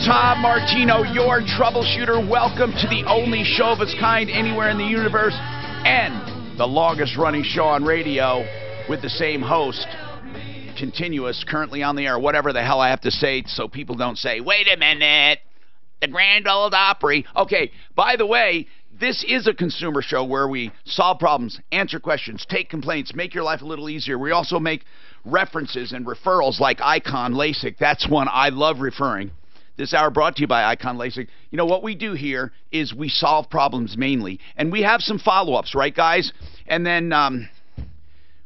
Tom Martino, your troubleshooter. Welcome to the only show of its kind anywhere in the universe and the longest running show on radio with the same host, continuous, currently on the air, whatever the hell I have to say so people don't say, wait a minute, the Grand Ole Opry. Okay, by the way, this is a consumer show where we solve problems, answer questions, take complaints, make your life a little easier. We also make references and referrals like Icon LASIK. That's one I love referring. This hour brought to you by Icon LASIK. You know, what we do here is we solve problems mainly. And we have some follow-ups, right, guys? And then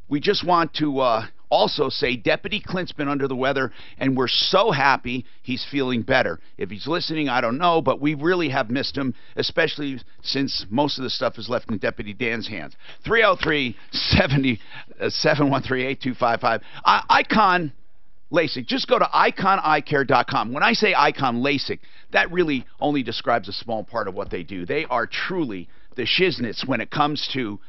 we just want to also say Deputy Clint's been under the weather, and we're so happy he's feeling better. If he's listening, I don't know, but we really have missed him, especially since most of the stuff is left in Deputy Dan's hands. 303-713-8255. Icon LASIK. Just go to iconeyecare.com. When I say Icon LASIK, that really only describes a small part of what they do. They are truly the shiznits when it comes to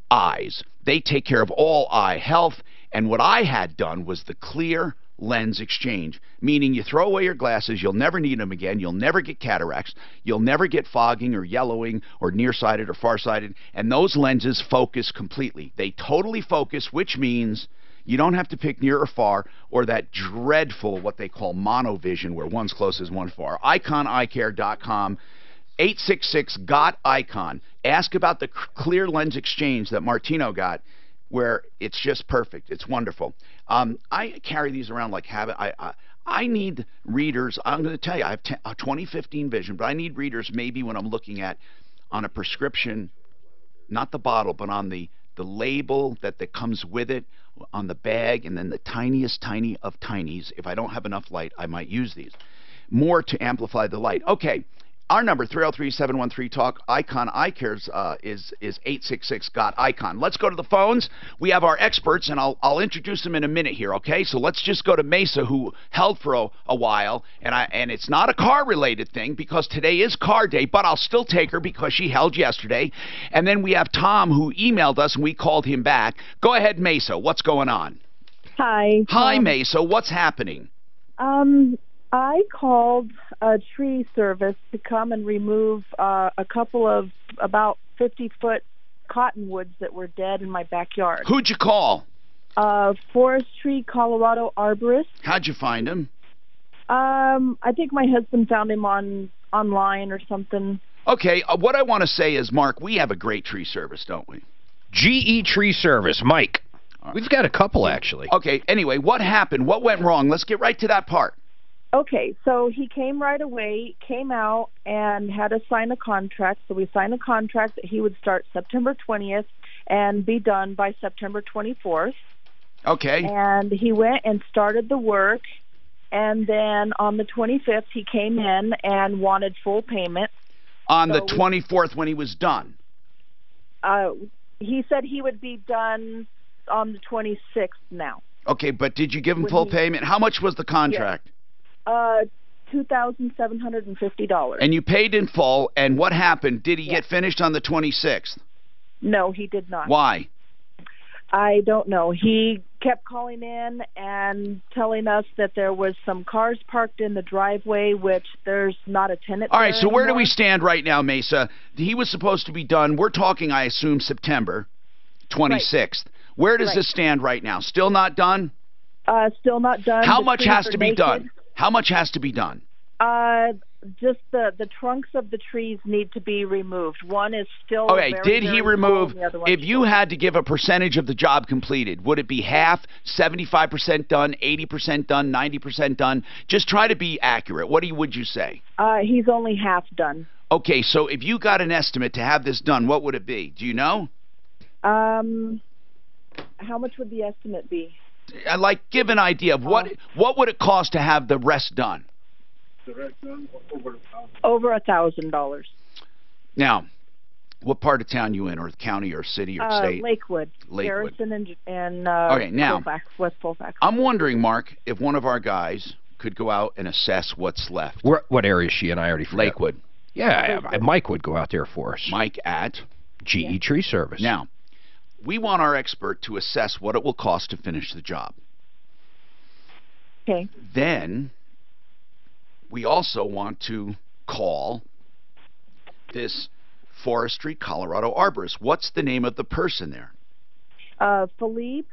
eyes. They take care of all eye health, and what I had done was the clear lens exchange, meaning you throw away your glasses, you'll never need them again, you'll never get cataracts, you'll never get fogging or yellowing or nearsighted or farsighted, and those lenses focus completely. They totally focus, which means you don't have to pick near or far or that dreadful what they call monovision where one's close as one's far. iconeyecare.com. 866-GOT-ICON. Ask about the clear lens exchange that Martino got, where it's just perfect. It's wonderful. I carry these around like habit. I need readers. I'm going to tell you, I have 20/15 vision, but I need readers maybe when I'm looking at on a prescription, not the bottle, but on the label that comes with it, on the bag, and then the tiniest tiny of tinies. If I don't have enough light, I might use these. More to amplify the light. Okay. Our number, 303-713-TALK, Icon Eyecare's is 866-GOT-ICON. Let's go to the phones. We have our experts, and I'll introduce them in a minute here, okay? So let's just go to Mesa, who held for a while, and it's not a car-related thing because today is car day, but I'll still take her because she held yesterday. And then we have Tom, who emailed us, and we called him back. Go ahead, Mesa. What's going on? Hi. Hi, Mesa. What's happening? I called a tree service to come and remove a couple of about 50-foot cottonwoods that were dead in my backyard. Who'd you call? Forestry Colorado Arborist. How'd you find him? I think my husband found him online or something. Okay, what I want to say is, Mark, we have a great tree service, don't we? GE Tree Service, Mike. We've got a couple, actually. Okay, anyway, what happened? What went wrong? Let's get right to that part. Okay, so he came right away, came out, and had us sign a contract. So we signed a contract that he would start September 20th and be done by September 24th. Okay. And he went and started the work, and then on the 25th, he came in and wanted full payment. On the 24th when he was done? He said he would be done on the 26th now. Okay, but did you give him full payment? How much was the contract? $2,750. And you paid in full, and what happened? Did he get finished on the 26th? No, he did not. Why? I don't know. He kept calling in and telling us that there was some cars parked in the driveway, which there's not a tenant All right, so anymore. where do we stand right now, Mesa? He was supposed to be done. We're talking, I assume, September 26th. Right. Where does this stand right now? Still not done? Still not done. How much has to be done? How much has to be done? Just the trunks of the trees need to be removed. One is still okay. Did he remove? If you had to give a percentage of the job completed, would it be half, 75% done, 80% done, 90% done? Just try to be accurate. What would you say? He's only half done. Okay, so if you got an estimate to have this done, what would it be? Do you know? How much would the estimate be? Like, give an idea of what would it cost to have the rest done? The rest done over $1,000. Now, what part of town you in, or county, or city, or state? Lakewood. Garrison and okay, now, West Colfax. I'm wondering, Mark, if one of our guys could go out and assess what's left. What area is she in? I already forgot. Lakewood. Yeah, Mike would go out there for us. Mike at? GE Tree Service. Now, we want our expert to assess what it will cost to finish the job. Okay. Then we also want to call this Forestry, Colorado arborist. What's the name of the person there? Philippe,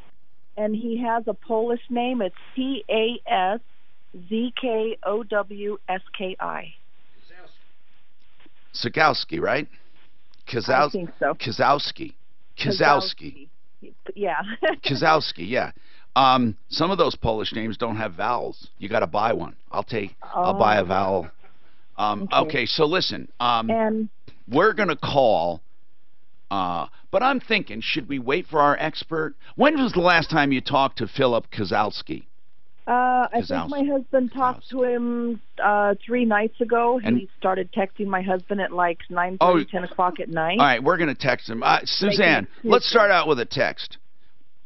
and he has a Polish name. It's Paszkowski. Sagowski, right? I think so. Kazowski. Yeah. Kazowski, yeah. Some of those Polish names don't have vowels. You got to buy one. I'll buy a vowel. Okay, so listen. And we're going to call, but I'm thinking, should we wait for our expert? When was the last time you talked to Philip Kazowski? I think my husband talked to him 3 nights ago. He started texting my husband at like 9:30, 10 o'clock at night. All right, we're going to text him. Suzanne, let's start out with a text.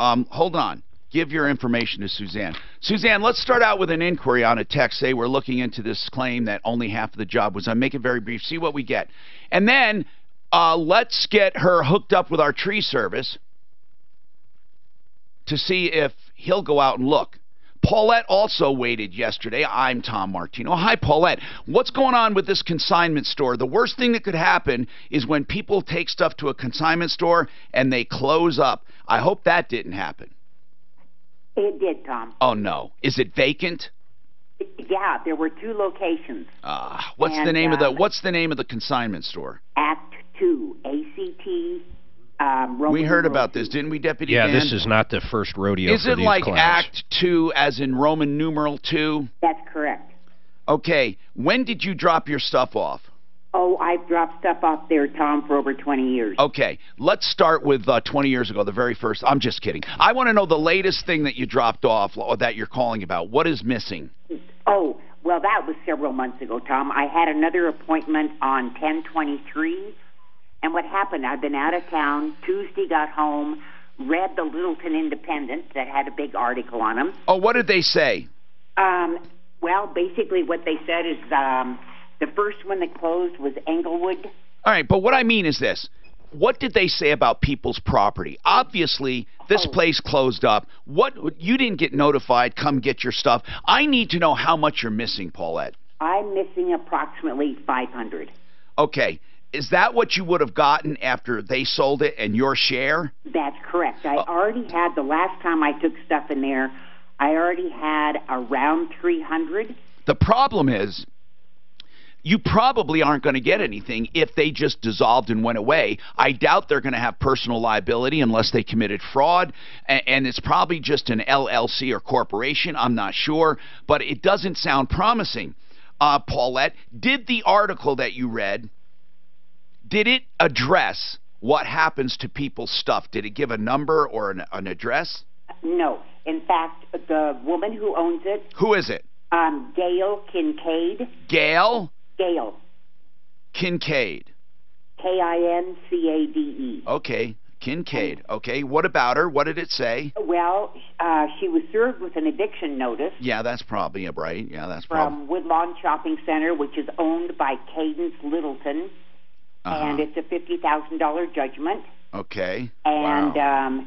Hold on. Give your information to Suzanne. Suzanne, let's start out with an inquiry on a text. Say we're looking into this claim that only half of the job was done. Make it very brief. See what we get. And then let's get her hooked up with our tree service to see if he'll go out and look. Paulette also waited yesterday. I'm Tom Martino. Hi, Paulette. What's going on with this consignment store? The worst thing that could happen is when people take stuff to a consignment store and they close up. I hope that didn't happen. It did, Tom. Oh, no. Is it vacant? Yeah, there were 2 locations. What's the name of the consignment store? Act 2, ACT. We heard about this, didn't we, Deputy Dan? Yeah, this is not the first rodeo. Is it like clowns. Act 2 as in Roman numeral 2? That's correct. Okay. When did you drop your stuff off? Oh, I've dropped stuff off there, Tom, for over 20 years. Okay. Let's start with 20 years ago, the very first. I'm just kidding. I want to know the latest thing that you dropped off or that you're calling about. What is missing? Oh, well, that was several months ago, Tom. I had another appointment on 10/23. And what happened, I've been out of town. Tuesday got home, read the Littleton Independent that had a big article on them. Oh, what did they say? Well, basically what they said is the first one that closed was Englewood. All right, but what I mean is this. What did they say about people's property? Obviously, this place closed up. You didn't get notified, come get your stuff. I need to know how much you're missing, Paulette. I'm missing approximately $500. Okay. Is that what you would have gotten after they sold it and your share? That's correct. I already had, the last time I took stuff in there, I already had around $300. The problem is, you probably aren't going to get anything if they just dissolved and went away. I doubt they're going to have personal liability unless they committed fraud, and it's probably just an LLC or corporation. I'm not sure, but it doesn't sound promising. Paulette, did the article that you read, did it address what happens to people's stuff? Did it give a number or an address? No. In fact, the woman who owns it... Who is it? Gail Kincaid. Gail? Gail. Kincaid. Kincade. Okay. Kincaid. Okay. What about her? What did it say? Well, she was served with an eviction notice. Yeah, that's probably right. Yeah, that's probably... From Woodlawn Shopping Center, which is owned by Cadence Littleton. And it's a $50,000 judgment. Okay. And wow.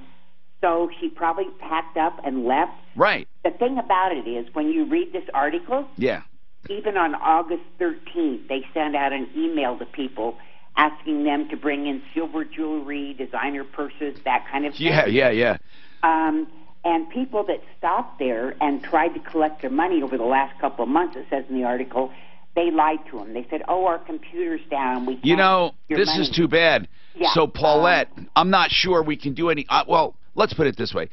So she probably packed up and left. Right. The thing about it is, when you read this article, yeah, even on August 13th, they sent out an email to people asking them to bring in silver jewelry, designer purses, that kind of thing. Yeah. And people that stopped there and tried to collect their money over the last couple of months, it says in the article, they lied to them. They said, "Oh, our computer's down. We can't this money." Is too bad. Yeah. So, Paulette, I'm not sure we can do any... well, let's put it this way.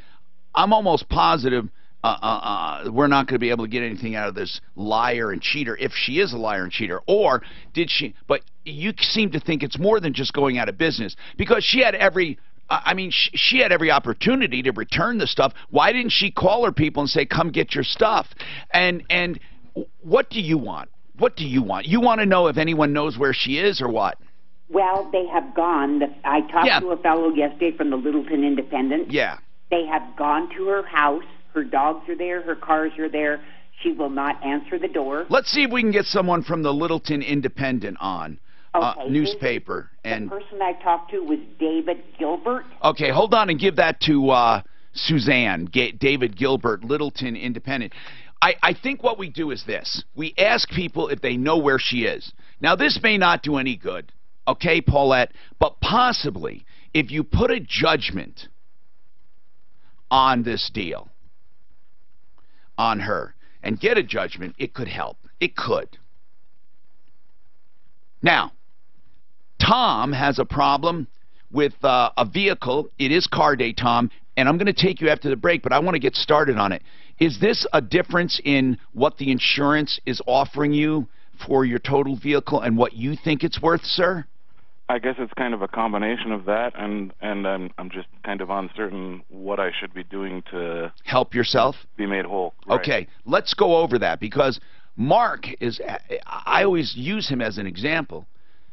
I'm almost positive we're not going to be able to get anything out of this liar and cheater, if she is a liar and cheater. Or did she... But you seem to think it's more than just going out of business, because she had every... she had every opportunity to return the stuff. Why didn't she call her people and say, come get your stuff? And what do you want? What do you want? You want to know if anyone knows where she is or what? Well, they have gone. I talked to a fellow yesterday from the Littleton Independent. Yeah. They have gone to her house. Her dogs are there. Her cars are there. She will not answer the door. Let's see if we can get someone from the Littleton Independent on. Newspaper. The person I talked to was David Gilbert. Okay, hold on and give that to Suzanne. David Gilbert, Littleton Independent. I think what we do is this. We ask people if they know where she is. Now, this may not do any good, okay, Paulette, but possibly if you put a judgment on this deal, on her, and get a judgment, it could help. It could. Now, Tom has a problem with a vehicle. It is car day, Tom, and I'm going to take you after the break, but I want to get started on it. Is this a difference in what the insurance is offering you for your total vehicle and what you think it's worth, sir? I guess it's kind of a combination of that, and I'm just kind of uncertain what I should be doing to help yourself be made whole. Right. Okay, let's go over that, because Mark is, I always use him as an example.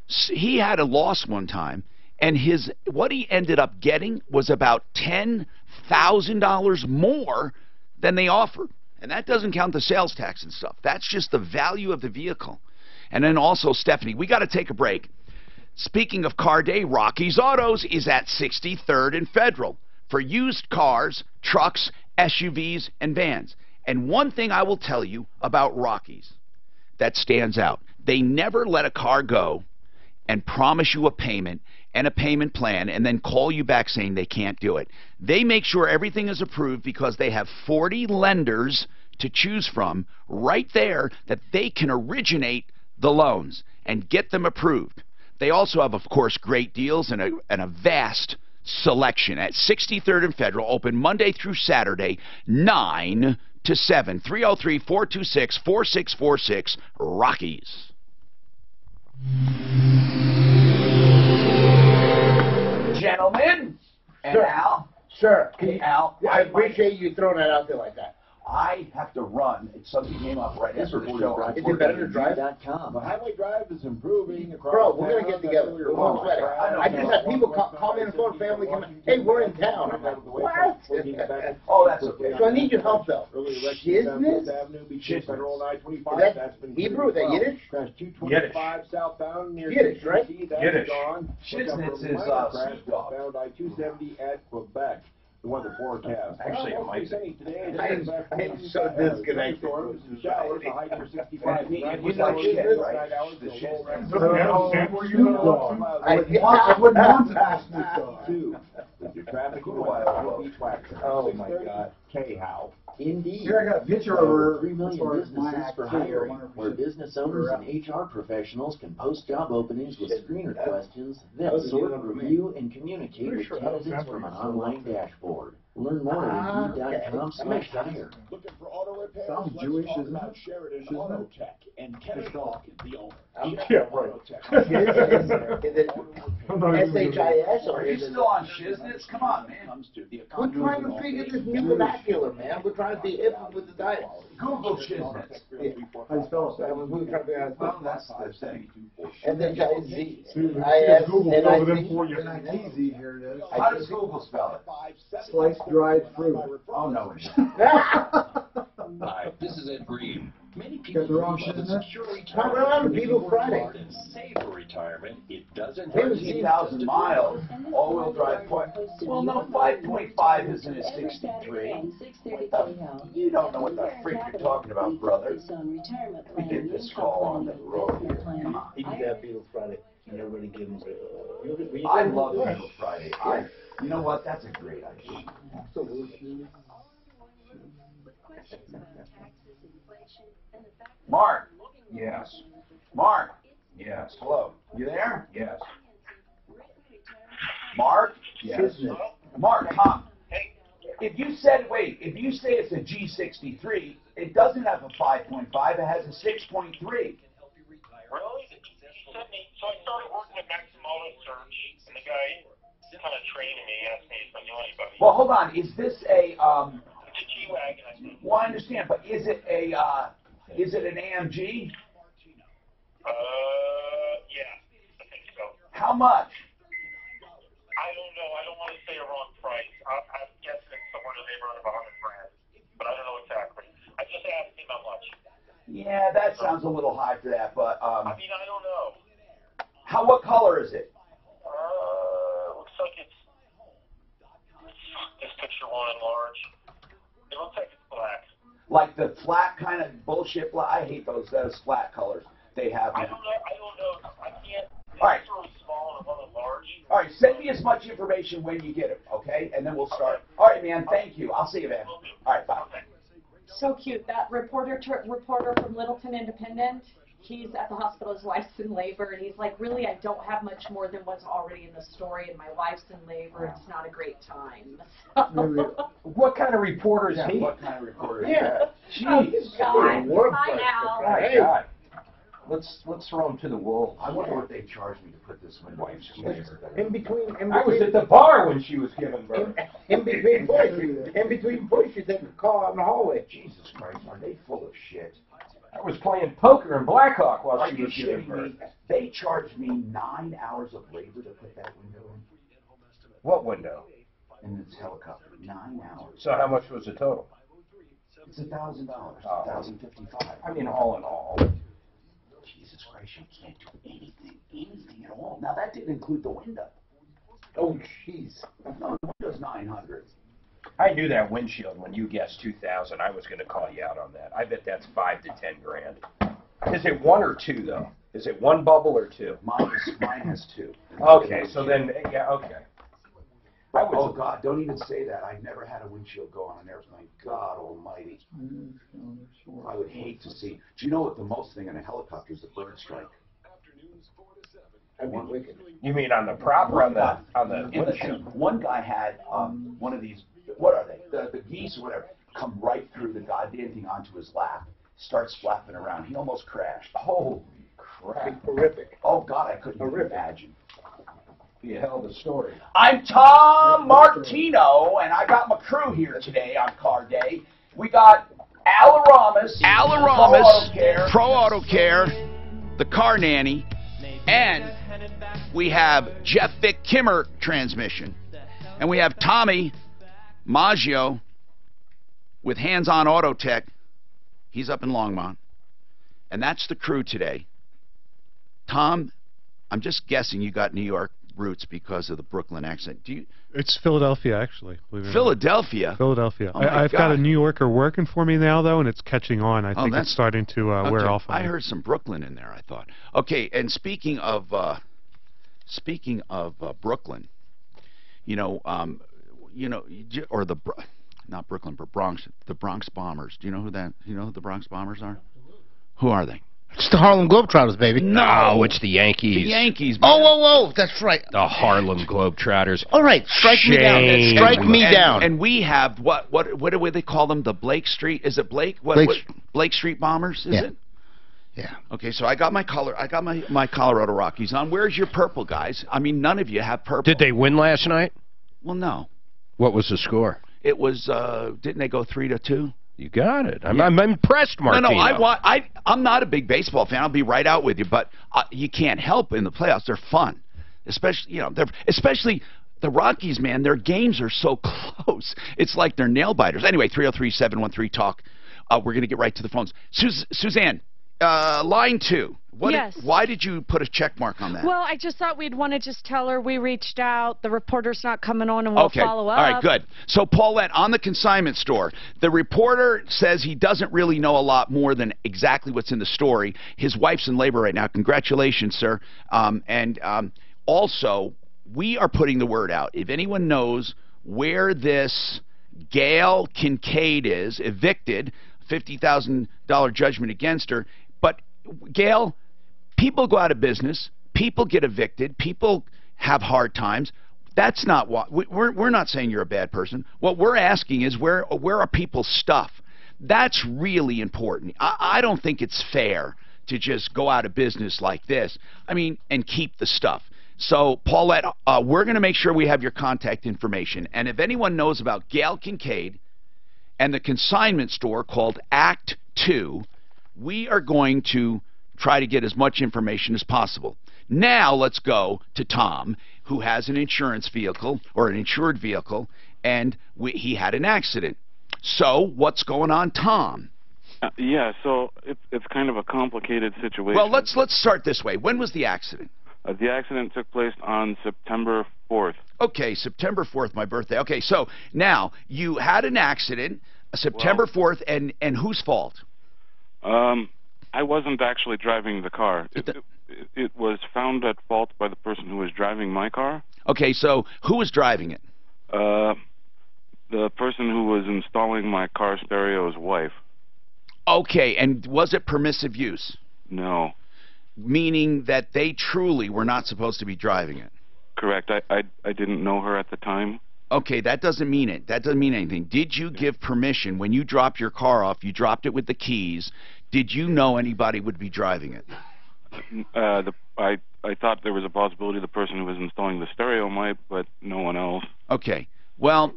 He had a loss one time, and what he ended up getting was about $10,000 more than they offered. And that doesn't count the sales tax and stuff. That's just the value of the vehicle. And then also, Stephanie, we got to take a break. Speaking of car day, Rocky's Autos is at 63rd and Federal for used cars, trucks, SUVs, and vans. And one thing I will tell you about Rocky's that stands out, they never let a car go and promise you a payment and a payment plan and then call you back saying they can't do it. They make sure everything is approved because they have 40 lenders to choose from right there that they can originate the loans and get them approved. They also have, of course, great deals and a vast selection at 63rd and Federal, open Monday through Saturday, 9 to 7. 303-426-4646, Rockies. Gentlemen, and Sir. Al. Sir, Hey, Al. I appreciate you throwing that out there like that. I have to run. Something came up right after the show. Is it better to drive? The highway drive is improving across Bro, we're going to get together. We won't sweat it. I just had people call me on the phone, family come in. Hey, we're in town. I'm like, what? Oh, that's okay. So I need your help, though. Shiznit? Is that Hebrew? Is that Yiddish? Yiddish. Yiddish, right? Yiddish. Shiznitz is southbound I-270 at Quebec. The weather forecast. Actually, it might be. I am so disconnected. Storms and showers, a high for 65. You like shit, right? The shit. I would want to ask this With your traffic and beach waxer. Oh my God. K-How. Indeed. Here I got a picture of her. 3 million businesses for hiring, where business owners and HR professionals can post job openings with screener questions, then sort, review, and communicate with candidates from an online dashboard. Learn more at Indeed.com/hire. Looking for auto repair? Sounds Jewish, isn't it? Sheridan Auto Tech, and Kenneth Dawk is the owner. Yeah, right. Is it SHIS or Are you is it? still on Shiznitz? Come on, man. We're trying to figure this new vernacular, man. We're trying to be hip with the diet. Google Shiznitz. How you spell it? We're trying to figure out. Well, that's the thing. SHIZ. Google over them for you. Easy, here it is. How does Google spell it? Sliced dried fruit. Oh, no. Hi, this is Ed Green. Many Got people the wrong believe shit in that there? secure Come retirement around, can be people worked Friday. hard and save for retirement. It doesn't hurt. 13,000 miles, all-wheel drive. Well, no, 5.5 isn't a 63. You don't know what the freak you're talking about, brother. We get this call on the road here. Come on. He did that Beatles Friday, and everybody gave him. I love Beatles Friday. You know what? That's a great idea. Absolutely. Mark. Yes. Mark. Yes. Hello. You there? Yes. Mark? Yes. Mark, Tom. If you say it's a G63, it doesn't have a 5.5, it has a 6.3. Really? So I started working at Maxim Auto Search, and the guy kind of training me, asked me if I knew anybody. Well, hold on. Is this a It's a G-Wagon, I think. well, I understand, but is it an AMG? Yeah, I think so. How much? I don't know. I don't want to say a wrong price. I'm guessing it's somewhere in the neighborhood of $100,000, but I don't know exactly. I just asked him how much. Yeah, that sounds a little high for that, but I mean, I don't know. what color is it? Looks like it's this picture won't enlarge. It looks like it's black. Like the flat kind of bullshit. I hate those flat colors they have. I don't know. I can't. All right. It's really small and one of large. All right, send me as much information when you get it, okay? And then we'll start. All right, man, thank you. I'll see you, man. All right, bye. So cute. That reporter from Littleton Independent, he's at the hospital. His wife's in labor, and he's like, really, I don't have much more than what's already in the story, and my wife's in labor. It's not a great time. So. What kind of reporter is he? What kind of reporter is that? Jeez. God. Bye now. My God. Let's throw him to the wolves. I wonder what they charged me to put this window in. In between, I was at the bar when she was giving birth. in between push, you take a call out in the hallway. Jesus Christ, are they full of shit? I was playing poker in Blackhawk while Are she you was giving shitting birth. me? They charged me 9 hours of labor to put that window in. What window? In this helicopter, 9 hours. So how much was the total? It's $1,000, Oh. $1,055. I mean, all in all. Jesus Christ, you can't do anything at all. Now that didn't include the window. Oh, jeez. No, the window's 900. I knew that windshield when you guessed 2,000. I was going to call you out on that. I bet that's 5 to 10 grand. Is it 1 or 2 though? Is it 1 bubble or 2? Mine has 2. Okay, so then yeah, okay. Oh God, don't even say that. I never had a windshield go on an airplane. God Almighty. I would hate to see. Do you know what the most thing on a helicopter is? A bird strike. You mean on the prop or on the windshield? One guy had one of these. What are they? The geese or whatever come right through the goddamn thing onto his lap. Starts flapping around. He almost crashed. Holy crap! Horrific. Oh God, I couldn't even imagine. Be a hell of a story. I'm Tom Martino, and I got my crew here today on Car Day. We got Al Aramis, Pro Auto Care, the Car Nanny, and we have Jeff Vic Kimmer Transmission, and we have Tommy Maggio with Hands On Auto Tech. He's up in Longmont, and that's the crew today. Tom, I'm just guessing you got New York roots because of the Brooklyn accent. Do you? It's Philadelphia, actually. Philadelphia? Philadelphia. Oh I've got a New Yorker working for me now, though, and it's catching on. I think it's starting to wear off on I me. heard some Brooklyn in there, I thought. Okay, and speaking of Brooklyn, or not Brooklyn, but Bronx, the Bronx Bombers. Do you know who the Bronx Bombers are? Who are they? It's the Harlem Globetrotters, baby. No, it's the Yankees. The Yankees. Man. Oh, that's right. The Harlem Globetrotters. All right, strike me down. Strike me down. And we have what do they call them? The Blake Street? Is it Blake? Blake Street Bombers? Is it? Yeah. Okay, so I got my my Colorado Rockies on. Where's your purple, guys? I mean, none of you have purple. Did they win last night? Well, no. What was the score? It was. Didn't they go 3-2? You got it. I'm impressed, Martino. No, I'm not a big baseball fan. I'll be right out with you, but you can't help in the playoffs. They're fun, especially especially the Rockies. Man, their games are so close. It's like they're nail biters. Anyway, 303-713-TALK. We're gonna get right to the phones. Suzanne, line 2. Yes. Why did you put a check mark on that? Well, I just thought we'd want to just tell her we reached out. The reporter's not coming on, and we'll follow up. All right, good. So, Paulette, on the consignment store, the reporter says he doesn't really know a lot more than exactly what's in the story. His wife's in labor right now. Congratulations, sir. Also, we are putting the word out. If anyone knows where this Gail Kincaid is, evicted, $50,000 judgment against her, but Gail, people go out of business, people get evicted, people have hard times. That's not what we're not saying you're a bad person. What we're asking is where are people's stuff? That's really important. I don't think it's fair to just go out of business like this. I mean, and keep the stuff. So, Paulette, we're going to make sure we have your contact information. And if anyone knows about Gail Kincaid and the consignment store called Act 2, we are going to try to get as much information as possible. Now let's go to Tom, who has an insurance vehicle, or an insured vehicle, and he had an accident. So what's going on, Tom? Yeah, so it's kind of a complicated situation. Well, let's start this way. When was the accident? The accident took place on September 4th. Okay, September 4th, my birthday. Okay, so now you had an accident. September 4th, and whose fault? I wasn't actually driving the car. It was found at fault by the person who was driving my car. Okay, so who was driving it? The person who was installing my car stereo's wife. Okay, and was it permissive use? No. Meaning that they truly were not supposed to be driving it? Correct. I didn't know her at the time. Okay, that doesn't mean it. That doesn't mean anything. Did you give permission when you dropped your car off? You dropped it with the keys. Did you know anybody would be driving it? I thought there was a possibility the person who was installing the stereo might, but no one else. Okay. Well,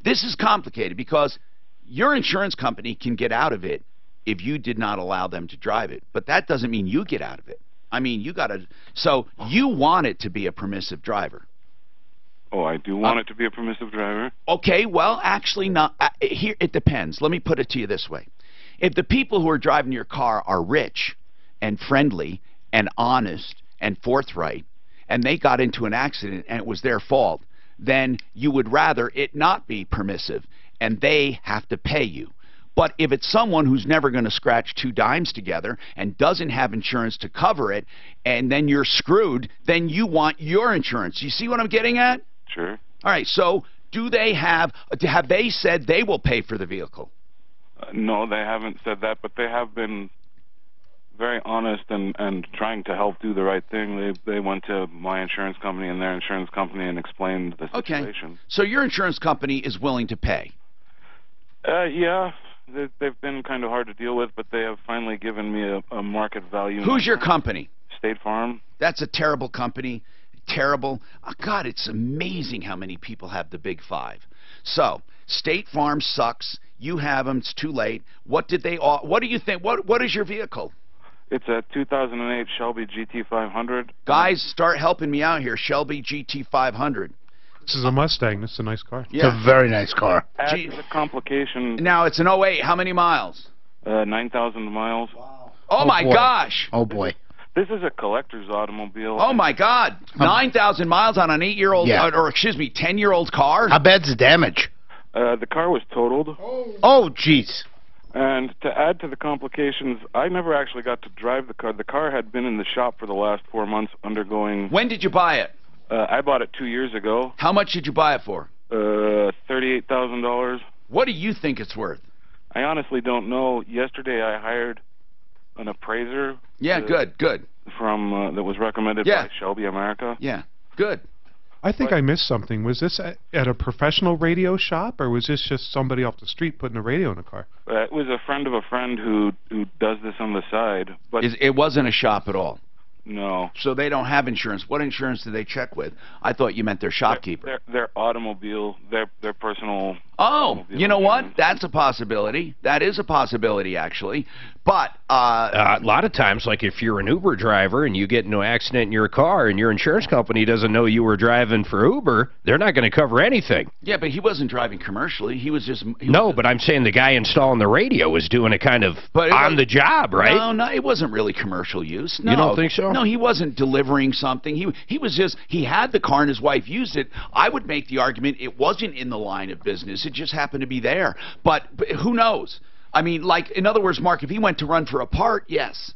this is complicated because your insurance company can get out of it if you did not allow them to drive it. But that doesn't mean you get out of it. I mean, you got to... So you want it to be a permissive driver. Oh, I do want it to be a permissive driver. Okay, well, actually not. Here, it depends. Let me put it to you this way. If the people who are driving your car are rich and friendly and honest and forthright, and they got into an accident and it was their fault, then you would rather it not be permissive, and they have to pay you. But if it's someone who's never going to scratch two dimes together and doesn't have insurance to cover it, and then you're screwed, then you want your insurance. You see what I'm getting at? Sure. All right, so do they have they said they will pay for the vehicle? No, they haven't said that, but they have been very honest and trying to help do the right thing. They went to my insurance company and their insurance company and explained the situation. Okay. So your insurance company is willing to pay? Yeah. They've been kind of hard to deal with, but they have finally given me a market value. Who's your company? State Farm. That's a terrible company. Terrible. Oh, God, it's amazing how many people have the big five. So, State Farm sucks. You have them. It's too late. What did they? What do you think? What is your vehicle? It's a 2008 Shelby GT500. Guys, start helping me out here. Shelby GT500. This is a Mustang. This is a nice car. Yeah. It's a very nice car. Add to the complication. Now, it's an 08. How many miles? 9,000 miles. Wow. Oh my gosh. Oh, boy. This is a collector's automobile. Oh, my God. 9,000 miles on an 8-year-old, or excuse me, 10-year-old car? How bad's the damage? The car was totaled. Oh, jeez. And to add to the complications, I never actually got to drive the car. The car had been in the shop for the last 4 months undergoing... When did you buy it? I bought it 2 years ago. How much did you buy it for? $38,000. What do you think it's worth? I honestly don't know. Yesterday I hired an appraiser. Yeah, good. From that was recommended by Shelby America. Yeah, good. I think I missed something. Was this at a professional radio shop, or was this just somebody off the street putting a radio in a car? It was a friend of a friend who does this on the side. But it wasn't a shop at all? No. So they don't have insurance. What insurance do they check with? I thought you meant their shopkeeper. Their automobile, their personal... Oh, you know what? That's a possibility. That is a possibility, actually. But a lot of times, like if you're an Uber driver and you get into an accident in your car and your insurance company doesn't know you were driving for Uber, they're not going to cover anything. Yeah, but he wasn't driving commercially. He was just... But I'm saying the guy installing the radio was doing it kind of on the job, right? No, it wasn't really commercial use. No. You don't think so? No, he wasn't delivering something. He was just... He had the car and his wife used it. I would make the argument it wasn't in the line of business. It just happened to be there. But who knows? I mean, like, in other words, Mark, if he went to run for a part, yes.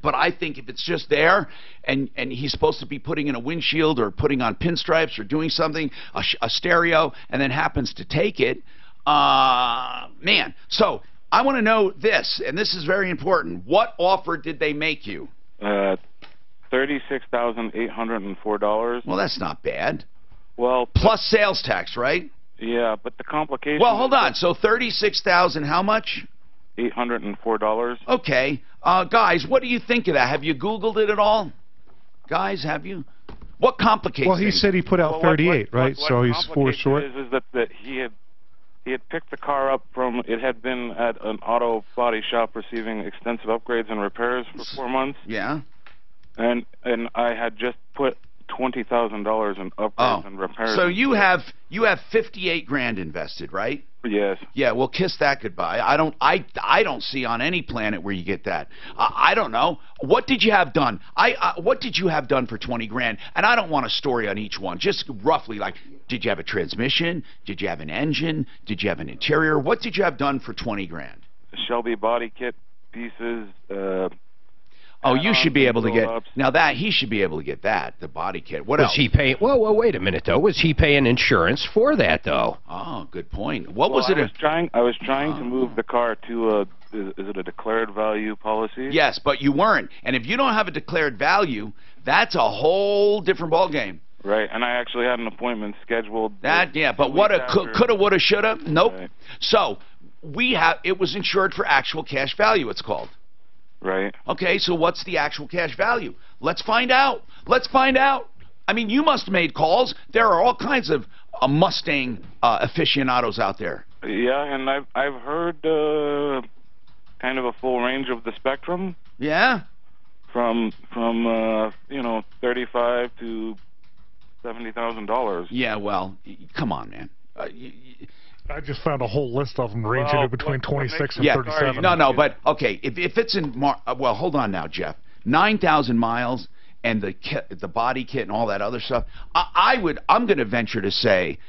But I think if it's just there and he's supposed to be putting in a windshield or putting on pinstripes or doing something, a stereo, and then happens to take it, man. So I want to know this, and this is very important. What offer did they make you? $36,804. Well, that's not bad. Well, plus sales tax, right? Yeah, but the complication... Well, hold on. So $36,000, how much? $804. Okay. Guys, what do you think of that? Have you Googled it at all? Guys, have you? What complicates Well, he said he put out 38, right? So he's 4 short. Is that he had picked the car up from... It had been at an auto body shop receiving extensive upgrades and repairs for 4 months. Yeah. And I had just put $20,000 in upgrades and repairs. So you have 58 grand invested, right? Yes. Yeah, well, kiss that goodbye. I don't see on any planet where you get that. I don't know. What did you have done? What did you have done for 20 grand? And I don't want a story on each one. Just roughly, like, did you have a transmission? Did you have an engine? Did you have an interior? What did you have done for 20 grand? Shelby body kit pieces. Oh, you should be able to get now that he should be able to get that, the body kit. What else? Was he paying? Well, wait a minute though. Was he paying insurance for that though? Oh, good point. What was it? I was trying to move the car to is it a declared value policy? Yes, but you weren't. And if you don't have a declared value, that's a whole different ballgame. Right, and I actually had an appointment scheduled. But what a coulda, woulda, shoulda? Nope. Right. So it was insured for actual cash value. It's called. Right. Okay, so what's the actual cash value? Let's find out. Let's find out. I mean, you must have made calls. There are all kinds of Mustang aficionados out there. Yeah, and I've heard kind of a full range of the spectrum. Yeah. From $35,000 to $70,000. Yeah, well, come on, man. I just found a whole list of them ranging between 26 and 37. No, but okay, if it's in well, hold on now, Jeff. 9,000 miles and the body kit and all that other stuff. I'm going to venture to say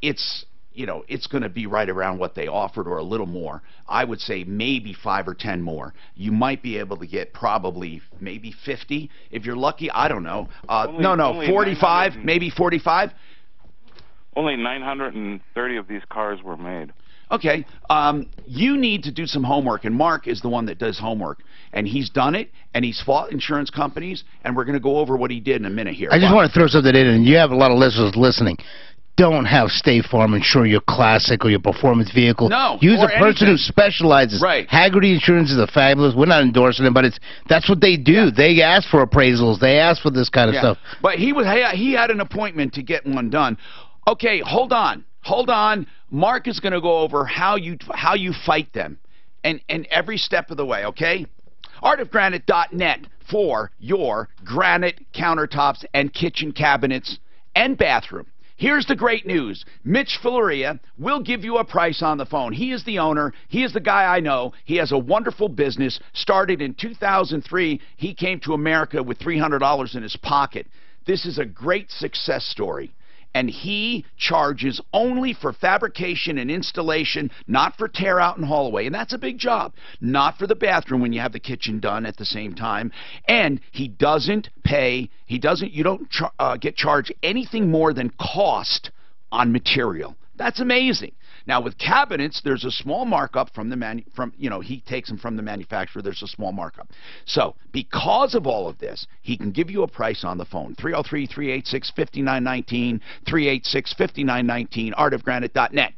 it's going to be right around what they offered or a little more. I would say maybe 5 or 10 more. You might be able to get probably maybe 50 if you're lucky. I don't know. 45, maybe 45. Only 930 of these cars were made. Okay. You need to do some homework, and Mark is the one that does homework. And he's done it, and he's fought insurance companies, and we're going to go over what he did in a minute here. I just want to throw something in, and you have a lot of listeners listening. Don't have State Farm insure your classic or your performance vehicle. No. Use a person who specializes. Right. Haggerty Insurance is fabulous. We're not endorsing it, but that's what they do. Yeah. They ask for appraisals. They ask for this kind of stuff. But he had an appointment to get one done. Okay, hold on. Mark is going to go over how you fight them, and every step of the way. Okay, artofgranite.net for your granite countertops and kitchen cabinets and bathroom. Here's the great news. Mitch Filaria will give you a price on the phone. He is the owner. He is the guy I know. He has a wonderful business. Started in 2003. He came to America with $300 in his pocket. This is a great success story. And he charges only for fabrication and installation, not for tear out and haul away. And that's a big job. Not for the bathroom when you have the kitchen done at the same time. And he doesn't pay, you don't get charged anything more than cost on material. That's amazing. Now with cabinets, there's a small markup he takes them from the manufacturer. There's a small markup. So because of all of this, he can give you a price on the phone. 303-386-5919, 386-5919, artofgranite.net.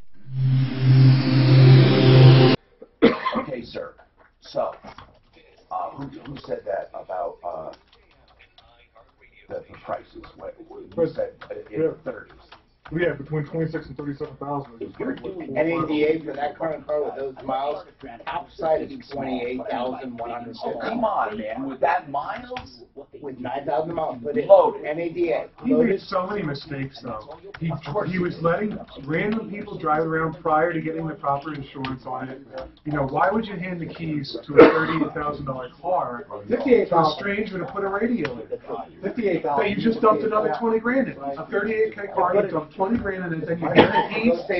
Okay, sir. So who said that about the prices? Who said in the 30s? Yeah, between 26 and 37,000. NADA for that current car with those miles outside is 28,150. Oh, come on, man! With that miles, with 9,000 miles, put it loaded. NADA. He made so many mistakes, though. He was letting random people drive around prior to getting the proper insurance on it. Why would you hand the keys to a $38,000 car to a stranger to put a radio in? $58,000. But you just dumped another 20 grand in. A $38K car, you dumped 20 grand in it, then you give the keys to a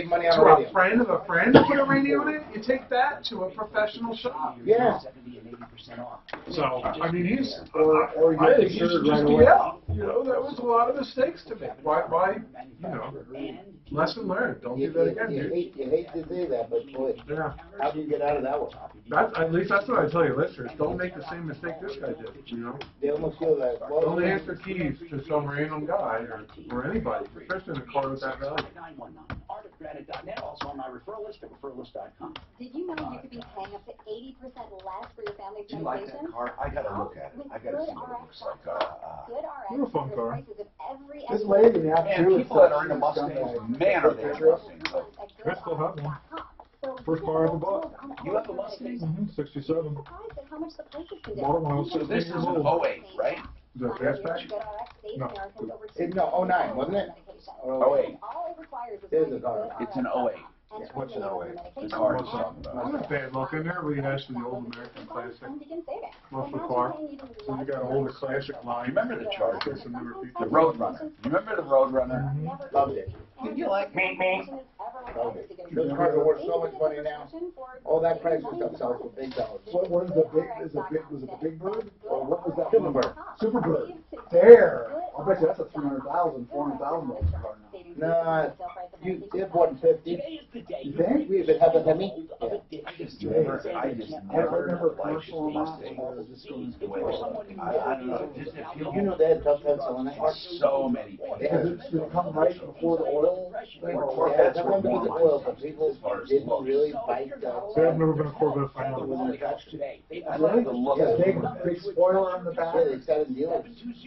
friend of a friend to put a radio in it. You take that to a professional shop. Yeah. So I mean, I think he should just be out. There was a lot of mistakes to make. Why? Lesson learned. Don't do that again. You hate to do that, but boy, how do you get out of that one? At least that's what I tell your listeners. Don't make the same mistake this guy did. They almost feel that. Don't answer keys to some random guy or anybody, especially in a car with that value. Artofgranite.net, also on my referral list at referralist.com. Did you know you could be paying up to 80% less for your family's medication? Do you like that car? I gotta look at it. I gotta see what it looks like. You're a fun car. This lady now, people that are into Mustangs, man, are they Mustangs. I still have one. First car I ever bought. You have a Mustang? 67. How much the prices can Bought it when I was 16 years old. 08, right? The fastback? No. No, 09, wasn't it? 08. There's a car. It's an 08. What's an 08? The car he's talking Not about. a bad look in there. We asked for the old American classic muscle car. So you got an older classic line. Remember the Charger? Some newer features. The Roadrunner. Remember the Roadrunner? Loved it. You like me? Loved it. Those cars are worth so much money now. All that Chrysler stuff sells for big dollars. What is the big, was it the Big Bird? Or what was that? Superbird. Superbird. There. I'll bet you that's a $300,000, $400,000 car now. No, it's 150. You think? We even have a Hemi. I remember a commercial on that. Or is this going to I don't know. Just a few. You know they had tough pencil in that car? So many. Did it come right before the oil thing? Yeah, that one was the oil, but people didn't really bite the... I've never been a Corvette fan. It wasn't attached to it. Yeah, big spoiler on the back. Yeah, they said in dealers.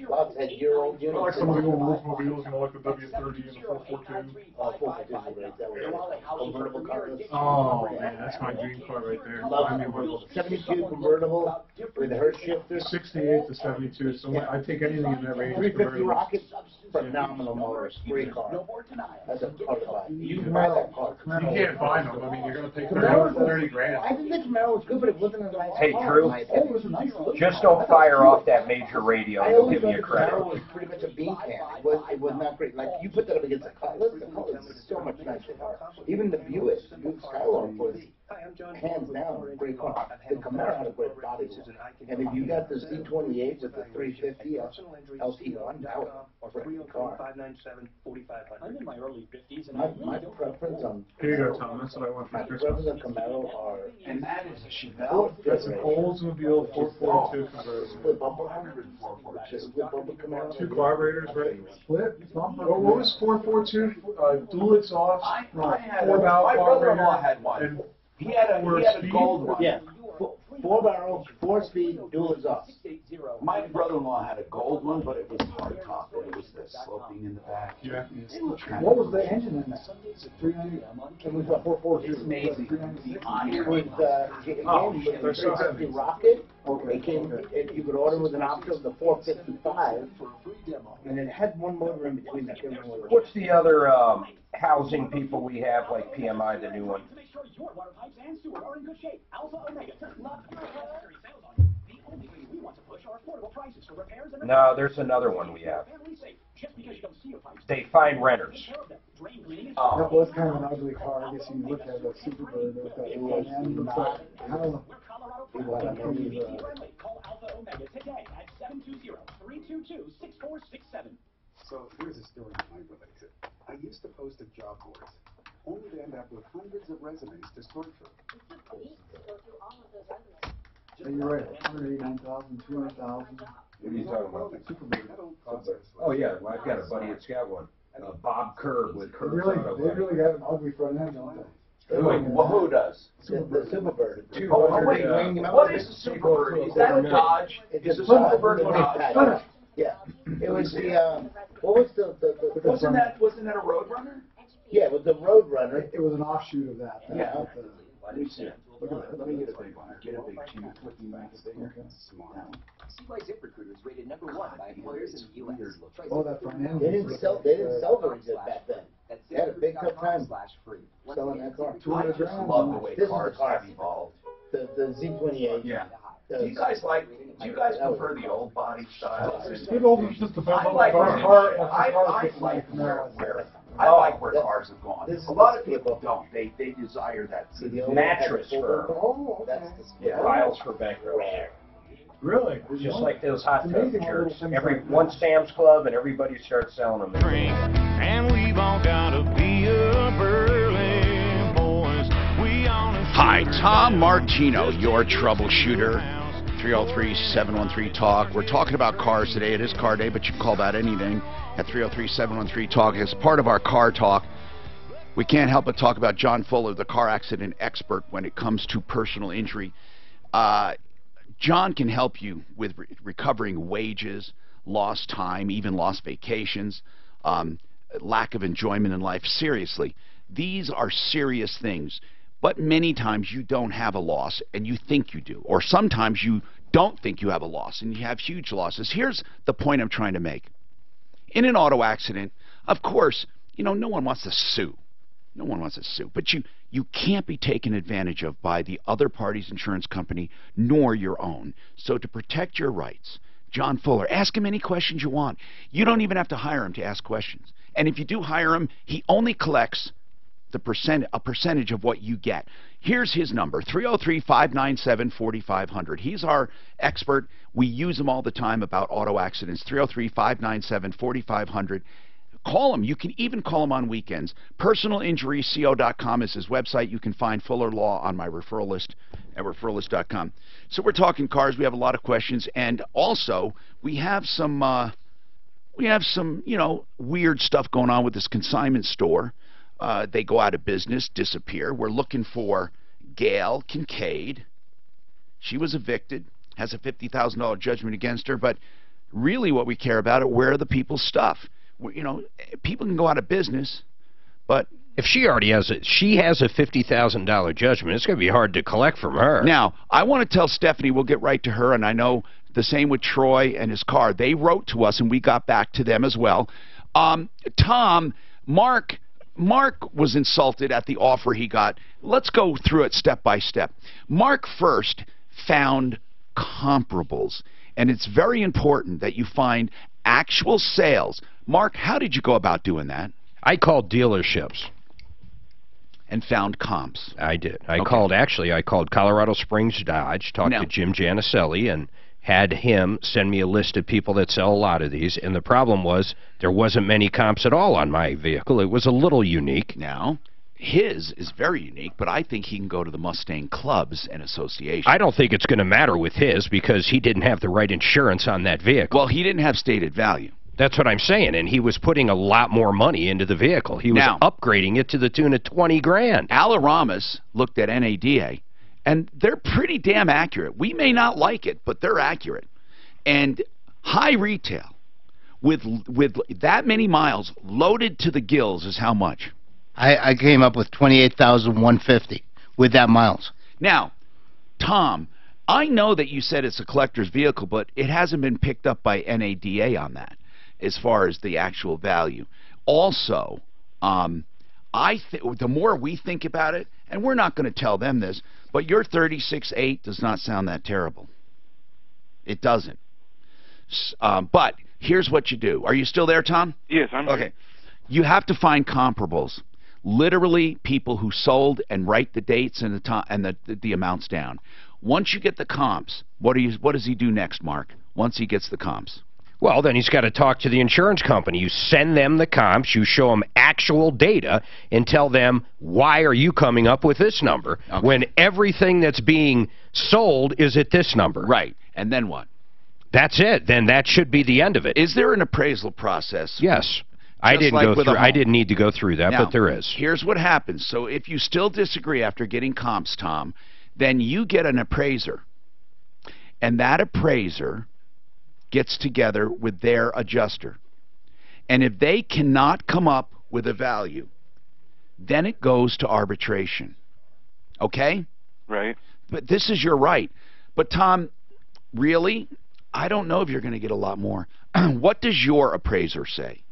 Lots had year-old units. I like some of the old Oldsmobiles, you know, like the W30 and the 442. 442 was great. That was convertible cars. Oh, man, that's my dream car right there. Love convertible. 72 convertible with a Hertz shifter. 68 to 72, so I take anything in that range. 350 Rocket, phenomenal motor, great car. That's a car to buy. You can buy that car. You can't find them. I mean, you're going to pay 30 grand. I think the Camaro was good, but it wasn't a nice Hey, car. Drew, It was a nice look. just don't fire off that major radio. I You'll always give me thought a the credit. Camaro was pretty much a bean can. It was not great. Like, you put that up against the Cutlass is so much nicer car. Even the Buick Skylark was hands down a great car. The Camaro had a great body. And if you got the C28 with the 350 LT1, that was a great car. I'm in my early 50s, and My preference on Here you go, Tom. That's what I want for my Christmas. preference on Camaro are And that is a Chevelle. That's an Oldsmobile 442 convertible. split bumper. Split bumper Camaro. Two carburetors, right? Split? Bumper? What was 442? Dual exhaust, I had four valve my brother-in-law carburetor, had one. and He had a gold one. Yeah, 4-barrel, 4-speed, dual exhaust. My brother-in-law had a gold one, but it was hardtop, and it was the sloping in the back. yeah. What was the engine in that? 390? It was a 442. It's amazing. The iron. With they're so heavy. the Rocket, it came. You could order with an option of the 455, and it had one motor in between that. What's the other housing people we have, like PMI, the new one? your water pipes and sewer are in good shape. Alpha Omega does not sales on you. The only way we want to push are affordable prices for repairs and No, there's another one we have. just because you don't see your pipes. They find renters. That was kind of an ugly car. I guess you look at that Superbird with that little end. Looks like, I don't know. Call Alpha Omega today at 720-322-6467. So here's a story I relate to. I used to post at job boards, only to end up with hundreds of resumes to sort through. Yeah, you're right. 189,000, 200,000. What are you talking about? Superbird. Oh yeah, well, I've got a buddy that's got one. Bob Kerr with Kerr. They really have an ugly front end, don't they? Wait, well, who does? The Superbird. Oh, wait, what is the Superbird? Is that a Dodge? Is a Superbird a Dodge? Yeah. It was the, what was the Wasn't that a Roadrunner? Yeah, it was the Roadrunner. It was an offshoot of that. Yeah. Let me see it. Look at that. Let me get a big one. Get a big two. CY ZipRecruiter is rated #1 by employers in the U.S. Oh, that front end. They didn't sell very good back then. They had a big tough time selling that car. I just love the way cars have evolved. The Z28. Yeah. Do you guys prefer the old body styles? It all just depends on the car. I like where cars have gone. A lot of people don't. They desire that Mattress for files for bankrupt. Really? Just like those hot tub chairs. Every one Sam's Club and everybody starts selling them. And we've all gotta be up early, boys. Hi, Tom Martino, your troubleshooter. 303-713-TALK. We're talking about cars today. It is car day, but you can call about anything at 303-713-TALK. As part of our car talk, we can't help but talk about John Fuller, the car accident expert when it comes to personal injury. John can help you with recovering wages, lost time, even lost vacations, lack of enjoyment in life. Seriously, these are serious things. But many times you don't have a loss and you think you do. Or sometimes you don't think you have a loss and you have huge losses. Here's the point I'm trying to make. In an auto accident, of course, you know, no one wants to sue. No one wants to sue. But you can't be taken advantage of by the other party's insurance company nor your own. So to protect your rights, John Fuller, ask him any questions you want. You don't even have to hire him to ask questions. And if you do hire him, he only collects a percentage of what you get. Here's his number, 303-597-4500. He's our expert. We use him all the time about auto accidents, 303-597-4500. Call him. You can even call him on weekends. PersonalInjuryCO.com is his website. You can find Fuller Law on my referral list at referralist.com. So we're talking cars. We have a lot of questions, and also we have some you know, weird stuff going on with this consignment store. They go out of business, disappear. We're looking for Gail Kincaid. She was evicted, has a $50,000 judgment against her, but really what we care about are where are the people's stuff. You know, people can go out of business, but if she already has it, she has a $50,000 judgment. It's going to be hard to collect from her. Now, I want to tell Stephanie, we'll get right to her, and I know the same with Troy and his car. They wrote to us, and we got back to them as well. Tom, Mark was insulted at the offer he got. Let's go through it step by step. Mark first found comparables, and it's very important that you find actual sales. Mark, how did you go about doing that? I called dealerships. And found comps. I did. I called Colorado Springs Dodge, talked to Jim Janicelli, and had him send me a list of people that sell a lot of these. And the problem was there wasn't many comps at all on my vehicle. It was a little unique. Now, his is very unique, but I think he can go to the Mustang clubs and associations. I don't think it's going to matter with his because he didn't have the right insurance on that vehicle. Well, he didn't have stated value. That's what I'm saying, and he was putting a lot more money into the vehicle. He was upgrading it to the tune of 20 grand. Alaramas looked at NADA, and they're pretty damn accurate. We may not like it, but they're accurate. And high retail with that many miles loaded to the gills is how much? I came up with $28,150 with that miles. Now, Tom, I know that you said it's a collector's vehicle, but it hasn't been picked up by NADA on that as far as the actual value. Also, the more we think about it, and we're not going to tell them this, but your 36.8 does not sound that terrible. It doesn't. But here's what you do. Are you still there, Tom? Yes, I'm okay. You have to find comparables. Literally, people who sold and write the dates and the amounts down. Once you get the comps, what does he do next, Mark? Once he gets the comps. Well, then he's got to talk to the insurance company. You send them the comps, you show them actual data, and tell them, why are you coming up with this number when everything that's being sold is at this number? Right. And then what? That's it. Then that should be the end of it. Is there an appraisal process? Yes. I didn't need to go through that, now, but there is. Here's what happens. So if you still disagree after getting comps, Tom, then you get an appraiser. And that appraiser gets together with their adjuster. And if they cannot come up with a value, then it goes to arbitration. Okay? Right. But this is your right. But, Tom, really, I don't know if you're going to get a lot more. What does your appraiser say?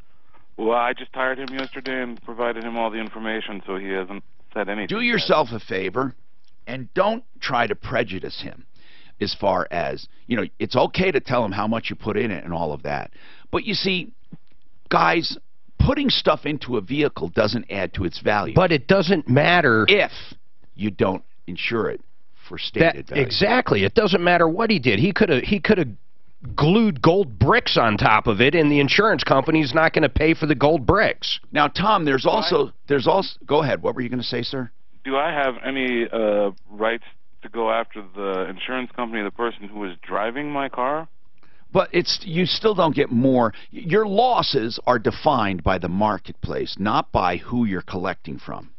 Well, I just hired him yesterday and provided him all the information, so he hasn't said anything. Do yourself a favor and don't try to prejudice him as far as, you know, it's okay to tell him how much you put in it and all of that. But you see, guys, putting stuff into a vehicle doesn't add to its value. But it doesn't matter if you don't insure it for stated value. Exactly. It doesn't matter what he did. He could have glued gold bricks on top of it, and the insurance company's not going to pay for the gold bricks. Now, Tom, there's also go ahead. What were you going to say, sir? Do I have any rights to go after the insurance company, the person who was driving my car? But you still don't get more. Your losses are defined by the marketplace, not by who you're collecting from.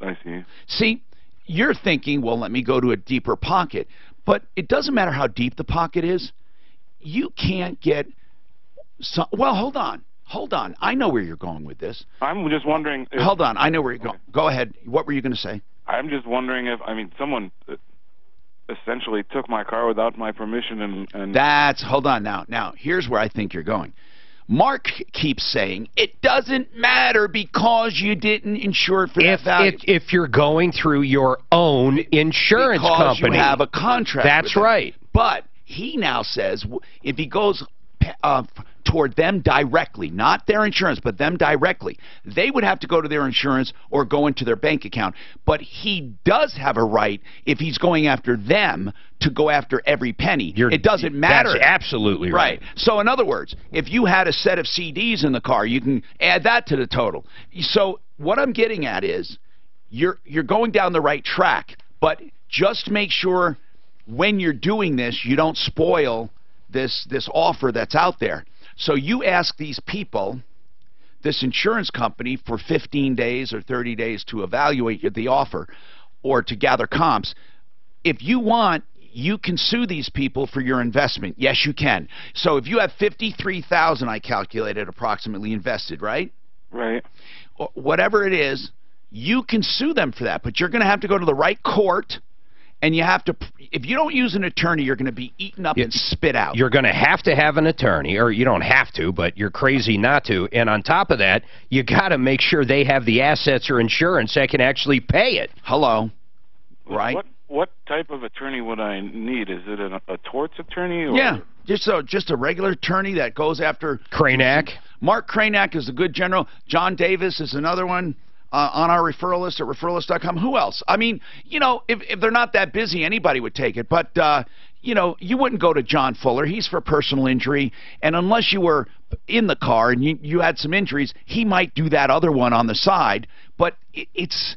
I see. See, you're thinking, well, let me go to a deeper pocket. But it doesn't matter how deep the pocket is. You can't get some, well, hold on. Hold on. I know where you're going with this. I'm just wondering if, hold on. I know where you're going. Go ahead. What were you going to say? I'm just wondering if, I mean, someone, essentially took my car without my permission and hold on now. Now, here's where I think you're going. Mark keeps saying it doesn't matter because you didn't insure it for that value. If you're going through your own insurance company. Because you have a contract. That's right. But he now says if he goes toward them directly, not their insurance, but them directly, they would have to go to their insurance or go into their bank account. But he does have a right, if he's going after them, to go after every penny. It doesn't matter. That's absolutely right. So in other words, if you had a set of CDs in the car, you can add that to the total. So what I'm getting at is you're going down the right track, but just make sure when you're doing this, you don't spoil this offer that's out there. So you ask these people, this insurance company, for 15 days or 30 days to evaluate the offer or to gather comps. If you want, you can sue these people for your investment. Yes, you can. So if you have $53,000, I calculated, approximately invested, right? Right. Whatever it is, you can sue them for that, but you're going to have to go to the right court. And you have to, if you don't use an attorney, you're going to be eaten up and spit out. You're going to have an attorney, or you don't have to, but you're crazy not to. And on top of that, you got to make sure they have the assets or insurance that can actually pay it. Hello, right? What type of attorney would I need? Is it a torts attorney? Or? Yeah, just a regular attorney that goes after Cranack. Mark Cranack is a good general. John Davis is another one. On our referral list at referralist.com. Who else? I mean, you know, if they're not that busy, anybody would take it. But, you know, you wouldn't go to John Fuller. He's for personal injury. And unless you were in the car and you had some injuries, he might do that other one on the side. But it's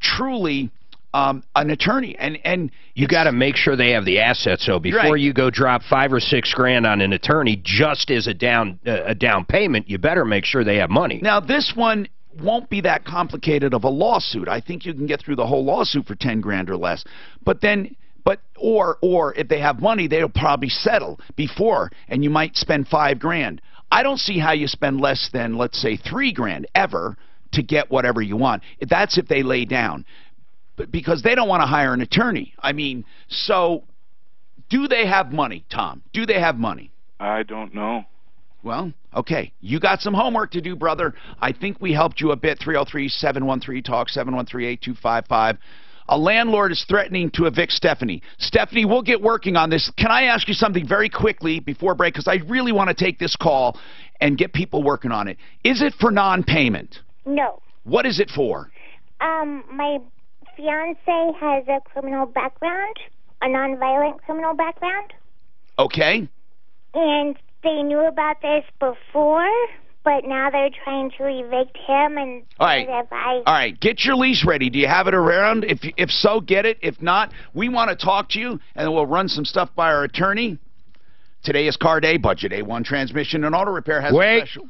truly an attorney. And you got to make sure they have the assets. So before you go drop $5 or $6 grand on an attorney just as a down payment, you better make sure they have money. Now, this one won't be that complicated of a lawsuit. I think you can get through the whole lawsuit for 10 grand or less. But then, or if they have money, they'll probably settle before, and you might spend 5 grand. I don't see how you spend less than, let's say, 3 grand ever to get whatever you want. That's if they lay down, because they don't want to hire an attorney. I mean, so do they have money, Tom? Do they have money? I don't know. Well, okay. You got some homework to do, brother. I think we helped you a bit. 303-713-TALK, 713-8255. A landlord is threatening to evict Stephanie. Stephanie, we'll get working on this. Can I ask you something very quickly before break? Because I really want to take this call and get people working on it. Is it for non-payment? No. What is it for? My fiance has a criminal background, a non-violent criminal background. Okay. And they knew about this before, but now they're trying to evict him. And all right, get your lease ready. Do you have it around? If so, get it. If not, we want to talk to you, and we'll run some stuff by our attorney. Today is car day. Budget A1 Transmission and Auto Repair has a special.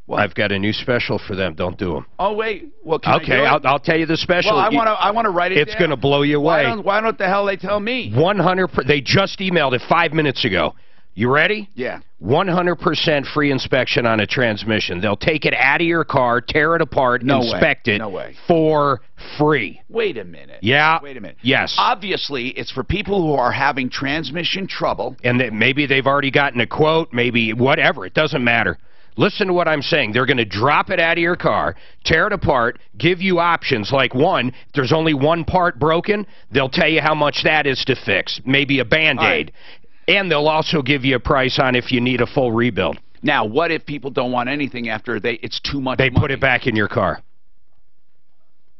What? I've got a new special for them. Don't do them. Oh, wait. Well, can okay, I do it? I'll tell you the special. Well, I want to write it down. It's going to blow you away. Why don't the hell they tell me? 100%. They just emailed it 5 minutes ago. You ready? Yeah. 100% free inspection on a transmission. They'll take it out of your car, tear it apart, inspect it for free. Wait a minute. Yeah. Wait a minute. Yes. Obviously, it's for people who are having transmission trouble. And maybe they've already gotten a quote, maybe whatever. It doesn't matter. Listen to what I'm saying. They're going to drop it out of your car, tear it apart, give you options like one, if there's only one part broken, they'll tell you how much that is to fix, maybe a Band-Aid. And they'll also give you a price on if you need a full rebuild. Now, what if people don't want anything after it's too much money? They put it back in your car.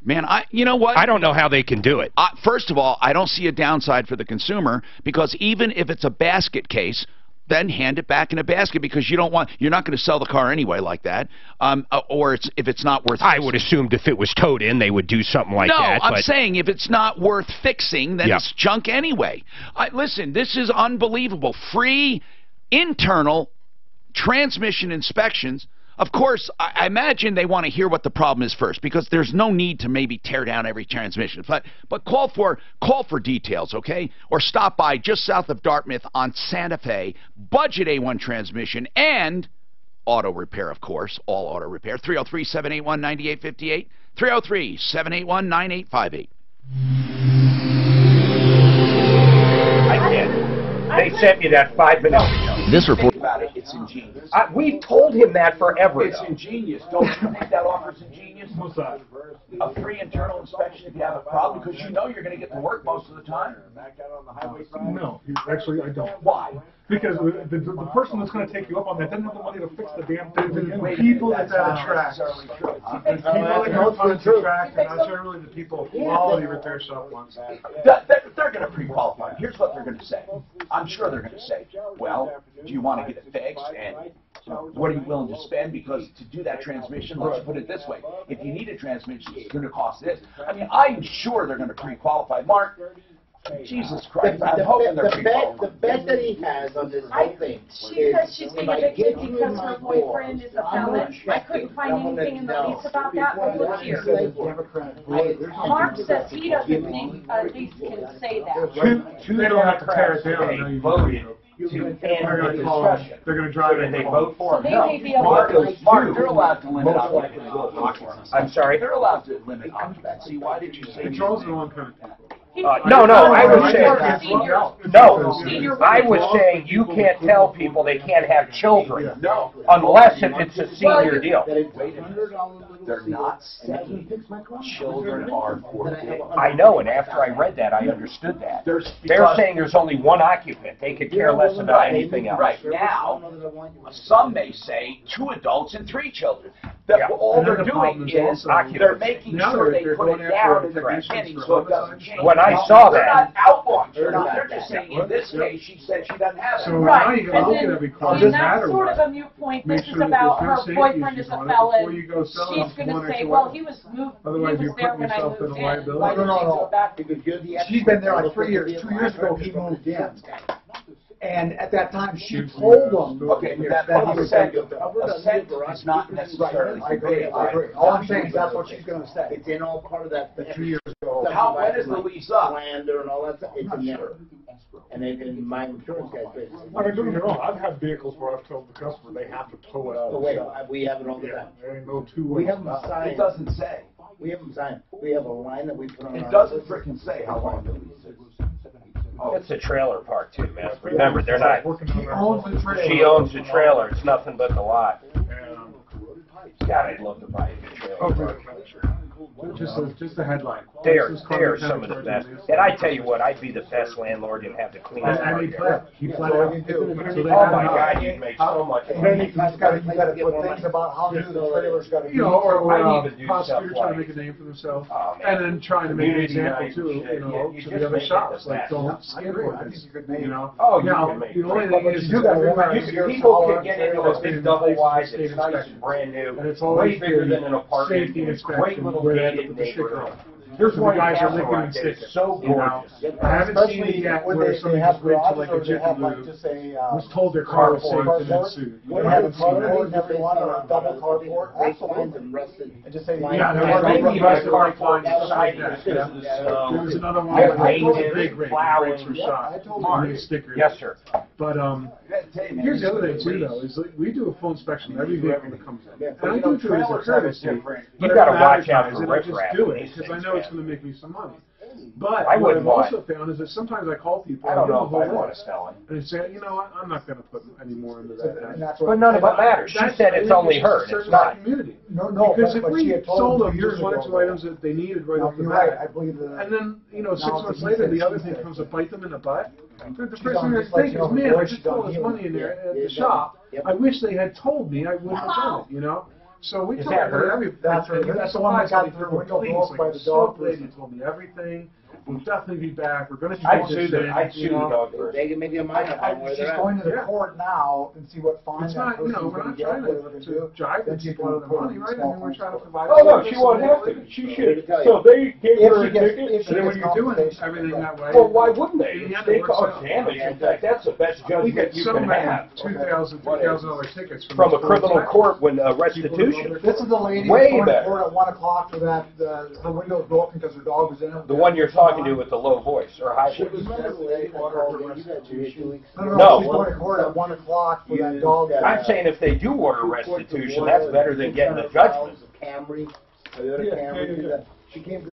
Man, you know what? I don't know how they can do it. First of all, I don't see a downside for the consumer, because even if it's a basket case, then hand it back in a basket, because you're not going to sell the car anyway like that, or if it's not worth fixing. I would assume if it was towed in, they would do something like that. No, I'm saying if it's not worth fixing, then it's junk anyway. Listen, this is unbelievable. Free internal transmission inspections. Of course, I imagine they want to hear what the problem is first, because there's no need to maybe tear down every transmission. But call for details, okay? Or stop by just south of Dartmouth on Santa Fe, Budget A1 Transmission, and Auto Repair, of course, all auto repair. 303-781-9858, 303-781-9858. They sent me that 5 minutes ago. This report. Think about it. It's ingenious. We've told him that forever. It's ingenious. Don't you think that offer's ingenious? What's that? A free internal inspection if you have a problem, because you know you're going to get to work most of the time. No, actually, I don't. Why? Because the person that's going to take you up on that doesn't have the money to fix the damn thing. The people that attract. The people that are punch attract, and not generally the people of quality repair shop ones. They're going to pre-qualify. Here's what they're going to say. I'm sure they're going to say, well, do you want to get it fixed? And what are you willing to spend? Because to do that transmission, let's put it this way. If you need a transmission, it's going to cost this. I mean, I'm sure they're going to pre-qualify. Mark, Jesus Christ, I'm hoping they're pre-qualified. The bet that he has on this whole thing She says she's being evicted because her boyfriend is a felon. I couldn't find anything in the lease about that, but look here. Mark says he doesn't think a lease can say that. They don't have to tear it down. Voted to end the discussion. They're going to drive it. They vote for So it. they may be Mark, able they're allowed to limit occupancy. I'm sorry? They're allowed to limit occupancy. Why did you say Control's the wrong kind of people. No, I was saying, I was saying you can't tell people they can't have children unless if it's a senior deal. Wait a minute. They're not saying children are forbidden. I know, and after I read that, I understood that. They're saying there's only one occupant. They could care less about anything else. Right. Now, some may say 2 adults and 3 children. All they're doing is they're making sure they put it down in the beginning so it doesn't change. When I saw They're that, not outlawing. They're just saying in this case she said she doesn't have it. So Right, now you and that's sort of a moot point. This is about her boyfriend is a felon. She's going to say, well, he was moved. He was there when I moved in. Why did she go back? She's been there like 3 years. 2 years ago, he moved in. And at that time, she told them Okay, but that assent is not necessarily I agree. All I'm saying is that's what she's going to say. It's in all part of that. 2 years ago. When is the lease up? Slander and all that stuff. It's in there. And then my insurance guy says, I mean, don't get me wrong. I've had vehicles where I've told the customer they have to tow it out. oh, wait, we have it all the time. There ain't no two We ways. have them signed. It doesn't say. We have them signed. We have a line that we put on. It doesn't frickin' say how long the lease is. it's a trailer park too, man. Remember, they're not. She owns the trailer. She owns the trailer. It's nothing but the lot. God, I'd love to buy a good trailer park. Just a headline. They are some of the best. And I tell you what, I'd be the best landlord and have the cleanest And he park flat there. out. Oh my God, you'd make so much money. You got to put things about how new the trailer's got to be. You know, or I even do prosecutor stuff trying to like- make a name for themselves, Oh, man. and then trying to make an Community example night too, and shit. you know, You to just the other make it shops, the like best. don't I skip agree. with I think this, you could make you know. Oh, you now, can make the only it. thing But is, you do got a woman everybody- who's here People taller, can get into a big double wide that's nice and brand new, and it's way always bigger the than an apartment, safety in a inspection great little where they have to gated put the sticker neighborhood. on. There's So one the guys are castle licking right and there. sticking. It's so You know? gorgeous. I haven't seen it yet where somebody just went to like a jiffy lube, was told their car was safe and then sued. What have a carport and everyone, or a double carport? Excellent. And rusted. And just say, Yeah, there was Maybe rust the car car flying stuff like that. because of the snow. There was another one Yeah, where it was a maintenance, big rig, plowing. brakes were shot. Mark. These stickers. Yes, sir. But here's the other thing too, though, is like, we do a full inspection of every vehicle that comes in, and I do it as a courtesy. You got to watch out for and I just riffraff. do it because I know it's going to make me some money. But I what wouldn't I've mind. also found is that sometimes I call people. I don't and know give them if a I whole want list, to sell it. and they say, you know what, I'm not going to put any more into that. And that's But none of it matters. She said it's only her, and it's not. Community. No, Because but if she we had told sold them them 2 years just one or ago, two items that they needed right off the you're right. I bat, believe that. and then, you know, 6 Now months it's a later, he the said, other she thing said. comes to bite them in the butt, the She's first on thing just they like, think you know, is, man, I before just she's put all on this healing. money in there at Yeah, the shop. yep. I wish they had told me, I wouldn't have done it, you know? So we Is told that her her? everything. That's her. That's the one that got through window broke by the dog Lady person. told me everything. We'll definitely be back. We're going to I'd do sue this them. I'd sue the dog person. They can make their mind up on where She's they're going at. to the court now and see what fine It's that not, you person's know, we're going not to get, trying what they're going to do. to jive Then the she people can out of their put money, in right? I small mean, we're claims trying to court. provide. Oh no, she won't have to. She should. So they gave If her she a gets- ticket. if she And then when gets you're doing compensation, everything that way. Well, why wouldn't they? In the end, They it works cause out. damage. In fact, that's the best We get judgment you so can many have. $2,000 tickets From a these criminal folks. court when restitution. This is the lady Way who's going to better. court at 1 o'clock for that, her window was broken because her dog was in it. The one you're talking to with the low voice or high voice. Remember the lady that called in? You got 2 weeks. No. She's going to court at 1 o'clock for that dog. I'm saying if they do order restitution, that's better than getting a judgment. Camry, Toyota Camry. She came.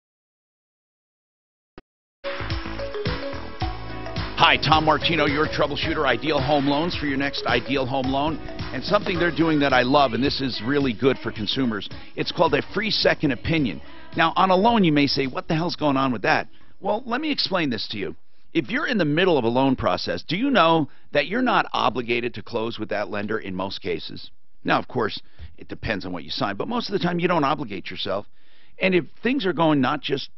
Hi, Tom Martino, your troubleshooter, Ideal Home Loans, for your next Ideal Home Loan. And something they're doing that I love, and this is really good for consumers, it's called a free second opinion. Now, on a loan, you may say, what the hell's going on with that? Well, let me explain this to you. If you're in the middle of a loan process, do you know that you're not obligated to close with that lender in most cases? Now, of course, it depends on what you sign, but most of the time you don't obligate yourself. And if things are going not just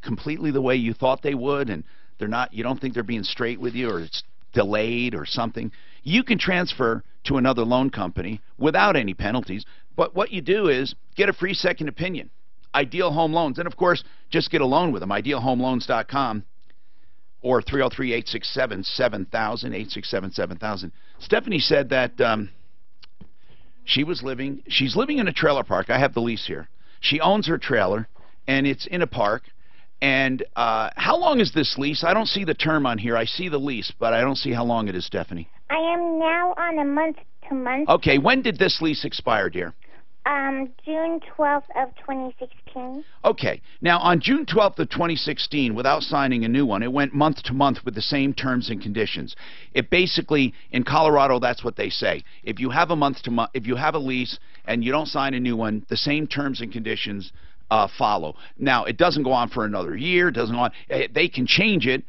completely the way you thought they would, and they're not, you don't think they're being straight with you, or it's delayed or something, you can transfer to another loan company without any penalties. But what you do is get a free second opinion. Ideal Home Loans. And of course, just get a loan with them. IdealHomeLoans.com or 303-867-7000, 867-7000. Stephanie said that she's living in a trailer park. I have the lease here. She owns her trailer, and it's in a park. And how long is this lease? I don't see the term on here. I see the lease, but I don't see how long it is, Stephanie. I am now on a month-to-month. Okay, when did this lease expire, dear? June 12th of 2016. Okay, now on June 12th of 2016, without signing a new one, it went month to month with the same terms and conditions. It basically, in Colorado, that's what they say. If you have a month to month, if you have a lease and you don't sign a new one, the same terms and conditions follow. Now, it doesn't go on for another year. It doesn't go on. They can change it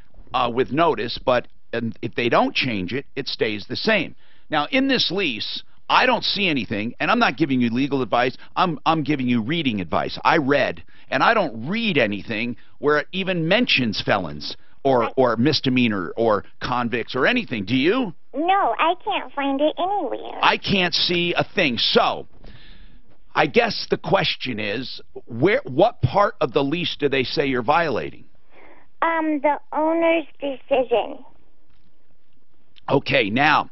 with notice, but if they don't change it, it stays the same. Now, in this lease, I don't see anything, and I'm not giving you legal advice. I'm giving you reading advice. I read, and I don't read anything where it even mentions felons or misdemeanor or convicts or anything. Do you? No, I can't find it anywhere. I can't see a thing. So, I guess the question is, what part of the lease do they say you're violating? The owner's decision. Okay, now,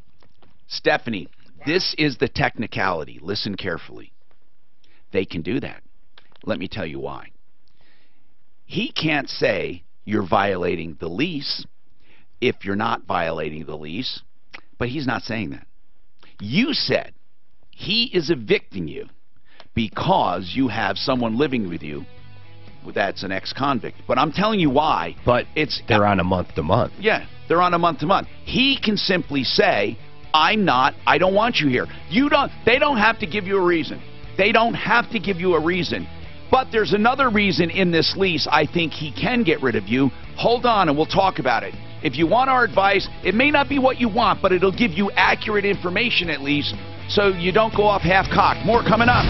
Stephanie, this is the technicality. Listen carefully. They can do that. Let me tell you why. He can't say you're violating the lease if you're not violating the lease, but he's not saying that. You said he is evicting you because you have someone living with you that's an ex-convict. But I'm telling you why. But they're on a month-to-month. Yeah, they're on a month-to-month. He can simply say, I don't want you here. They don't have to give you a reason. They don't have to give you a reason. But there's another reason in this lease I think he can get rid of you. Hold on and we'll talk about it. If you want our advice, it may not be what you want, but it'll give you accurate information at least, so you don't go off half-cocked. More coming up.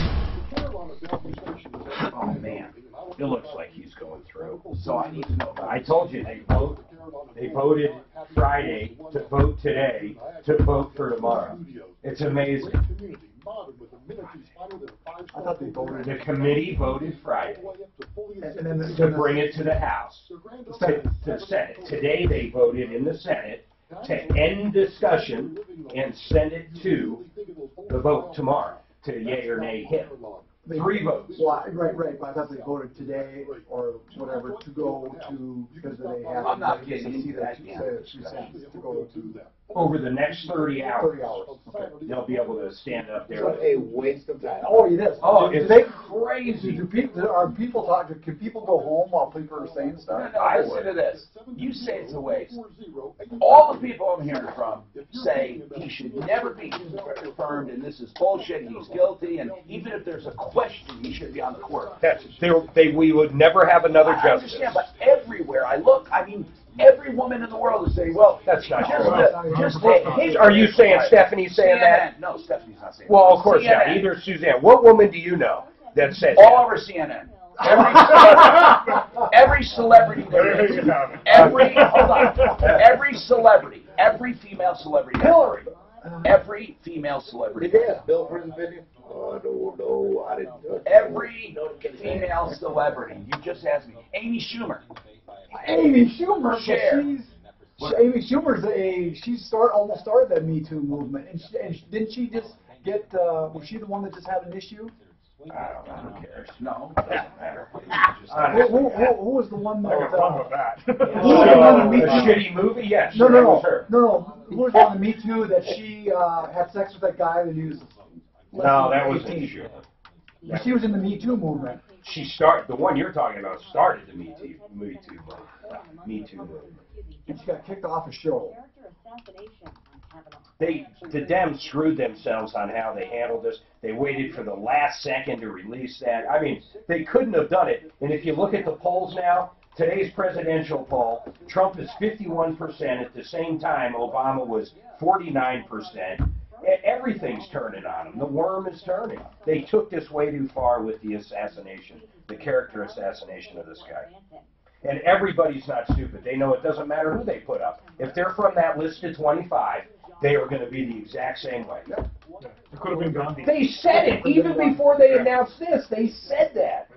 Oh, man. It looks like he's going through. So I need to know about it. I told you they voted Friday to vote today to vote for tomorrow. It's amazing. I thought they voted. The committee voted Friday to bring it to the House, to Senate. Today they voted in the Senate to end discussion and send it to the vote tomorrow, to yay or nay him. 3 votes. Well, right. But I thought they voted today or whatever to go to, because they have. I'm not getting into that yet. To go to over the next 30 hours. 30 hours. Okay. They'll be able to stand up there. What a waste of time. Oh, it is. Oh, it's crazy. Can people talk? Can people go home while people are saying stuff? No, listen to this. You say it's a waste. All the people I'm hearing from say he should never be confirmed, and this is bullshit, he's guilty, and even if there's a question, he should be on the court. We would never have another justice. I understand, but everywhere I look, I mean, every woman in the world is saying, well, that's not true. Are you saying Stephanie's saying that? No, Stephanie's not saying that. Well, of course not. Either Suzanne. What woman do you know that says all over CNN. Every celebrity there is. Every celebrity, every female celebrity. Hillary. Every female celebrity. Did they ask Bill for his opinion? I don't know. I didn't know. Every female celebrity. You just asked me. Amy Schumer. Amy Schumer. Amy Schumer's almost started that Me Too movement, and didn't she just get? Was she the one that just had an issue? I don't know. Who cares? No, it doesn't matter. Who was the one that? I got fun with that. Who was the one in the Me Too? Shitty movie? Yes. No. Who was on the Me Too that she had sex with that guy that he was? No, that was an issue. She was in the Me Too movement. The one you're talking about started the Me Too movement. And she got kicked off a show. The Dems screwed themselves on how they handled this. They waited for the last second to release that. I mean, they couldn't have done it. And if you look at the polls now, today's presidential poll, Trump is 51%. At the same time, Obama was 49%. Everything's turning on him. The worm is turning. They took this way too far with the assassination, the character assassination of this guy. And everybody's not stupid. They know it doesn't matter who they put up. If they're from that list of 25, they are going to be the exact same way. It could have been Gandhi. They said it even before they announced this. They said that.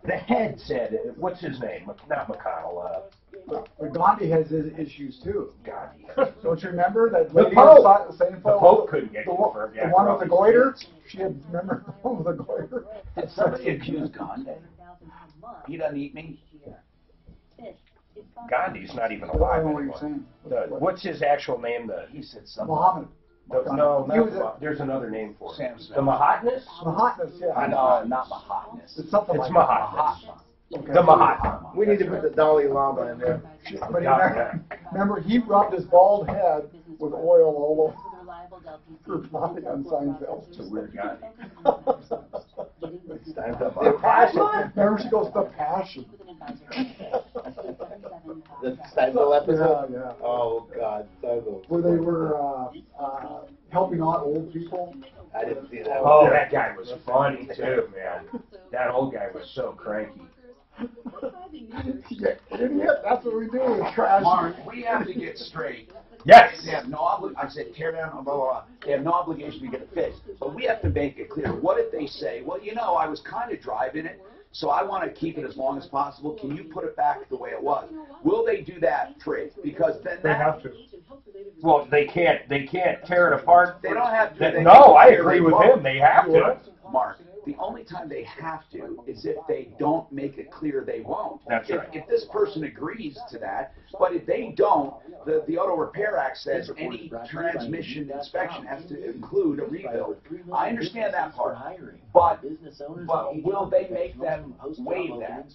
The head said it. What's his name? Not McConnell. But Gandhi has his issues too. Gandhi. Don't you remember that The lady Pope. saying The Pope couldn't get confirmed. the one with the goiter? She had, remember the one with the goiter? Did somebody accuse Gandhi? He doesn't eat meat. Gandhi's not even I don't alive know what anymore. you're saying. What's his actual name? He said something. Muhammad. There's another name for Sam it. Smith. The Mahatmas? Mahatmas, yeah. No, not Mahatmas. It's something It's like Mahatmas. Okay. The Mahatma. We need to put the Dalai Lama in there. But remember, he rubbed his bald head with oil all over Gandhi on Seinfeld. It's a weird guy. The passion. Remember, she goes, the passion. The Seinfeld episode? Yeah. Oh, God. Seinfeld. Where they were helping out old people. I didn't see that. Oh, that guy was funny, too, man. That old guy was so cranky. Yeah, idiot. That's what we do. It's trash. Mark, we have to get straight. Yes. They have no obligation. I said tear down, blah, blah, blah. They have no obligation to get it fixed. But we have to make it clear. What if they say, well, you know, I was kind of driving it, so I want to keep it as long as possible. Can you put it back the way it was? Will they do that free? Because then They have to. Well, they can't tear it apart. They don't have to. No, I agree with him. They have to. Mark, the only time they have to is if they don't make it clear they won't. That's right. If this person agrees to that, but if they don't, the Auto Repair Act says any transmission inspection has to include a rebuild. I understand that part, but will they make them waive that?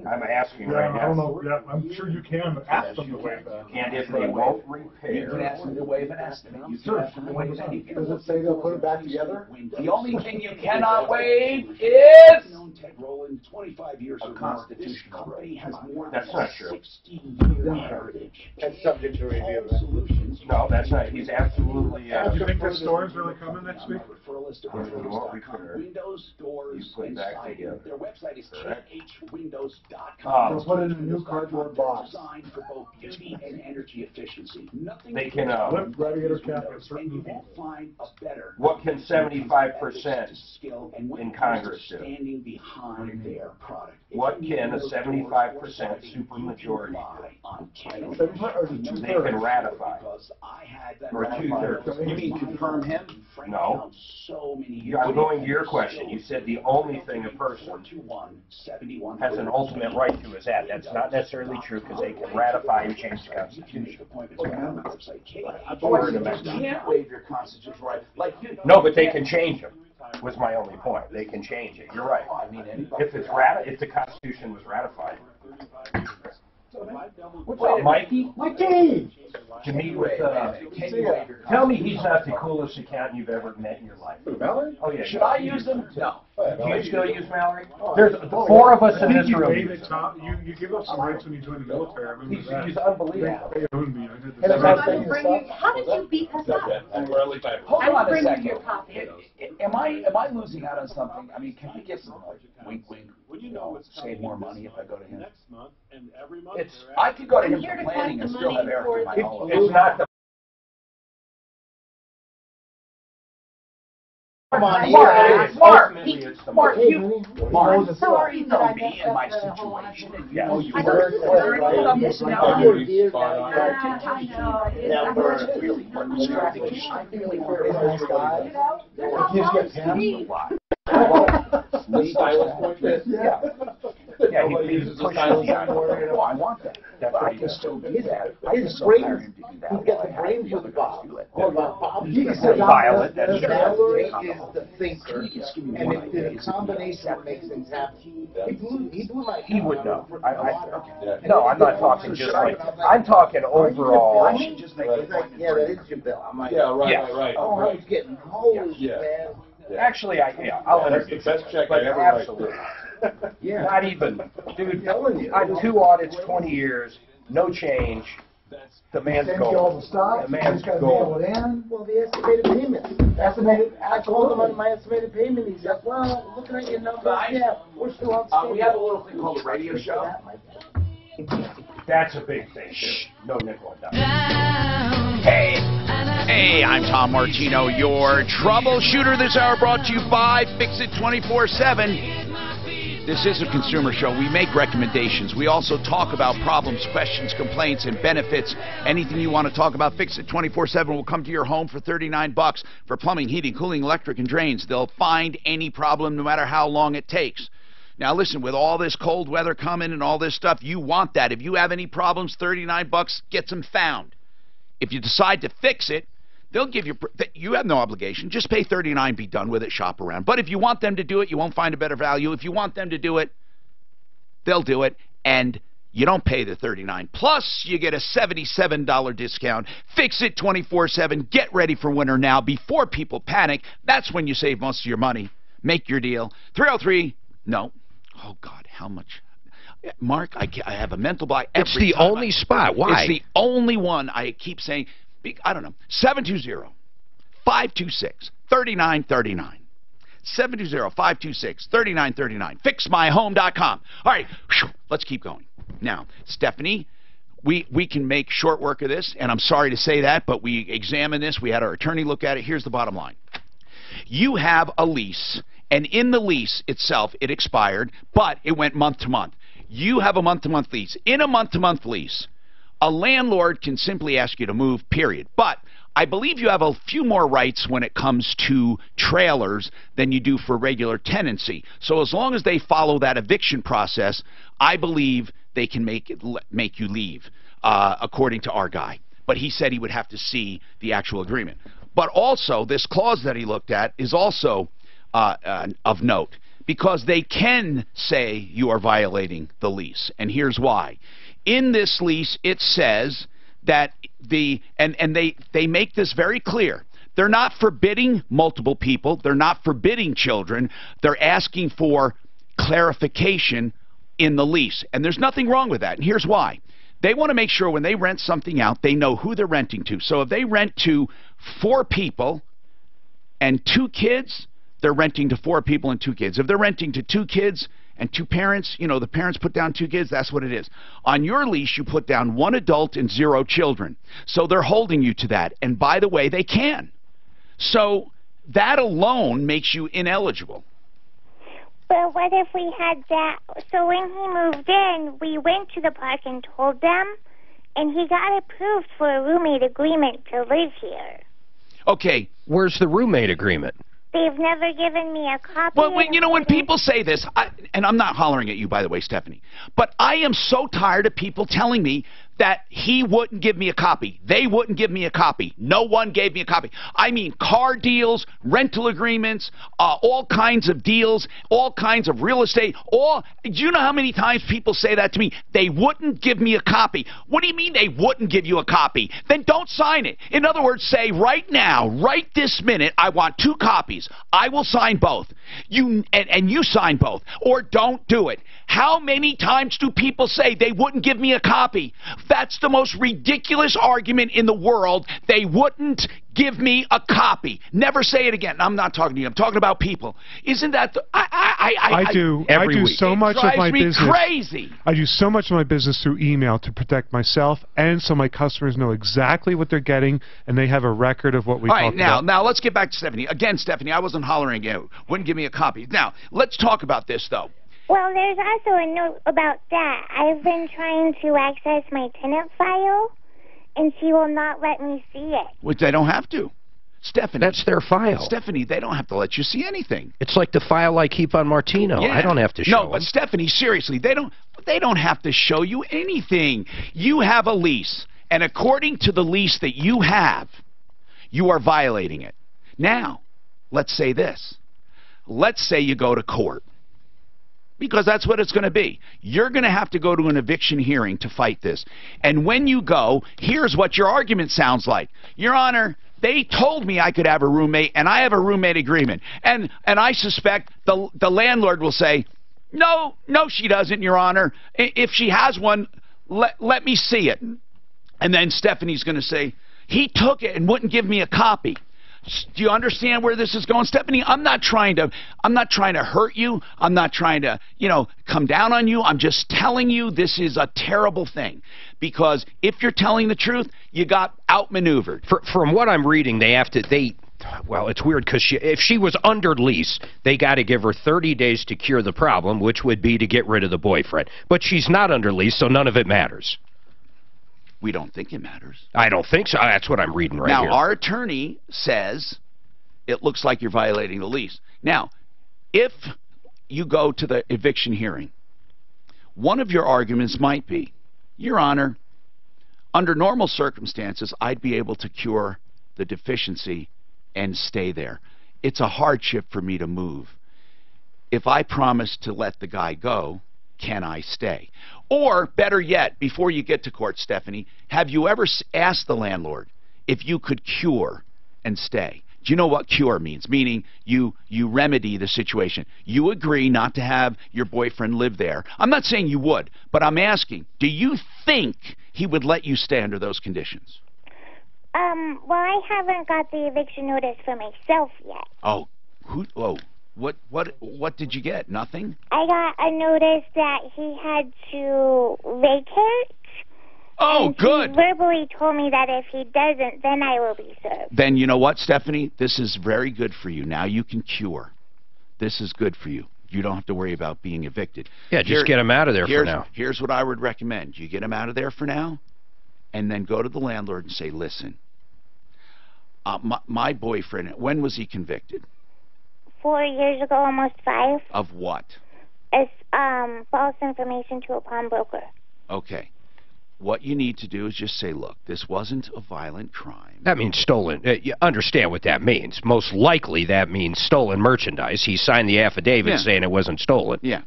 I'm asking Yeah, right I don't now. know. Yeah, I'm sure you can ask them to waive that. And if they won't You repair, can ask them to waive an estimate. You can ask them to waive anything. Does it say they'll put it back together? The only thing you cannot waive is Ted Rowland, 25 years a or more. constitutional This company has more That's than not true. 60-year heritage. That's subject to review. Solutions. no, that's not. He's absolutely. Do you think the store's really coming next week? For a list of You won't repair. Windows, doors, You put it back inside. together. Their website is Correct. khwindows.com. They'll put it in a new cardboard box. Designed for both beauty and energy efficiency. Nothing They can. Radiator cap. and you won't find a better. What can 75% skill and in Congress do? standing behind their product. What can a 75% supermajority do? They can ratify. Or 2/3. You mean confirm him? No. I'm going to your question. You said the only thing a person has an ultimate right to is that. That's not necessarily true because they can ratify and change the Constitution. You can't waive your constitutional right. Like you. No, but they can change them. Was my only point. They can change it. You're right. I mean, If the Constitution was ratified. What's up, Mikey? Mikey! To meet with, Tell me he's not the coolest accountant you've ever met in your life. Mallory? Oh, yeah. Should I use them? No. Do you still use Mallory? There's 4 of us in this You room. waive it, Tom. You give up some rights when you join the military. I remember that. He's unbelievable. They owned me. I did the same. How did you beat us up? Hold I will on a bring you second. your copy. Am I losing out on something? I mean, can we get some wink, wink? You know, save more money if I go to him. I could go to him for planning and still have Eric in my own. It's not the. Come on, Mark, Mark, I'm sorry though, me and my situation, and you know you were on this now. I Really, what strategy? I really heard He's got him. the stylist point. Yeah. Yeah, he leaves the silent anymore. No, I want that. That's I can still do that. His brains, he's got the brains with Bob. Bob, He can sit violent. The Valerie is the thinker, and it's a combination that makes things happen. He blew my. He would know. No, I'm not talking just like. I'm talking overall. I should just make yeah, that is your bill. I'm like, yeah, right. Oh, I was getting hosed, man. Actually, I'll introduce you. That's the best check I ever write. Absolutely. Yeah. Not even, dude. I'm telling you. I'm 2 audits, 20 years, no change. The man's Send you all the gold. stuff. The man's Just gotta mail gold. it in. Well, the estimated payment. I told him on my estimated payment. He said, "Well, looking at your numbers, yeah, we're still on schedule." We have a little thing called a radio show. That's a big thing. No nickel and dime. Hey, I'm Tom Martino, your troubleshooter. This hour brought to you by Fix It 24/7. This is a consumer show. We make recommendations. We also talk about problems, questions, complaints, and benefits. Anything you want to talk about, Fix It 24/7 will come to your home for $39 for plumbing, heating, cooling, electric, and drains. They'll find any problem no matter how long it takes. Now listen, with all this cold weather coming and all this stuff, you want that. If you have any problems, $39 gets them found. If you decide to fix it, they'll give you, you have no obligation. Just pay $39, be done with it, shop around. But if you want them to do it, you won't find a better value. If you want them to do it, they'll do it, and you don't pay the $39. Plus, you get a $77 discount. Fix It 24/7. Get ready for winter now before people panic. That's when you save most of your money. Make your deal. 303, no. Oh, God, how much? Mark, I have a mental block. It's the only spot. Why? It's the only one I keep saying. I don't know. 720-526-3939. 720-526-3939. FixMyHome.com. All right, let's keep going. Now, Stephanie, we can make short work of this, and I'm sorry to say that, but we examined this. We had our attorney look at it. Here's the bottom line. You have a lease, and in the lease itself, it expired, but it went month to month. You have a month-to-month lease. In a month-to-month lease, a landlord can simply ask you to move, period. But I believe you have a few more rights when it comes to trailers than you do for regular tenancy. So as long as they follow that eviction process, I believe they can make you leave, according to our guy. But he said he would have to see the actual agreement. But also, this clause that he looked at is also of note, because they can say you are violating the lease. And here's why. In this lease, it says that they make this very clear. They're not forbidding multiple people. They're not forbidding children. They're asking for clarification in the lease. And there's nothing wrong with that. And here's why. They want to make sure when they rent something out, they know who they're renting to. So if they rent to 4 people and 2 kids, they're renting to 4 people and 2 kids. If they're renting to 2 kids and 2 parents, you know, the parents put down 2 kids, that's what it is. On your lease, you put down 1 adult and 0 children. So they're holding you to that. And by the way, they can. So that alone makes you ineligible. Well, what if we had that? So when he moved in, we went to the park and told them, and he got approved for a roommate agreement to live here. Okay. Where's the roommate agreement? They've never given me a copy. Well, you know, when people say this, and I'm not hollering at you, by the way, Stephanie, but I am so tired of people telling me that he wouldn't give me a copy. They wouldn't give me a copy. No one gave me a copy. I mean, car deals, rental agreements, all kinds of deals, all kinds of real estate. Do you know how many times people say that to me? They wouldn't give me a copy. What do you mean they wouldn't give you a copy? Then don't sign it. In other words, say right now, right this minute, I want 2 copies. I will sign both. And you sign both. Or don't do it. How many times do people say they wouldn't give me a copy? That's the most ridiculous argument in the world. They wouldn't give me a copy. Never say it again. I'm not talking to you. I'm talking about people. Isn't that I do so much of my business. Crazy. I do so much of my business through email to protect myself, and so my customers know exactly what they're getting, and they have a record of what we talk about. Now let's get back to Stephanie. Again, Stephanie, I wasn't hollering at you. Wouldn't give me a copy. Now, let's talk about this, though. Well, there's also a note about that. I've been trying to access my tenant file, and she will not let me see it. Which they don't have to. Stephanie. That's their file. Stephanie, they don't have to let you see anything. It's like the file I keep on Martino. Yeah. I don't have to show No, but Stephanie, seriously, they don't have to show you anything. You have a lease, and according to the lease that you have, you are violating it. Now, let's say this. Let's say you go to court, because that's what it's going to be. You're going to have to go to an eviction hearing to fight this. And when you go, here's what your argument sounds like. Your Honor, they told me I could have a roommate, and I have a roommate agreement. And I suspect the landlord will say, no, she doesn't, Your Honor. If she has one, let me see it. And then Stephanie's going to say, he took it and wouldn't give me a copy. Do you understand where this is going, Stephanie? I'm not trying to hurt you. I'm not trying to, come down on you. I'm just telling you this is a terrible thing, because if you're telling the truth, you got outmaneuvered. From what I'm reading, well, it's weird because if she was under lease, they got to give her 30 days to cure the problem, which would be to get rid of the boyfriend. But she's not under lease, so none of it matters. We don't think it matters. I don't think so. That's what I'm reading right here. Now, our attorney says it looks like you're violating the lease. Now, if you go to the eviction hearing, one of your arguments might be, Your Honor, under normal circumstances, I'd be able to cure the deficiency and stay there. It's a hardship for me to move. If I promise to let the guy go, can I stay? Or, better yet, before you get to court, Stephanie, have you ever asked the landlord if you could cure and stay? Do you know what cure means? Meaning you remedy the situation. You agree not to have your boyfriend live there. I'm not saying you would, but I'm asking, do you think he would let you stay under those conditions? Well, I haven't got the eviction notice for myself yet. Oh, what did you get? Nothing? I got a notice that he had to vacate. Oh, and good. He verbally told me that if he doesn't, then I will be served. Then you know what, Stephanie? This is very good for you. Now you can cure. This is good for you. You don't have to worry about being evicted. Yeah, just get him out of there for now. Here's what I would recommend. You get him out of there for now, and then go to the landlord and say, listen, my boyfriend, when was he convicted? 4 years ago, almost 5. Of what? It's false information to a pawnbroker. Okay. What you need to do is just say, look, this wasn't a violent crime. That means stolen. You understand what that means. Most likely that means stolen merchandise. He signed the affidavit saying it wasn't stolen. Yeah.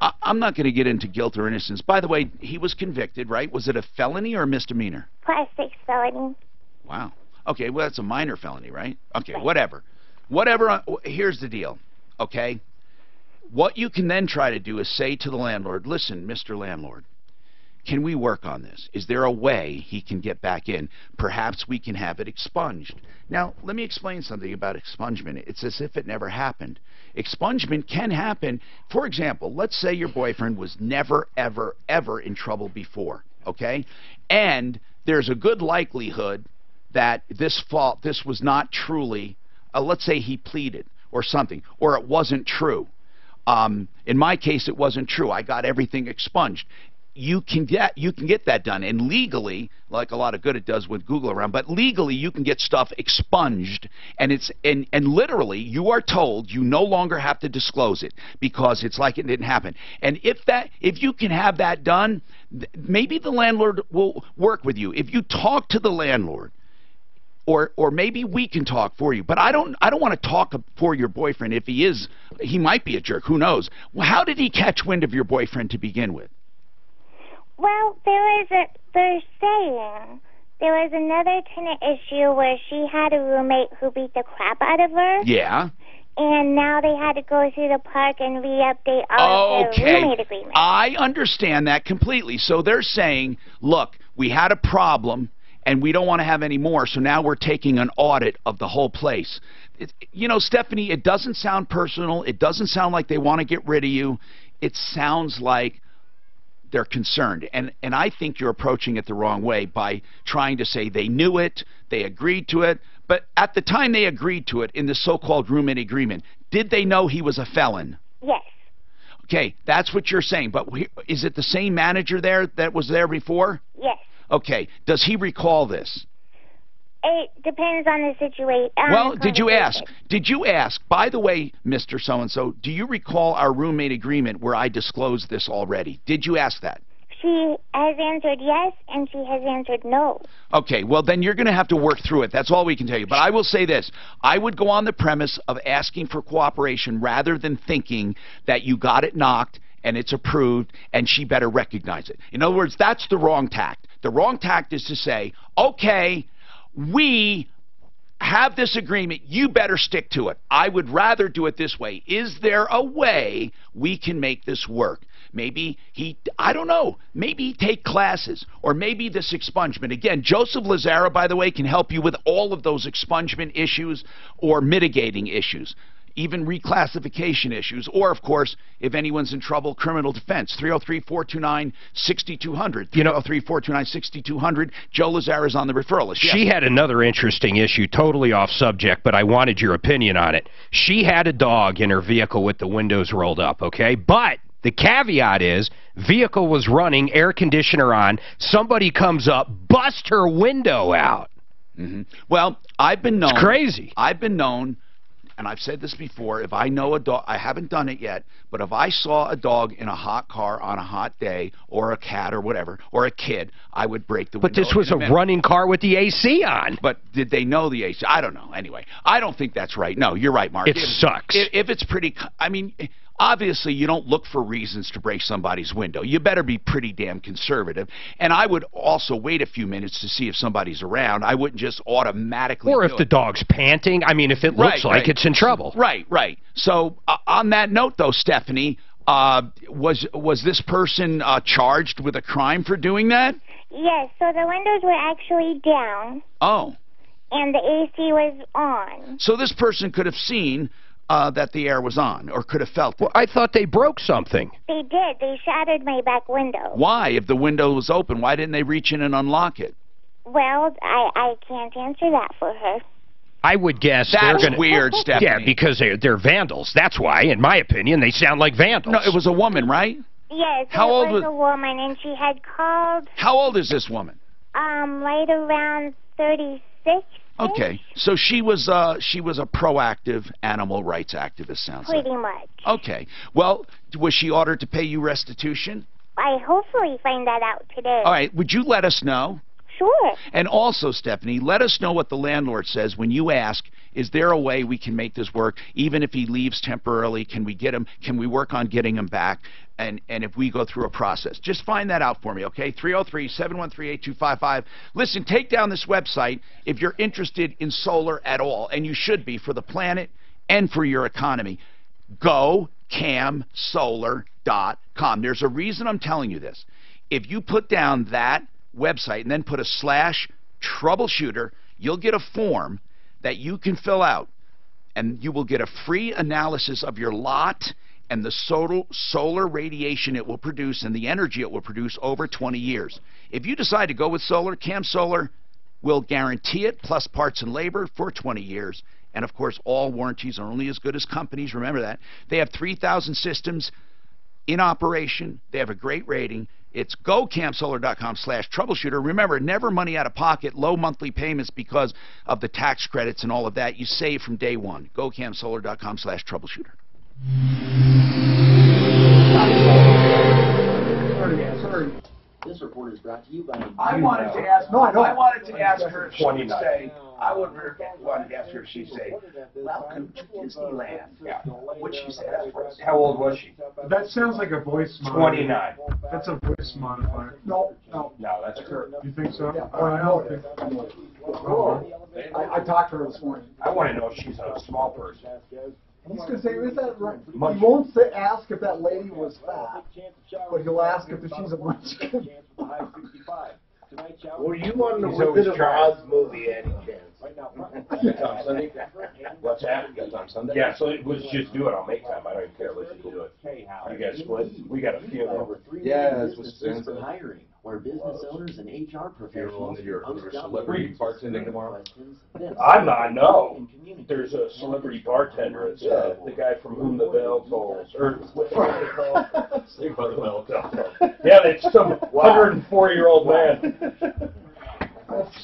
I'm not going to get into guilt or innocence. By the way, he was convicted, right? Was it a felony or a misdemeanor? Class 6 felony. Wow. Okay, well, that's a minor felony, right? Okay, whatever. Whatever. Here's the deal, okay? What you can then try to do is say to the landlord, listen, Mr. Landlord, can we work on this? Is there a way he can get back in? Perhaps we can have it expunged. Now, let me explain something about expungement. It's as if it never happened. Expungement can happen. For example, let's say your boyfriend was never, ever, ever in trouble before, okay? And there's a good likelihood that this was not truly, let's say he pleaded or something, or it wasn't true. In my case, it wasn't true. I got everything expunged. You can get that done, and legally, like a lot of good it does with Google around, but legally you can get stuff expunged, and and literally you are told you no longer have to disclose it because it's like it didn't happen. And if you can have that done, maybe the landlord will work with you. If you talk to the landlord, or maybe we can talk for you. But I don't want to talk for your boyfriend. If he might be a jerk. Who knows? Well, how did he catch wind of your boyfriend to begin with? Well, they're saying there was another tenant issue where she had a roommate who beat the crap out of her. Yeah. And now they had to go through the park and re-update all of their roommate agreements. I understand that completely. So they're saying, look, we had a problem, and we don't want to have any more, so now we're taking an audit of the whole place. You know, Stephanie, it doesn't sound personal. It doesn't sound like they want to get rid of you. It sounds like they're concerned. And I think you're approaching it the wrong way by trying to say they knew it, they agreed to it. But at the time they agreed to it in the so-called roommate agreement, did they know he was a felon? Yes. Okay, that's what you're saying. But is it the same manager there that was there before? Yes. Okay, does he recall this? It depends on the situation. Well, did you ask? Did you ask? By the way, Mr. So-and-so, do you recall our roommate agreement where I disclosed this already? Did you ask that? She has answered yes, and she has answered no. Okay, well, then you're going to have to work through it. That's all we can tell you. But I will say this. I would go on the premise of asking for cooperation rather than thinking that you got it knocked and it's approved and she better recognize it. In other words, that's the wrong tact. The wrong tact is to say, okay, we have this agreement, you better stick to it. I would rather do it this way. Is there a way we can make this work? Maybe I don't know, maybe take classes, or maybe this expungement. Again, Joseph Lazara, by the way, can help you with all of those expungement issues or mitigating issues, even reclassification issues, or, of course, if anyone's in trouble, criminal defense. 303-429-6200. 303-429-6200. Joe Lazara's on the referral list. Yes. She had another interesting issue, totally off subject, but I wanted your opinion on it. She had a dog in her vehicle with the windows rolled up, okay? But the caveat is, vehicle was running, air conditioner on, somebody comes up, bust her window out. Well, I've been known. It's crazy. I've been known, and I've said this before, if I know a dog, I haven't done it yet, but if I saw a dog in a hot car on a hot day, or a cat or whatever, or a kid, I would break the window. But this was a running car with the AC on. But did they know the AC? I don't know. Anyway, I don't think that's right. No, you're right, Mark. It sucks. If it's pretty, I mean, obviously you don't look for reasons to break somebody's window. You better be pretty damn conservative. And I would also wait a few minutes to see if somebody's around. I wouldn't just automatically Or if the dog's panting. I mean, if it looks like it's in trouble. Right. So on that note, though, Stephanie, was this person charged with a crime for doing that? Yes, so the windows were actually down. Oh. And the AC was on. So this person could have seen that the air was on, or could have felt it. Well, I thought they broke something. They did. They shattered my back window. Why? If the window was open, why didn't they reach in and unlock it? Well, I can't answer that for her. I would guess That's they're going to... weird, Stephanie. Yeah, because they're vandals. That's why, in my opinion, they sound like vandals. No, it was a woman, right? Yes, How old was a woman, and she had called... How old is this woman? Right around 36. Okay, so she was a proactive animal rights activist, sounds like. Pretty much. Okay, well, was she ordered to pay you restitution? I hopefully find that out today. All right, would you let us know? Sure. And also, Stephanie, let us know what the landlord says when you ask, is there a way we can make this work? Even if he leaves temporarily, can we get him? Can we work on getting him back? And if we go through a process. Just find that out for me, okay? 303-713-8255. Listen, take down this website if you're interested in solar at all, and you should be for the planet and for your economy. GoCamSolar.com. There's a reason I'm telling you this. If you put down that website and then put a /troubleshooter, you'll get a form that you can fill out, and you will get a free analysis of your lot and the solar radiation it will produce and the energy it will produce over 20 years. If you decide to go with solar, Cam Solar will guarantee it, plus parts and labor, for 20 years. And, of course, all warranties are only as good as companies. Remember that. They have 3,000 systems in operation. They have a great rating. It's GoCamSolar.com/troubleshooter. Remember, never money out of pocket, low monthly payments because of the tax credits and all of that. You save from day one. GoCamSolar.com/troubleshooter. Sorry. This report is brought to you by... I wanted to ask her if she would say, I wanted to ask her if she'd say, welcome to Disneyland. Yeah. What'd she say? How old was she? That sounds like a voice modifier. 29. That's a voice modifier. No, that's her. You think so? Yeah, I know it. I talked to her this morning. I want to know if she's a small person. He's going to say, is that right? He won't ask if that lady was fat, but he'll ask if she's a munchkin. Were you on the Wizard of Oz movie, any chance? That's on Sunday? What's that? That's on Sunday? Yeah, so let's just do it. I'll make time. I don't even care. Let's just do it. You guys split? We got a few. Yeah, that's what's for hiring, where business owners and HR professionals your celebrity bartending tomorrow? I'm not, no. There's a celebrity bartender. It's the guy from Whom the Bell Tolls. Or what's it called? Yeah, it's some 104-year-old man.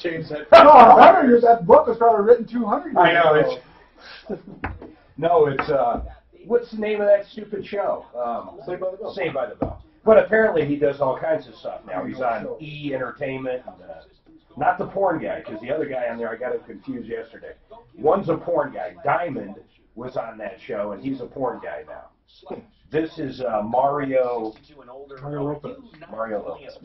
Shane said. No, 100 years. That book was probably written 200 years I know. ago. It's what's the name of that stupid show? Saved by the Bell. Saved by the Bell. But apparently he does all kinds of stuff now. He's on E! Entertainment. And, not the porn guy, because the other guy on there, I got him confused yesterday. One's a porn guy. Diamond was on that show, and he's a porn guy now. This is Mario Lopez. Mario Lopez.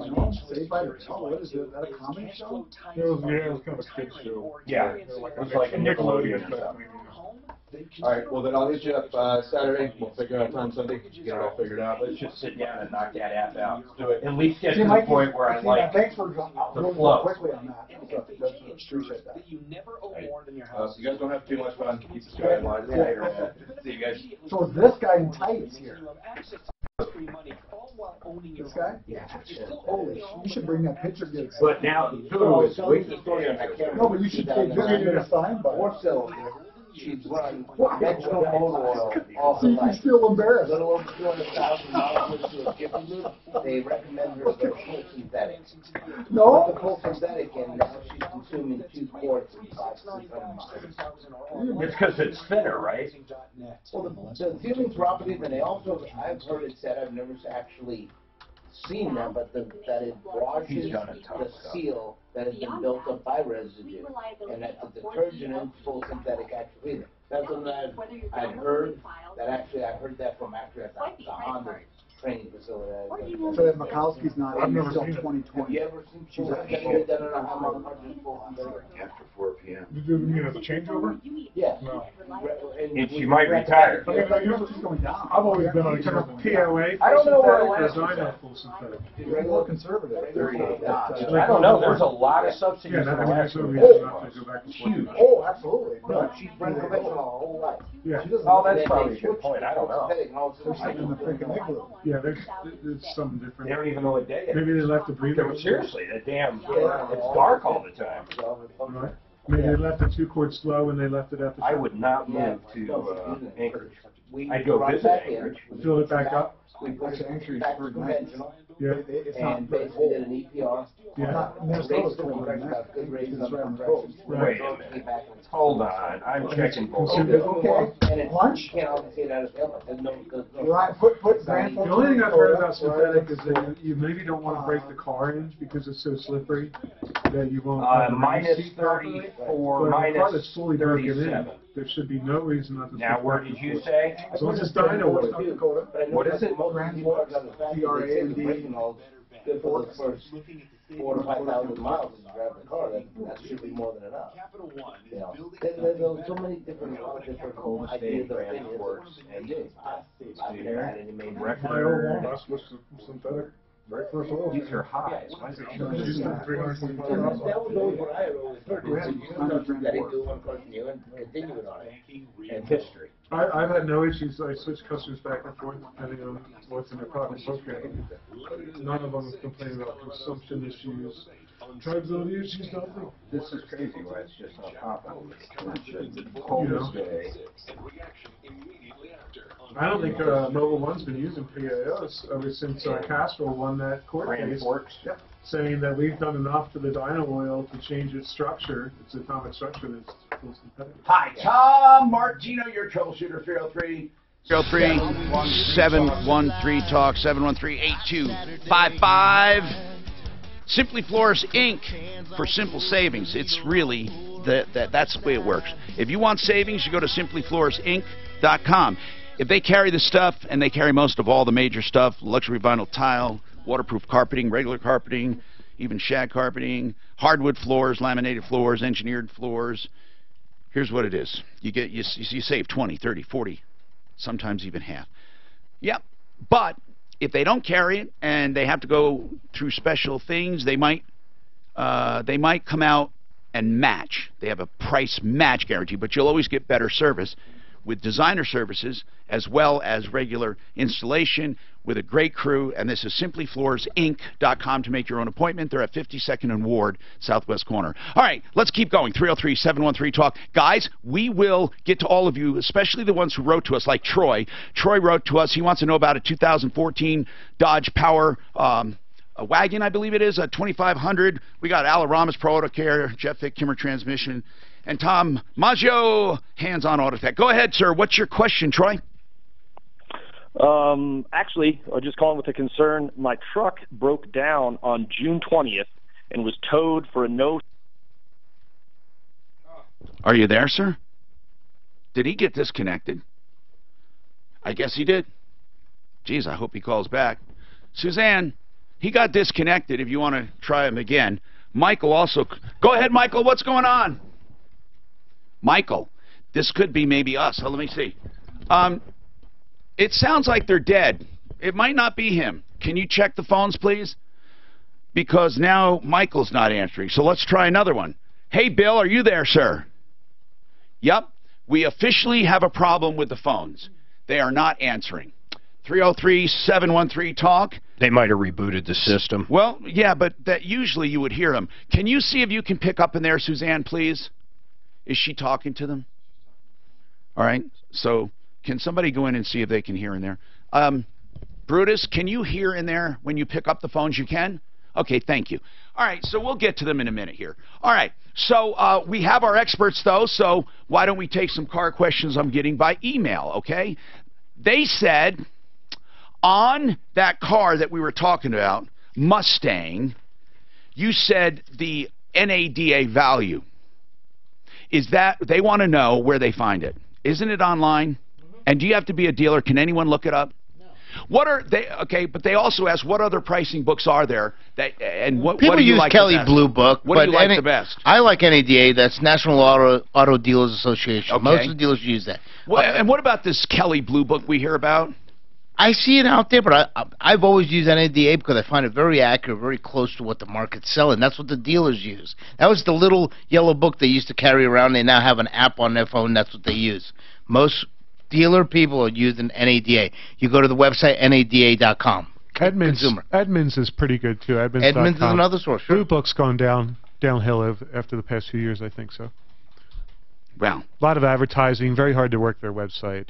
Saved by the Bell. What is it? Is that a comedy show? It was kind of a kid show. Yeah, it was like a Nickelodeon or something. All right, well then I'll hit you up Saturday. We'll figure out time Sunday. Get it all figured out. Let's just sit down and knock that app out. Do it. At least get to the point where I like thanks for the going flow. quickly on that. Appreciate that. So you guys don't have too much fun. Keep the sky in line. Later. See you guys. So is this guy in tights here? This guy? Yeah. Holy, you should bring that picture. But now, too, is wait the story on that camera. No, but you should take this and a sign by. She's run conventional motor oil all her So life. you feel embarrassed. A little over $200,000 to a gift loop. They recommend her go full synthetic. No? Put the full synthetic in, now she's consuming 2 quarts and 5 miles. It's because it's thinner, right? Well, the sealing properties, and they also, I've heard it said, I've never actually seen them, but that it washes the seal that has been built up by residue, and that the detergent and full synthetic actually clean it. That's what I've heard. That actually, I heard that from actually at the Honda training facility. So that Mikowski's not in until 2020. Have you ever seen full synthetic? I don't know how much full synthetic. After 4 p.m. You mean as a changeover? Yeah. No. And she might retire. Here's what's going down. I've always been on a POA. I don't know where full it synthetic or Dyno full synthetic. You're more conservative. I don't know. There's a lot of subsidies. Yeah, in I the mean, last that's what we year. have to go back and Huge. forth. Oh, absolutely. No, she's been conventional her whole life. Yeah. Oh, that's probably a good point. I don't know. In the freaking igloo. Yeah, there's something different. They don't even know what day it is. Maybe they left the breather. Seriously, that damn, it's dark all the time. Right. Maybe they left the 2 quarts slow and they left it at the. I would not move to Anchorage. I'd go visit Anchorage. Fill it back up. Actually, Anchorage is very nice. Yeah. It's not And basically did an EPR. Yeah. Minnesota's cold right now. Good rates It's on right on the compression. coast. Wait a minute. Hold on. I'm checking both. Okay. And it's Lunch? you can't always say that as well. There's no. Right, put The only thing I've heard about synthetic is that you maybe don't want to break the car in because it's so slippery that you won't. Minus seat properly. 34, But a car minus that's fully broken in, 37. there should be no reason not to. Now, where did you say? As long as it's dyno oil. What is it? Good for the first 4,000 to 5,000 miles to drive the car. That should be more than enough. You know, there's so many different ideas of opinions. And I've never had any major My old one, that's what's synthetic. Very first oil. These are highs. Why is it That was always what I had always heard. That he do one question you and continue it on it. And history. I've had no issues. I switch customers back and forth depending on what's in their product program. None of them have complained about consumption issues, drivability issues, nothing. This is crazy why it's just on top of it. Coldest day. I don't think Mobile One's been using PAOs ever since Castrol won that court case, saying that we've done enough to the dyno oil to change its structure, its atomic structure that's full synthetic. Hi, Tom Martino, your troubleshooter, 303-713-TALK, 713-8255. Simply Floors Inc. for simple savings. It's really, that's the way it works. If you want savings, you go to simplyfloorsinc.com. If they carry the stuff, and they carry most of all the major stuff, luxury vinyl tile, waterproof carpeting, regular carpeting, even shag carpeting, hardwood floors, laminated floors, engineered floors. Here's what it is. You save 20, 30, 40, sometimes even half. Yep. But if they don't carry it and they have to go through special things, they might come out and match. They have a price match guarantee, but you'll always get better service with designer services as well as regular installation with a great crew. And this is simplyfloorsinc.com to make your own appointment. They're at 52nd and Ward, southwest corner. All right, let's keep going. 303-713-TALK. Guys, we will get to all of you, especially the ones who wrote to us, like Troy. Troy wrote to us. He wants to know about a 2014 Dodge Power a wagon, I believe it is, a 2500. We got Alarama's Pro Auto Care, Jeff Vick, Kimmer Transmission, and Tom Maggio, Hands-On Auto Tech. Go ahead, sir. What's your question, Troy? Actually, I'm just calling with a concern. My truck broke down on June 20th and was towed for a no. Are you there, sir? Did he get disconnected? I guess he did. Geez, I hope he calls back. Suzanne, he got disconnected if you want to try him again. Michael also. Go ahead, Michael. What's going on? Michael, this could be maybe us. Oh, let me see. It sounds like they're dead. It might not be him. Can you check the phones, please? Because now Michael's not answering. So let's try another one. Hey, Bill, are you there, sir? Yep. We officially have a problem with the phones. They are not answering. 303-713-TALK. They might have rebooted the system. Well, yeah, but that usually you would hear them. Can you see if you can pick up in there, Suzanne, please? Is she talking to them? All right. So can somebody go in and see if they can hear in there? Brutus, can you hear in there when you pick up the phones? You can? Okay, thank you. All right, so we'll get to them in a minute here. All right, so we have our experts, though, so why don't we take some car questions I'm getting by email, okay? They said on that car that we were talking about, Mustang, you said the NADA value. Is that, they want to know where they find it. Isn't it online? And do you have to be a dealer? Can anyone look it up? What are they? Okay, but they also ask what other pricing books are there that and what people what do you use like Kelley the best? Blue Book. What do you like the best? I like NADA. That's National Auto Dealers Association. Okay. Most of the dealers use that. Well, and what about this Kelley Blue Book we hear about? I see it out there, but I've always used NADA because I find it very accurate, very close to what the market's selling. That's what the dealers use. That was the little yellow book they used to carry around. They now have an app on their phone. That's what they use. Most dealer people are using NADA. You go to the website, nada.com. Edmunds is pretty good, too. Edmunds is another source. Sure. Blue Book's gone downhill after the past few years, I think so. Wow. A lot of advertising, very hard to work their website.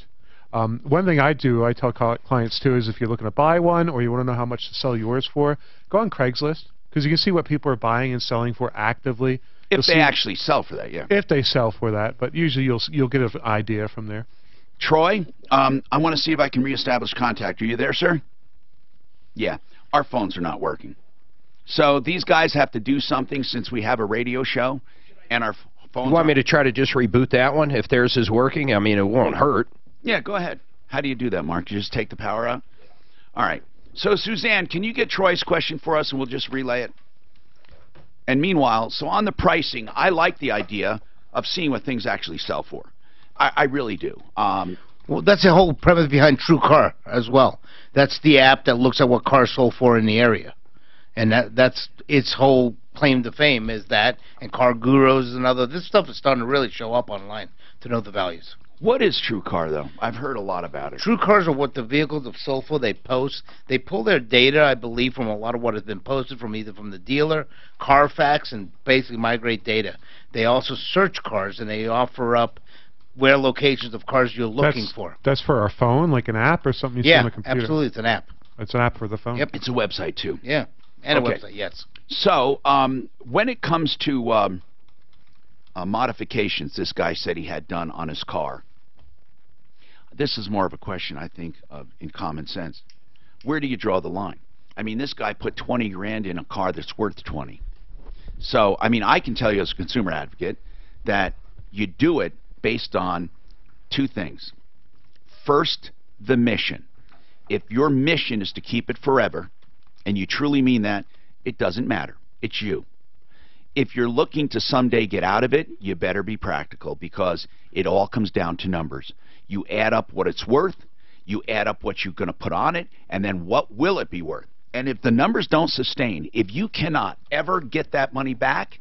One thing I tell clients, too, is if you're looking to buy one or you want to know how much to sell yours for, go on Craigslist, because you can see what people are buying and selling for actively. If they actually sell for that, yeah. If they sell for that, but usually you'll get an idea from there. Troy, I want to see if I can reestablish contact. Are you there, sir? Yeah, our phones are not working. So these guys have to do something since we have a radio show, and our phones. You want me to try to just reboot that one if theirs is working? I mean, it won't hurt. Yeah, go ahead. How do you do that, Mark? You just take the power out? All right. So, Suzanne, can you get Troy's question for us, and we'll just relay it? And meanwhile, so on the pricing, I like the idea of seeing what things actually sell for. I really do. Well, that's the whole premise behind True Car as well. That's the app that looks at what cars sold for in the area. And that's its whole claim to fame is that, and Car Gurus and other, this stuff is starting to really show up online to know the values. What is True Car, though? I've heard a lot about it. True Cars are what the vehicles have sold for. They post. They pull their data, I believe, from a lot of what has been posted from either from the dealer, Carfax, and basically migrate data. They also search cars, and they offer up where locations of cars you're looking for. That's for our phone, like an app or something you see on the computer? Yeah, absolutely. It's an app. It's an app for the phone? Yep. It's a website, too. Yeah, and okay. a website, yes. So, when it comes to modifications this guy said he had done on his car, this is more of a question, I think, in common sense. Where do you draw the line? I mean, this guy put 20 grand in a car that's worth 20. So, I mean, I can tell you as a consumer advocate that you do it based on two things. First, the mission. If your mission is to keep it forever, and you truly mean that, it doesn't matter. It's you. If you're looking to someday get out of it, you better be practical because it all comes down to numbers. You add up what it's worth, you add up what you're going to put on it, and then what will it be worth? And if the numbers don't sustain, if you cannot ever get that money back,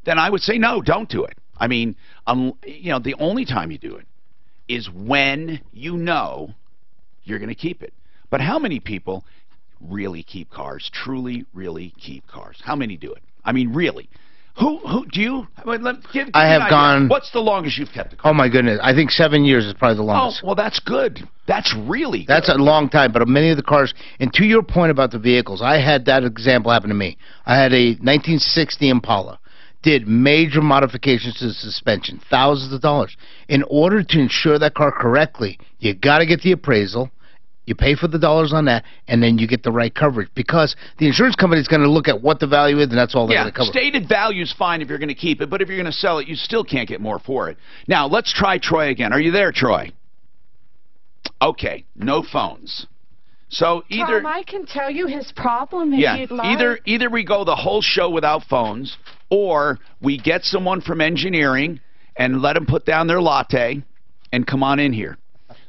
then I would say no, don't do it. I mean, you know, the only time you do it is when you know you're going to keep it. But how many people really keep cars, truly, really keep cars? How many do it? I mean, really. Who do you? I have gone. What's the longest you've kept a car? Oh my goodness! I think 7 years is probably the longest. Oh, well, that's good. That's really good. That's a long time. But many of the cars, and to your point about the vehicles, I had that example happen to me. I had a 1960 Impala. Did major modifications to the suspension, thousands of dollars. In order to insure that car correctly, you got to get the appraisal. You pay for the dollars on that, and then you get the right coverage, because the insurance company is going to look at what the value is, and that's all they're going to cover. Stated value is fine if you're going to keep it, but if you're going to sell it, you still can't get more for it. Now, let's try Troy again. Are you there, Troy? Okay, no phones. So either... Tom, I can tell you his problem if you'd like. Either we go the whole show without phones, or we get someone from engineering and let them put down their latte and come on in here.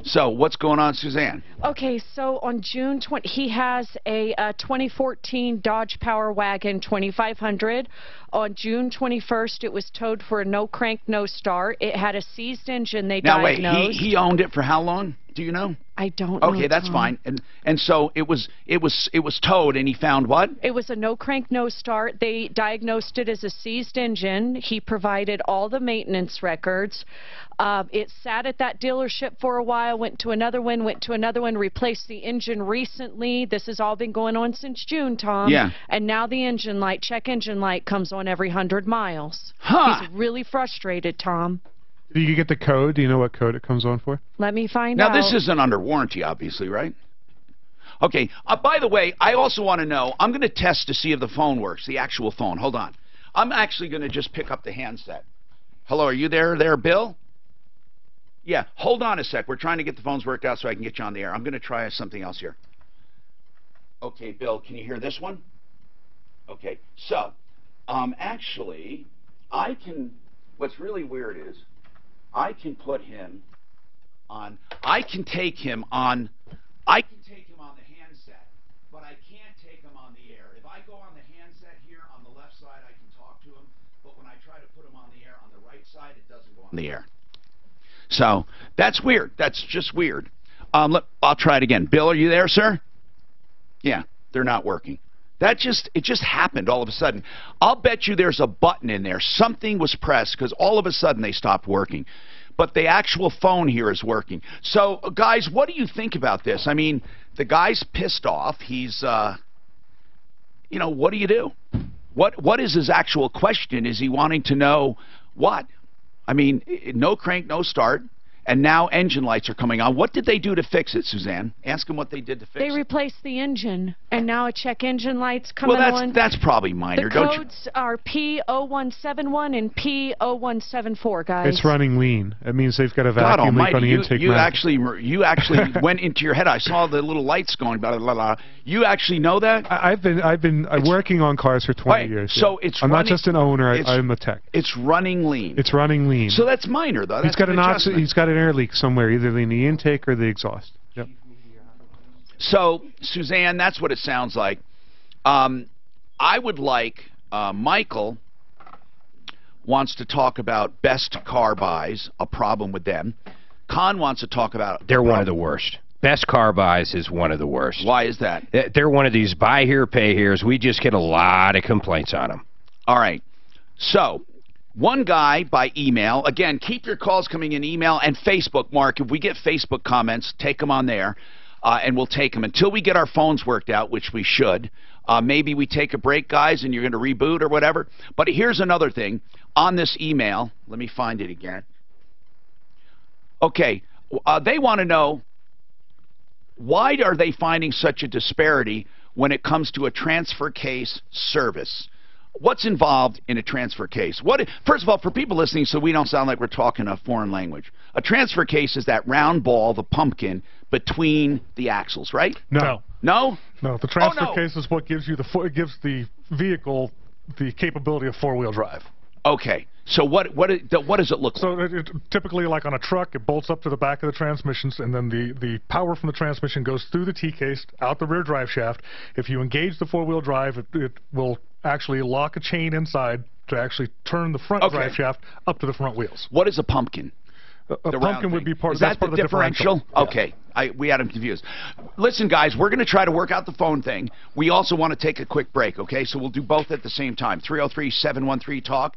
So, what's going on, Suzanne? Okay, so on June 20, he has a 2014 Dodge Power Wagon 2500. On June 21st, it was towed for a no crank, no start. It had a seized engine they diagnosed. Now, wait, he owned it for how long? Do you know? I don't know. Okay, that's fine. And so it was towed, and he found what? It was a no crank, no start. They diagnosed it as a seized engine. He provided all the maintenance records. It sat at that dealership for a while, went to another one, replaced the engine recently. This has all been going on since June, Tom. Yeah. And now the engine light, check engine light, comes on every 100 miles. Huh. He's really frustrated, Tom. Do you get the code? Do you know what code it comes on for? Let me find out. Now, this isn't under warranty, obviously, right? Okay. By the way, I also want to know, I'm going to test to see if the phone works, the actual phone. Hold on. I'm actually going to just pick up the handset. Hello, are you there, Bill? Yeah, hold on a sec. We're trying to get the phones worked out so I can get you on the air. I'm going to try something else here. Okay, Bill, can you hear this one? Okay, so, actually, I can, what's really weird is, I can put him on, I can take him on the handset, but I can't take him on the air. If I go on the handset here on the left side, I can talk to him, but when I try to put him on the air on the right side, it doesn't go on the air. So, that's weird. That's just weird. I'll try it again. Bill, are you there, sir? Yeah, they're not working. It just happened all of a sudden. I'll bet you there's a button in there. Something was pressed because all of a sudden they stopped working. But the actual phone here is working. So, guys, what do you think about this? I mean, the guy's pissed off. He's, you know, what do you do? What is his actual question? Is he wanting to know what? I mean, no crank, no start. And now engine lights are coming on. What did they do to fix it, Suzanne? Ask them what they did to fix it. They replaced the engine, and now a check engine light's coming on. Well, that's probably minor. The codes are P0171 and P0174, guys. It's running lean. It means they've got a vacuum leak on the intake you actually went into your head. I saw the little lights going. Blah, blah, blah. You actually know that? I've been working on cars for 20 years. So it's I'm not just an owner. I'm a tech. It's running lean. It's running lean. So that's minor, though. He's got an air leak somewhere, either in the intake or the exhaust. Yep. So, Suzanne, that's what it sounds like. I would like, Michael wants to talk about best car buys, a problem with them. Con wants to talk about... They're one of the worst. Best car buys is one of the worst. Why is that? They're one of these buy here, pay here's. We just get a lot of complaints on them. All right. So... one guy by email. Again, keep your calls coming in email and Facebook, Mark. If we get Facebook comments, take them on there, and we'll take them until we get our phones worked out, which we should. Maybe we take a break, guys, and you're going to reboot or whatever. But here's another thing. On this email, let me find it again. Okay, they want to know, why are they finding such a disparity when it comes to a transfer case service? What's involved in a transfer case? First of all, for people listening, so we don't sound like we're talking a foreign language, a transfer case is that round ball, the pumpkin, between the axles, right? No. No? No, the transfer case is what gives you gives the vehicle the capability of four-wheel drive. Okay. So what does it look like? So typically, like on a truck, it bolts up to the back of the transmissions, and then the power from the transmission goes through the T-case, out the rear drive shaft. If you engage the four-wheel drive, it will actually lock a chain inside to actually turn the front drive shaft up to the front wheels. What is a pumpkin? A pumpkin would be part of the differential. Okay. We had him confused. Listen, guys, we're going to try to work out the phone thing. We also want to take a quick break, okay? So we'll do both at the same time. 303-713-TALK,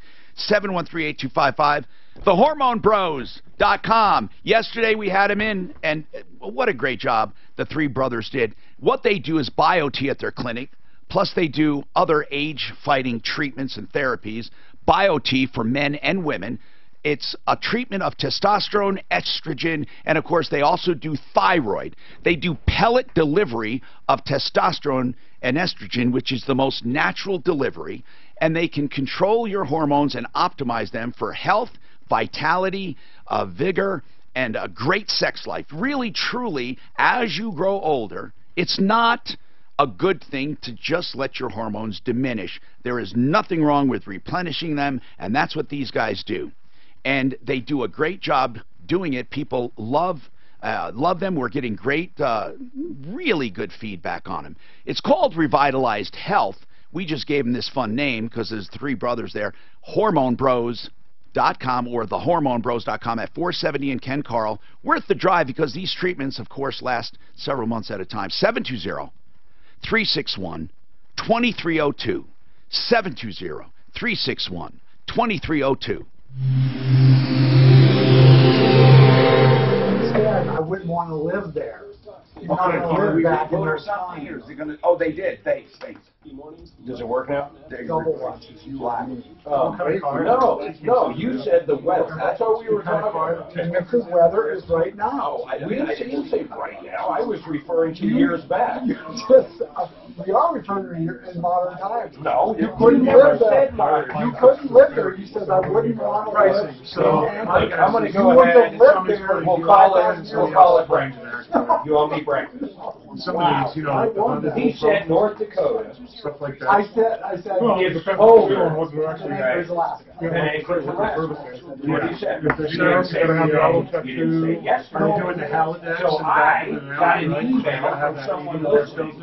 713-8255, thehormonebros.com. Yesterday we had him in, and what a great job the three brothers did. What they do is BioT at their clinic, plus they do other age-fighting treatments and therapies. BioT for men and women. It's a treatment of testosterone, estrogen, and of course they also do thyroid. They do pellet delivery of testosterone and estrogen, which is the most natural delivery, and they can control your hormones and optimize them for health, vitality, vigor, and a great sex life. Really, truly, as you grow older, it's not a good thing to just let your hormones diminish. There is nothing wrong with replenishing them, and that's what these guys do. And they do a great job doing it. People love them. We're getting great, really good feedback on them. It's called Revitalized Health. We just gave them this fun name because there's three brothers there. HormoneBros.com or thehormonebros.com at 470 and Ken Carl. Worth the drive because these treatments, of course, last several months at a time. 720-361-2302. 720-361-2302. Instead, I wouldn't want to live there. You're not going to live back in those times. Oh, they did. Thanks. Does it work now? Double watch. Black. No, you said the weather. That's what we were talking about. And the weather is right now. We didn't say right now. I was referring to years back. We are returning in modern times. No, you couldn't live there. You couldn't live there. You said I wouldn't want to live. So I'm going to go ahead. We'll call it breakfast. You owe me breakfast. Some of these, you know, he said North Dakota, stuff like that. I said. Well, it's depends colder. on what they're actually Anchorage, Alaska. And Anchorage, Alaska. What he said. If they're showers, you gotta have the auto check too. Yes, Are you doing the Halodex? So I got an email from someone listening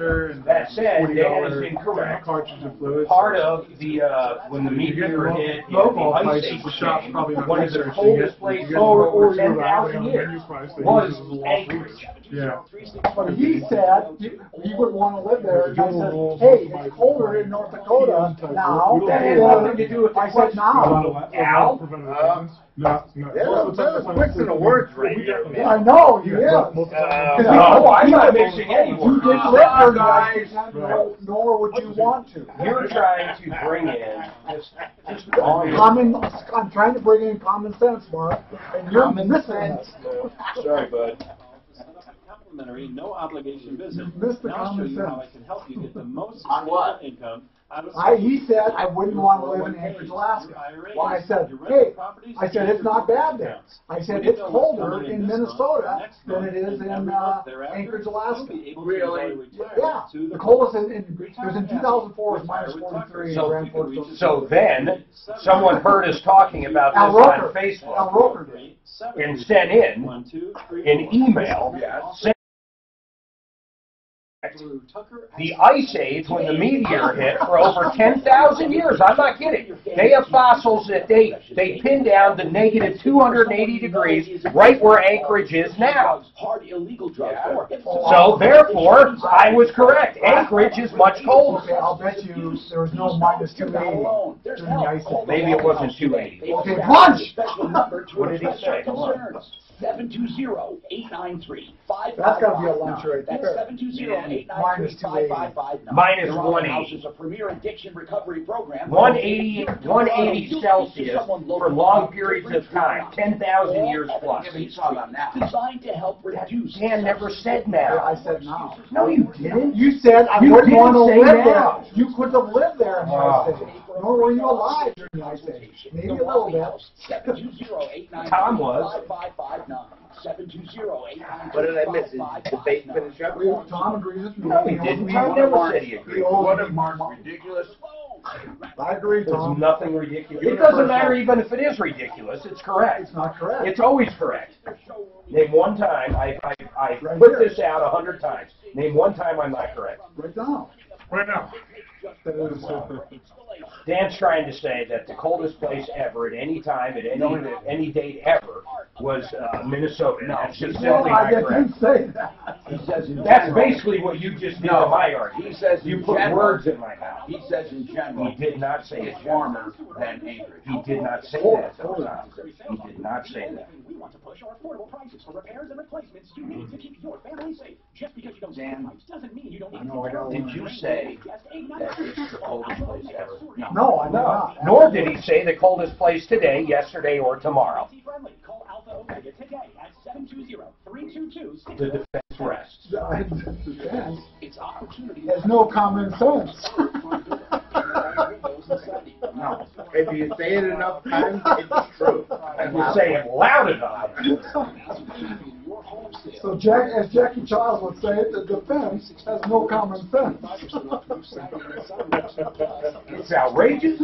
that said Dan is incorrect. Cartridge of fluids. Part of the when the meteor hit the ice age chain, one of the coldest places for over 10,000 years was Anchorage. Yeah. But he said he would want to live there. And I said, hey, it's colder in North Dakota now. That had nothing to do with the I said now. Al? That's mixing the words right here, man. I know, he is. I'm not mixing any words. You didn't live there, guys, nor would you want to. You're trying to bring in just I'm trying to bring in common sense, Mark, and you're missing it. Sorry, bud. Complimentary, no obligation visit. You missed the Now I'll show common you sense. how I can help you get the most On what? income out of He said I wouldn't want to live in Anchorage, Alaska. Well, I said, hey, it's not bad there. I said it's colder in Minnesota than it is in Anchorage, Alaska. Really? Yeah. The coldest in 2004 was minus 43 in Grand Forks. So then, someone heard us talking about this on Facebook Al Roker did. and sent in an email saying the ice age when the meteor hit for over 10,000 years. I'm not kidding. They have fossils that they pin down to negative 280 degrees right where Anchorage is now. So therefore, I was correct. Anchorage is much colder. Okay, I'll bet you there was no minus 280 during the ice age. Maybe it wasn't 280. Okay, punch! What did he say? 720-893-5555. That's got to be a lunch right That's there. 720-893-5559. Minus 180. Is a premier addiction recovery program. 180 Celsius for long periods of time, 10,000 years plus. Designed to help reduce. Dan never said now. I said now. No, you didn't. You said I You wouldn't want to didn't say live now. there. You couldn't have lived there in the ice age. Nor were you alive during the ice age. Maybe a little bit. Tom was. 720-893-5559. What did I miss? Did they finish up? Tom agrees with me. No, he didn't. Tom never said he agreed. What if Mark's ridiculous? I agree, There's Tom. nothing ridiculous. It doesn't matter even if it is ridiculous. It's correct. It's not correct. It's always correct. Name one time. I put this out 100 times. Name one time I'm not correct. Right down. Right now. Dan's trying to say that the coldest place ever at any time, at any date ever, was Minnesota. No, That's just no, simply I not correct. didn't say that. He says in That's general. basically what you just did to my argument. He says you in put general, words in my mouth. He says in general. He did not say it's warmer than Anchorage. He did not say that, though, Tom. He did not say that. We want to push our affordable prices for repairs and replacements you need to keep your family safe. Just because you don't see the pipes doesn't mean you don't need to. Did you say that it's the coldest place ever? No, I did not. Nor did he say the coldest place today, yesterday, or tomorrow. Call Alpha Omega today at 720-322. The defense rests. Defense It's opportunity. has no common sense. No. If you say it enough times, it's true. If you say it loud enough. So, as Jackie Chiles would say, the defense has no common sense. It's outrageous.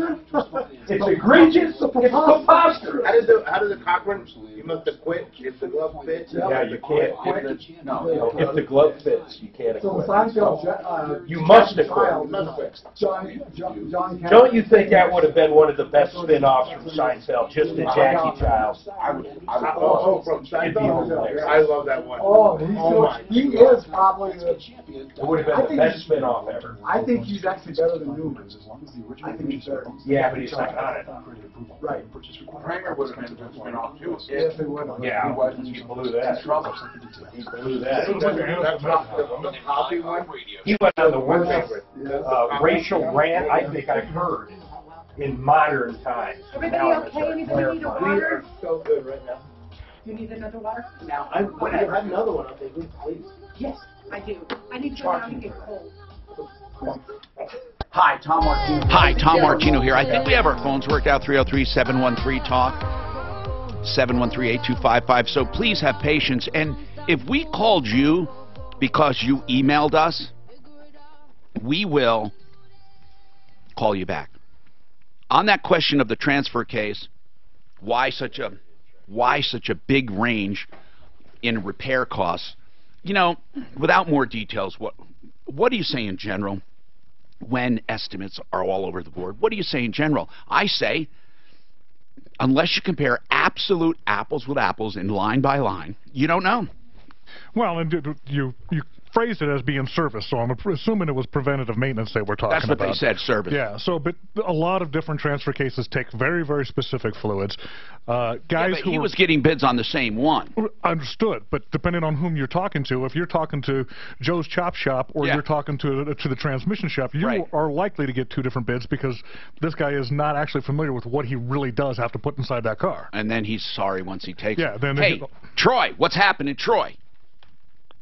It's egregious. It's preposterous. How did the Cochran? You must have quit if the glove fits. Yeah, you can't quit. If the glove fits, you can't So quit. Seinfeld, You must have Chiles, quit. John Don't you think that would have been one of the best spin-offs from Seinfeld, just the Jackie Chiles? From Seinfeld. I love that one. Oh, he is probably the. It would have been the best spin-off ever. I think he's actually better than Newman. I think he's better. Yeah, but he's not on it. Right. Kramer would have been a good spin-off too. Yes, he would have. Yeah, he blew that. He blew that. The hobby one. He went on the worst racial rant I think I've heard in modern times. Everybody okay? Anybody need a water? We are so good right now. You need another water? No. When you have another one, I'll take it, please. Yes, I do. I need to go down and get cold. Hi, Tom Martino. Hi, Tom Martino here. I think we have our phones worked out. 303-713-TALK, 713-8255. So please have patience. And if we called you because you emailed us, we will call you back. On that question of the transfer case, why such a big range in repair costs? You know, without more details, what do you say in general when estimates are all over the board? What do you say in general? I say, unless you compare absolute apples with apples in line by line, you don't know. Well, and you phrased it as being service, so I'm assuming it was preventative maintenance they were talking about. That's what they said, service. Yeah, so, but a lot of different transfer cases take very, very specific fluids. Guys who he was getting bids on the same one. Understood, but depending on whom you're talking to, if you're talking to Joe's Chop Shop or you're talking to the transmission shop, you are likely to get two different bids because this guy is not actually familiar with what he really does have to put inside that car. And then he's sorry once he takes it. Then hey, Troy, what's happening, Troy?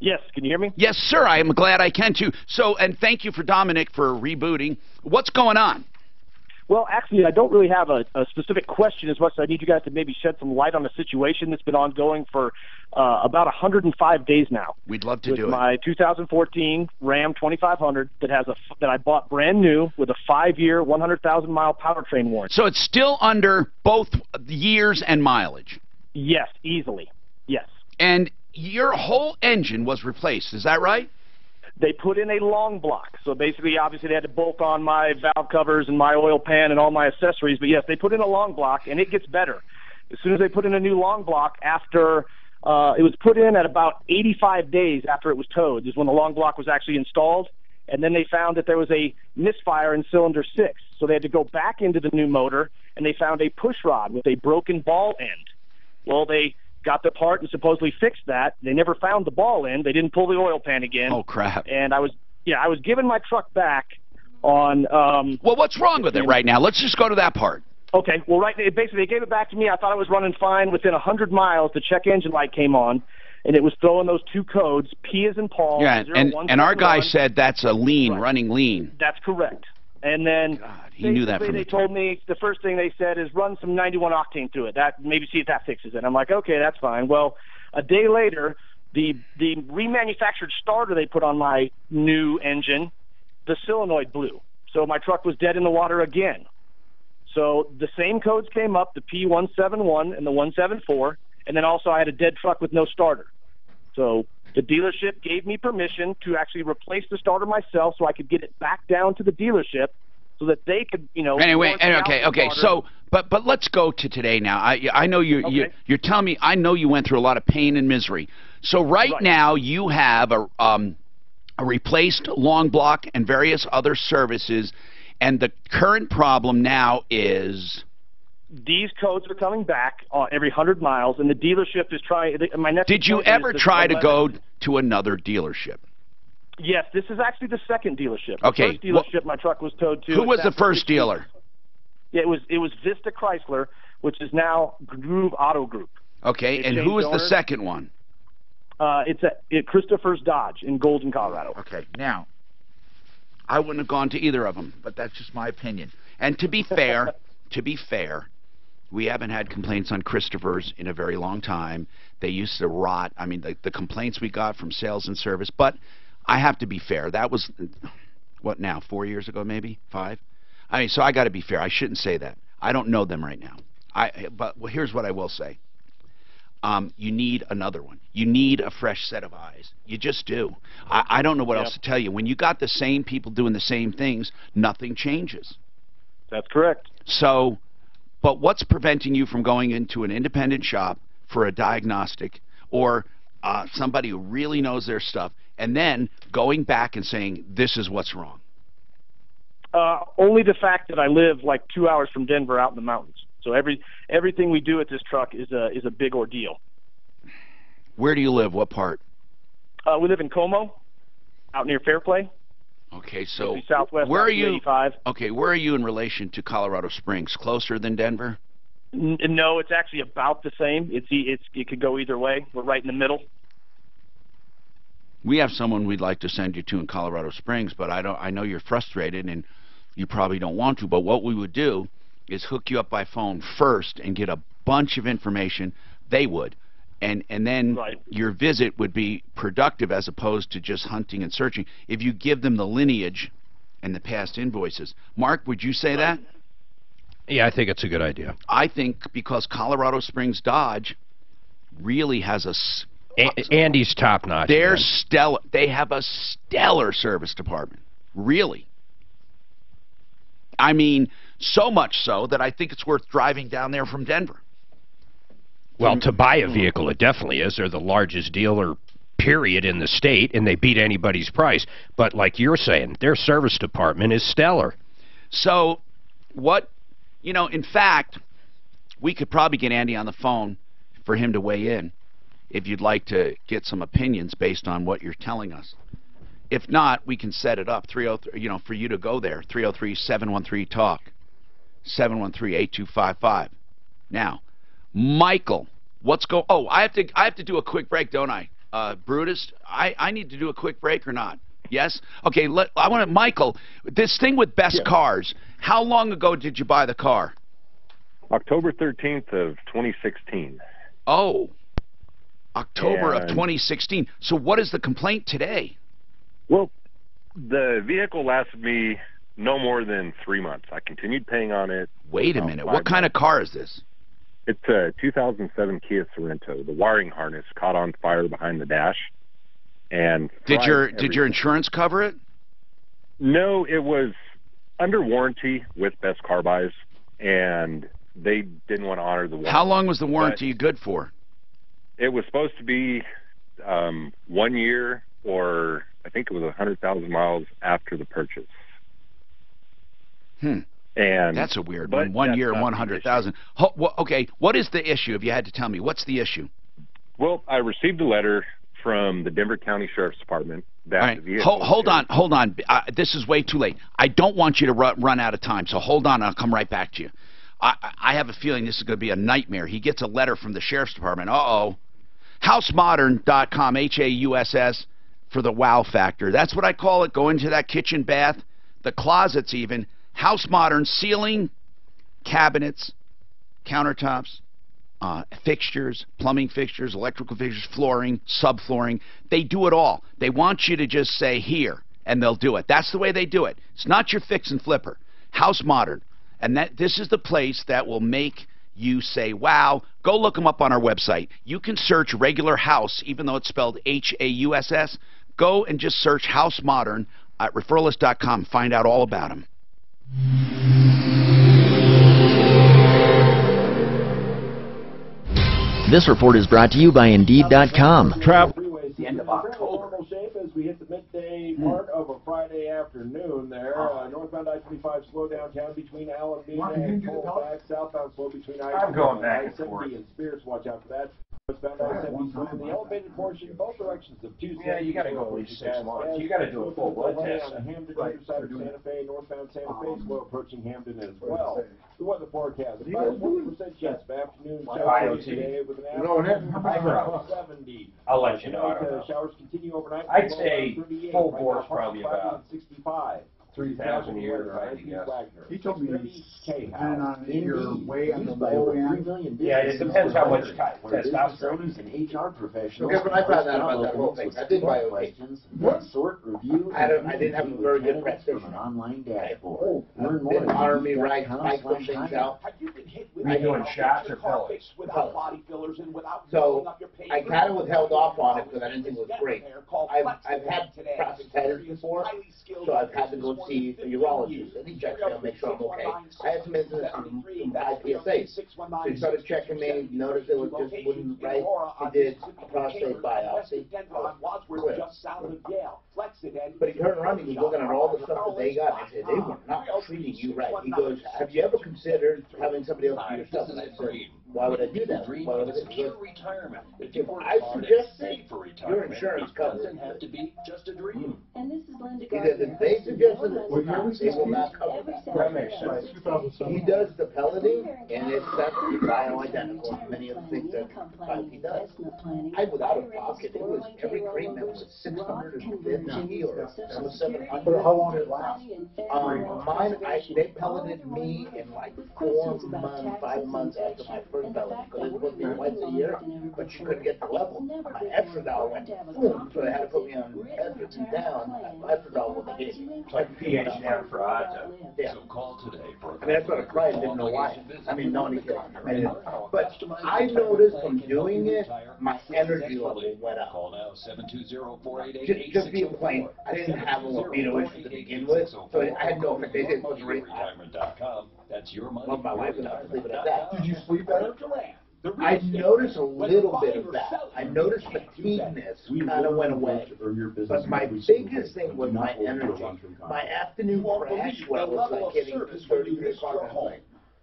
Yes, can you hear me? Yes, sir. I am glad I can too. So, and thank you for Dominic for rebooting. What's going on? Well, actually, I don't really have a specific question as much as I need you guys to maybe shed some light on a situation that's been ongoing for about 105 days now. We'd love to do it. My 2014 Ram 2500 that I bought brand new with a 5-year, 100,000-mile powertrain warranty. So it's still under both years and mileage? Yes, easily. Yes. And your whole engine was replaced, is that right? They put in a long block. So basically, obviously, they had to bolt on my valve covers and my oil pan and all my accessories. But yes, they put in a long block, and it gets better. As soon as they put in a new long block, after it was put in at about 85 days after it was towed, is when the long block was actually installed. And then they found that there was a misfire in cylinder 6. So they had to go back into the new motor, and they found a push rod with a broken ball end. Well, they got the part and supposedly fixed that. They never found the ball end. They didn't pull the oil pan again. Oh, crap. And I was giving my truck back on... well, what's wrong with it right now? Let's just go to that part. Okay. Well, basically, they gave it back to me. I thought I was running fine. Within 100 miles, the check engine light came on, and it was throwing those two codes, P as in Paul. Yeah, and our guy said that's a lean, running lean. That's correct. And then he knew that from they told me the first thing they said is run some 91 octane through it. That maybe see if that fixes it. I'm like, okay, that's fine. Well, a day later, the remanufactured starter they put on my new engine, the solenoid blew. So my truck was dead in the water again. So the same codes came up, the P171 and the 174, and then also I had a dead truck with no starter. So The dealership gave me permission to actually replace the starter myself so I could get it back down to the dealership so that they could, Anyway, okay. So, but let's go to today now. I know you're telling me. I know you went through a lot of pain and misery. So right now you have a replaced long block and various other services, and the current problem now is these codes are coming back every 100 miles, and the dealership is trying. Did you ever try to go to another dealership? Yes, this is actually the second dealership. Okay. The first dealership my truck was towed to. Who was the first dealer? Yeah, it was Vista Chrysler, which is now Groove Auto Group. Okay, and who was the second one? It's at Christopher's Dodge in Golden, Colorado. Okay, now, I wouldn't have gone to either of them, but that's just my opinion. And to be fair, we haven't had complaints on Christopher's in a very long time. They used to rot. I mean, the complaints we got from sales and service, but I have to be fair. That was, what now, 4 years ago maybe? 5? I mean, so I got to be fair. I shouldn't say that. I don't know them right now. But here's what I will say. You need another one. You need a fresh set of eyes. You just do. I don't know what else to tell you. When you got the same people doing the same things, nothing changes. That's correct. So, but what's preventing you from going into an independent shop for a diagnostic or somebody who really knows their stuff and then going back and saying, this is what's wrong? Only the fact that I live like 2 hours from Denver out in the mountains. So everything we do at this truck is a big ordeal. Where do you live? What part? We live in Como, out near Fairplay. Okay, so southwest. Where are you? 85. Okay, where are you in relation to Colorado Springs? Closer than Denver? No, it's actually about the same. It could go either way. We're right in the middle. We have someone we'd like to send you to in Colorado Springs, but I know you're frustrated and you probably don't want to. But what we would do is hook you up by phone first and get a bunch of information. They would. And then your visit would be productive as opposed to just hunting and searching. If you give them the lineage and the past invoices. Mark, would you say that? Yeah, I think it's a good idea. I think because Colorado Springs Dodge really has a... Andy's top-notch. They're stellar. They have a stellar service department. Really. I mean, so much so that I think it's worth driving down there from Denver. Well, to buy a vehicle, it definitely is. They're the largest dealer, period, in the state, and they beat anybody's price. But like you're saying, their service department is stellar. So, in fact, we could probably get Andy on the phone for him to weigh in if you'd like to get some opinions based on what you're telling us. If not, we can set it up, 303, for you to go there, 303-713-TALK, 713-8255. Now, Michael, I have to do a quick break, don't I? Brutus, I need to do a quick break or not? Yes? Okay, Michael, this thing with Best Cars, how long ago did you buy the car? October 13th of 2016. Oh, October of 2016. So what is the complaint today? Well, the vehicle lasted me no more than 3 months. I continued paying on it. Wait a minute. What kind of car is this? It's a 2007 Kia Sorento. The wiring harness caught on fire behind the dash. And did your insurance cover it? No, it was under warranty with Best Car Buys, and they didn't want to honor the warranty. How long was the warranty good for? It was supposed to be 1 year, or I think it was 100,000 miles after the purchase. And that's a weird one. 1 year, 100,000. Okay, what is the issue? If you had to tell me, what's the issue? Well, I received a letter from the Denver County Sheriff's Department that the vehicle... Hold on. This is way too late. I don't want you to run out of time, so hold on. I'll come right back to you. I have a feeling this is going to be a nightmare. He gets a letter from the Sheriff's Department. Uh-oh. HouseModern.com, H-A-U-S-S, for the wow factor. That's what I call it. Go into that kitchen, bath, the closets even. House Modern, ceiling, cabinets, countertops, fixtures, plumbing fixtures, electrical fixtures, flooring, subflooring. They do it all. They want you to just say here, and they'll do it. That's the way they do it. It's not your fix and flipper. House Modern. And this is the place that will make you say, wow, go look them up on our website. You can search regular house, even though it's spelled H-A-U-S-S. Go and just search House Modern at referralist.com. Find out all about them. This report is brought to you by Indeed.com. Freeways the end of October. Normal shape as we hit the midday part of a Friday afternoon there. Northbound I-25 slow downtown between Alameda and Colfax. Southbound slow between I-70 and Spears. Watch out for that. Westbound I-70 in the elevated portion, both directions of Tuesday. Yeah, you got to go at least 6 months. You got to do a full blood test. On the Hamden side of Santa Fe, northbound Santa Fe slow approaching Hamden as well. The weather forecast: about a 40% chance of afternoon showers today with an average of 70. I'll let you know. I don't know. Showers continue overnight. I'd say full bore's probably about 65. 3,000 a year, right? Yes. He told me depending on your way on the low end. Yeah, it depends how much testosterone. and HR professionals. Okay, but I found out about that whole thing. I did buy questions, sort, review, I didn't have a very good practice. from an online dashboard. Learn more Didn't at honor me right. I put things out. Have you been hit with Are you doing shots or pellets? without body fillers and without So up your pay? I kind of was held off on it because I didn't think it was great. I've had prostatitis before, so I've had to go see a urologist, and he checks me out, make sure I'm okay. I had some incidents on some high PSAs. So he started checking me, noticed it was just wouldn't right. He did a prostate biopsy. But he turned around and he was looking at all the stuff that they got. I said, they were not treating you right. He goes, have you ever considered having somebody else do your stuff? And I said, why would I do that? Why would I do that? Retirement. If I suggested your insurance covers it. Have to be just a dream. And this is Linda He said, if they suggested it, they will not cover that. That makes sense. He does the pelleting, and it's bioidentical to many of the things that he does. I was out of pocket. It was every treatment was $650 or $700. How long did it last? Mine, they pelleted me in like 4 months, 5 months after my first pellet because it put me twice a year, but you couldn't get the level. My estradiol went boom, so they had to put me on estrogen down. Estradiol was hit. It's like pH down for auto. Yeah. So call today for I mean, that's what I cried. Didn't know why. I mean, no one can. But I noticed from doing it, my energy level went up. Call now 720-488-8604. Just being plain, I didn't have a libido issue to begin with, so I had no expectation. It was really. Retirement.com. That's your money. Love my wife enough to leave it at that. Did you sleep better? I noticed a little bit of that. I noticed fatigueness kind of went away. But my biggest thing was my energy. My afternoon crash, when I was like getting 2:30 o'clock at home.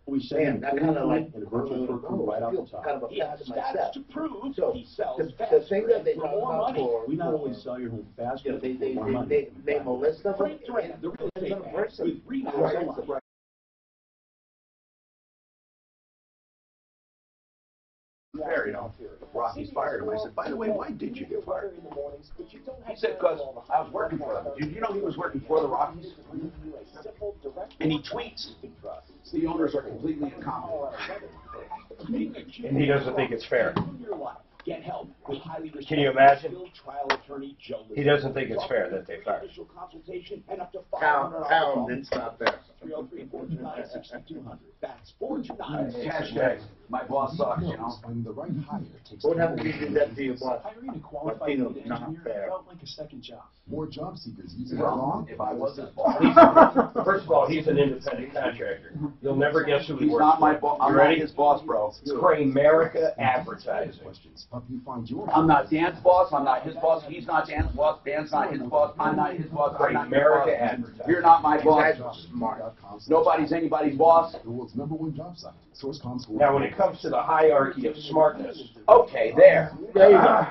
Man, that kind of like right I feel kind of a fast in my step. So the thing that they talk about for we not only sell your home faster, they name a list of them. The real estate person. Fair, you know, Rocky's fired him. I said, by the way, why did you get fired? He said, because I was working for them. Did you know he was working for the Rockies? And he tweets, the owners are completely incompetent. And he doesn't think it's fair. Get help with highly Can you imagine? trial attorney Joe. He doesn't think it's fair that they fired. Consultation and up to Pound, it's not there. 303-429-6200. That's 429. Hashtag, my boss sucks, you know. What happened if you did that to your boss? Hiring a qualified Latino's lead not engineer fair. felt like a second job. More job seekers using Well, if I was his boss. First of all, he's an independent contractor. You'll never guess who he He's works not my for. boss. I'm You not ready? his boss, bro. It's Cramerica Advertising. I'm not Dan's boss. I'm not his boss. He's not Dan's boss. Dan's not his boss. I'm not his boss. I'm not your boss. Cramerica Advertising. You're not my boss. You guys are smart. Nobody's anybody's boss. The world's #1 job site. Sourcecom score. Now, when it comes to the hierarchy of smartness, okay, there. There you go.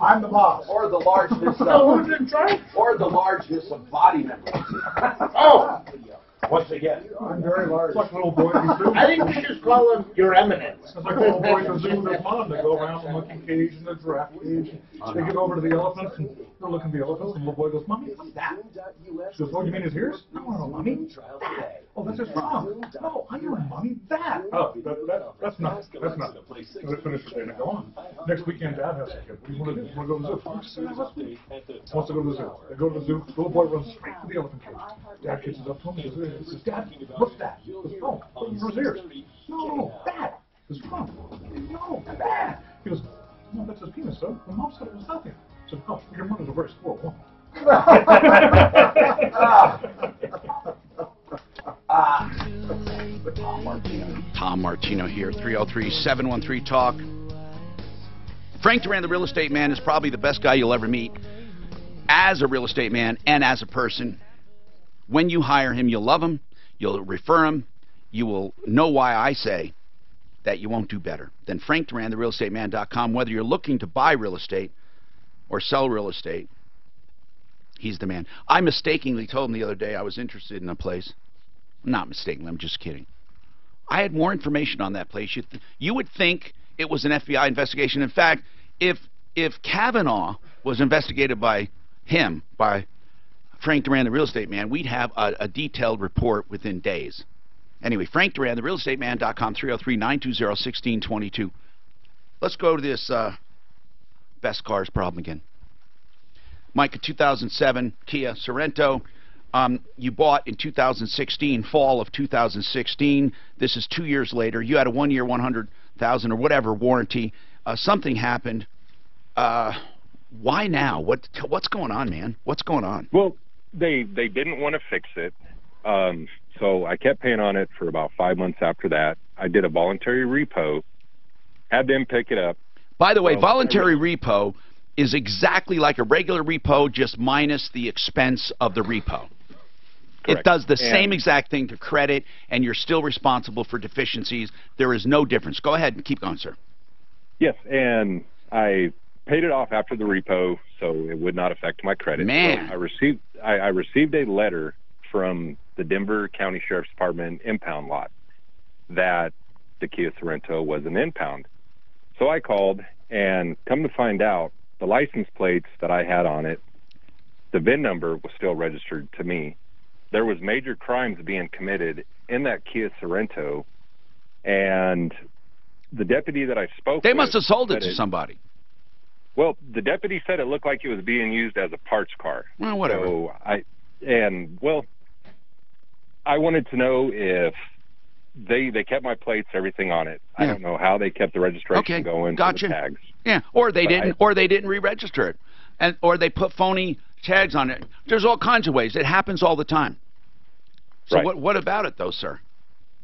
I'm the boss. Or the largeness Who's in charge? or the largeness of body members. Oh! Once again, I'm very large. It's like little boy in the zoo. I think we should call him Your Eminence. It's like little boy in the zoo with his mom. They go around the monkey cage and the giraffe cage. They get over to the elephants and they're looking at the elephants and the little boy goes, Mommy, what's that? She goes, oh, you mean his ears? No, no, Mommy. That. Oh, that's his trunk. No, I know, Mommy. That. Oh, that's not. That's not. So they finish the day and they go on. Next weekend, Dad has a kid. What do you want to do? Want to go to the zoo? Wants to go to the zoo. They go to the zoo. The little boy runs straight to the elephant cage. Dad catches up to him and says, Dad, what's that? He goes, oh, those are his ears. No, that. He goes, Mom, no, Dad. He goes, no, that's his penis, son. My mom said it was nothing. I said, oh, your mother's a very spoiled woman. Tom Martino here, 303-713-TALK. Frank Duran, the real estate man, is probably the best guy you'll ever meet as a real estate man and as a person. When you hire him, you'll love him, you'll refer him, you will know why I say that you won't do better than Frank Duran, therealestateman.com. Whether you're looking to buy real estate or sell real estate, he's the man. I mistakenly told him the other day I was interested in a place. Not mistakenly, I'm just kidding. I had more information on that place. You would think it was an FBI investigation. In fact, if Kavanaugh was investigated by him, by Frank Duran, the real estate man, we'd have a detailed report within days. Anyway, Frank Duran, therealestateman.com, 303-920-1622. Let's go to this best cars problem again. Mike, a 2007 Kia Sorento. You bought in 2016, fall of 2016. This is 2 years later. You had a 1 year, 100,000 or whatever warranty. Something happened. Why now? What's going on, man? What's going on? Well, they didn't want to fix it. So I kept paying on it for about 5 months after that. I did a voluntary repo, had them pick it up. By the way, voluntary repo is exactly like a regular repo, just minus the expense of the repo. Correct. It does the same exact thing to credit, and you're still responsible for deficiencies. There is no difference. Go ahead and keep going, sir. Yes, and I paid it off after the repo, so it would not affect my credit. Man. So I received a letter from the Denver County Sheriff's Department impound lot that the Kia Sorento was an impound. So I called, and come to find out, the license plates that I had on it, the VIN number was still registered to me. There was major crimes being committed in that Kia Sorento, and the deputy that I spoke with... They must have sold it to somebody. Well, the deputy said it looked like it was being used as a parts car. Well, whatever. So I wanted to know if they kept my plates, everything on it. Yeah. I don't know how they kept the registration going for the tags. Yeah, or they didn't re-register it, or they put phony tags on it. There's all kinds of ways. It happens all the time. So what about it, though, sir?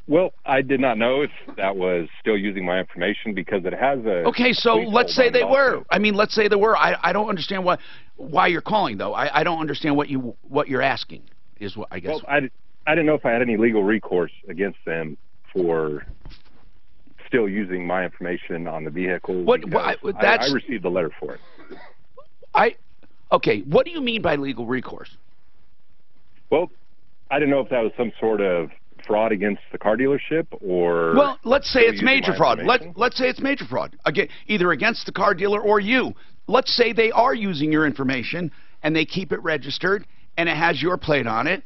Well, I did not know if that was still using my information because it has a... Okay, so let's say they were. I mean, let's say they were. I don't understand why you're calling, though. I don't understand what you're asking, is what I guess. Well, I didn't know if I had any legal recourse against them for still using my information on the vehicle. I received a letter for it. Okay, what do you mean by legal recourse? Well, I didn't know if that was some sort of fraud against the car dealership or... Well, let's say it's major fraud. Let's say it's major fraud, again, either against the car dealer or you. Let's say they are using your information and they keep it registered and it has your plate on it.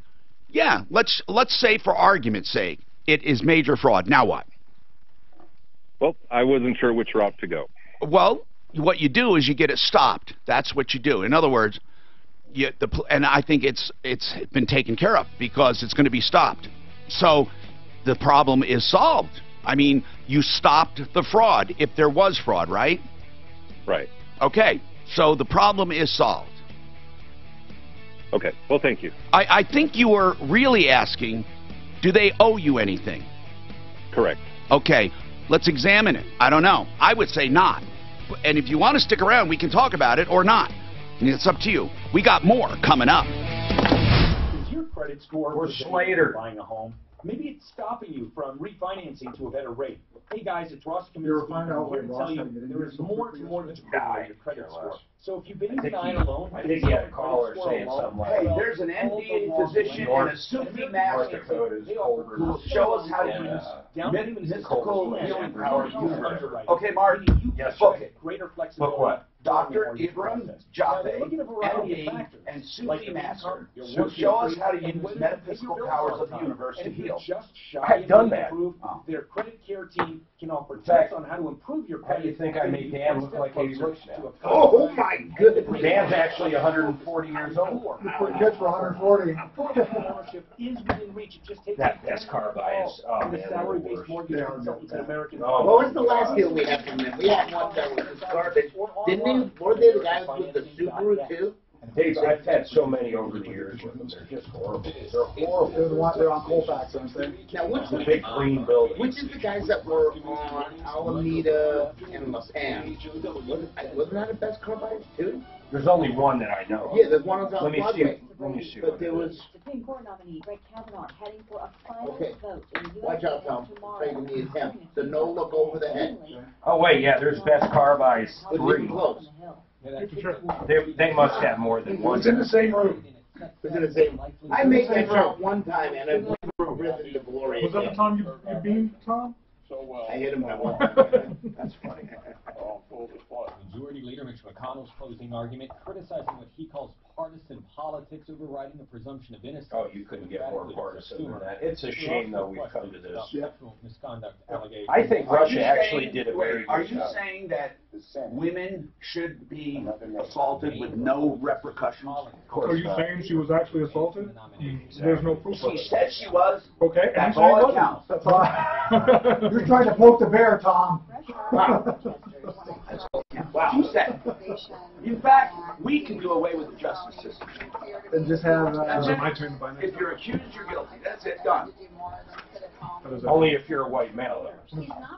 Yeah, let's say for argument's sake it is major fraud. Now what? Well, I wasn't sure which route to go. Well, what you do is you get it stopped. That's what you do. In other words, and I think it's been taken care of because it's going to be stopped. So the problem is solved. I mean, you stopped the fraud if there was fraud, right? Right. Okay, so the problem is solved. Okay, well, thank you. I think you were really asking, do they owe you anything? Correct. Okay, let's examine it. I don't know. I would say not. And if you want to stick around, we can talk about it or not. And it's up to you. We got more coming up. Is your credit score or Slater buying a home? Maybe it's stopping you from refinancing to a better rate. Hey guys, it's Ross coming here to tell you there is more to your credit score. So if you've been denying a loan, I think he had a caller saying something like, hey, there's an MD physician and a Sufi master who show us how to use mystical healing powers. Okay, Mark, book it. Greater Book what? Dr. Ibram Jaffe, MD, and Sufi Master, who show us how to use metaphysical powers of the universe to heal. I've done that. Their credit care team can offer In fact, tips on how to improve your How credit. do you think I made Dan look like he looks now? Oh my goodness. Dan's actually 140 years old. Pretty good for 140. Ownership is within reach. It just takes That best car buy is, oh man, the they're the salary-based worst. mortgage consultants in American. Oh, What was the last deal we had from them? We had one that was just garbage. Didn't they? Were they the guys with the Subaru too? I've had so many over the years with them. They're just horrible. They're horrible. They're on Colfax, aren't they? Now, which The big green building. Which is the guys that were on Alameda and La Pam? Wasn't that a best car buy too? There's only one that I know of. Yeah, there's one on South Let me see. Broadway. Let me see. But there was. Supreme Court nominee Brett Kavanaugh heading for a final Okay. vote in the U.S. Watch out, Tom. Taking the attempt. The no look over the head. Oh wait, yeah, there's best car buys It's 3. even close. They must have more than one. It's in the same room. It's in the same. I made that shot one time and I've never risen to glory. Was that the again. time you beamed Tom? I hit him that one time. That's funny. Majority Leader Mitch McConnell's closing argument criticizing what he calls partisan politics overriding the presumption of innocence. Oh, you couldn't get more partisan than that. It's a shame, though, we've come to this. Misconduct allegations. I think Russia actually did a very Are good you job. saying that women should be assaulted with no repercussions? Are you saying she was actually assaulted? There's no proof of She it. said she was. Okay, That's I'm saying all wasn't. that counts. That's all. You're trying to poke the bear, Tom. Wow. She said. In fact, we can do away with the justice system. And just have. That's it. My turn to buy next. If you're accused, you're guilty. That's it. Done. Only if you're a white male.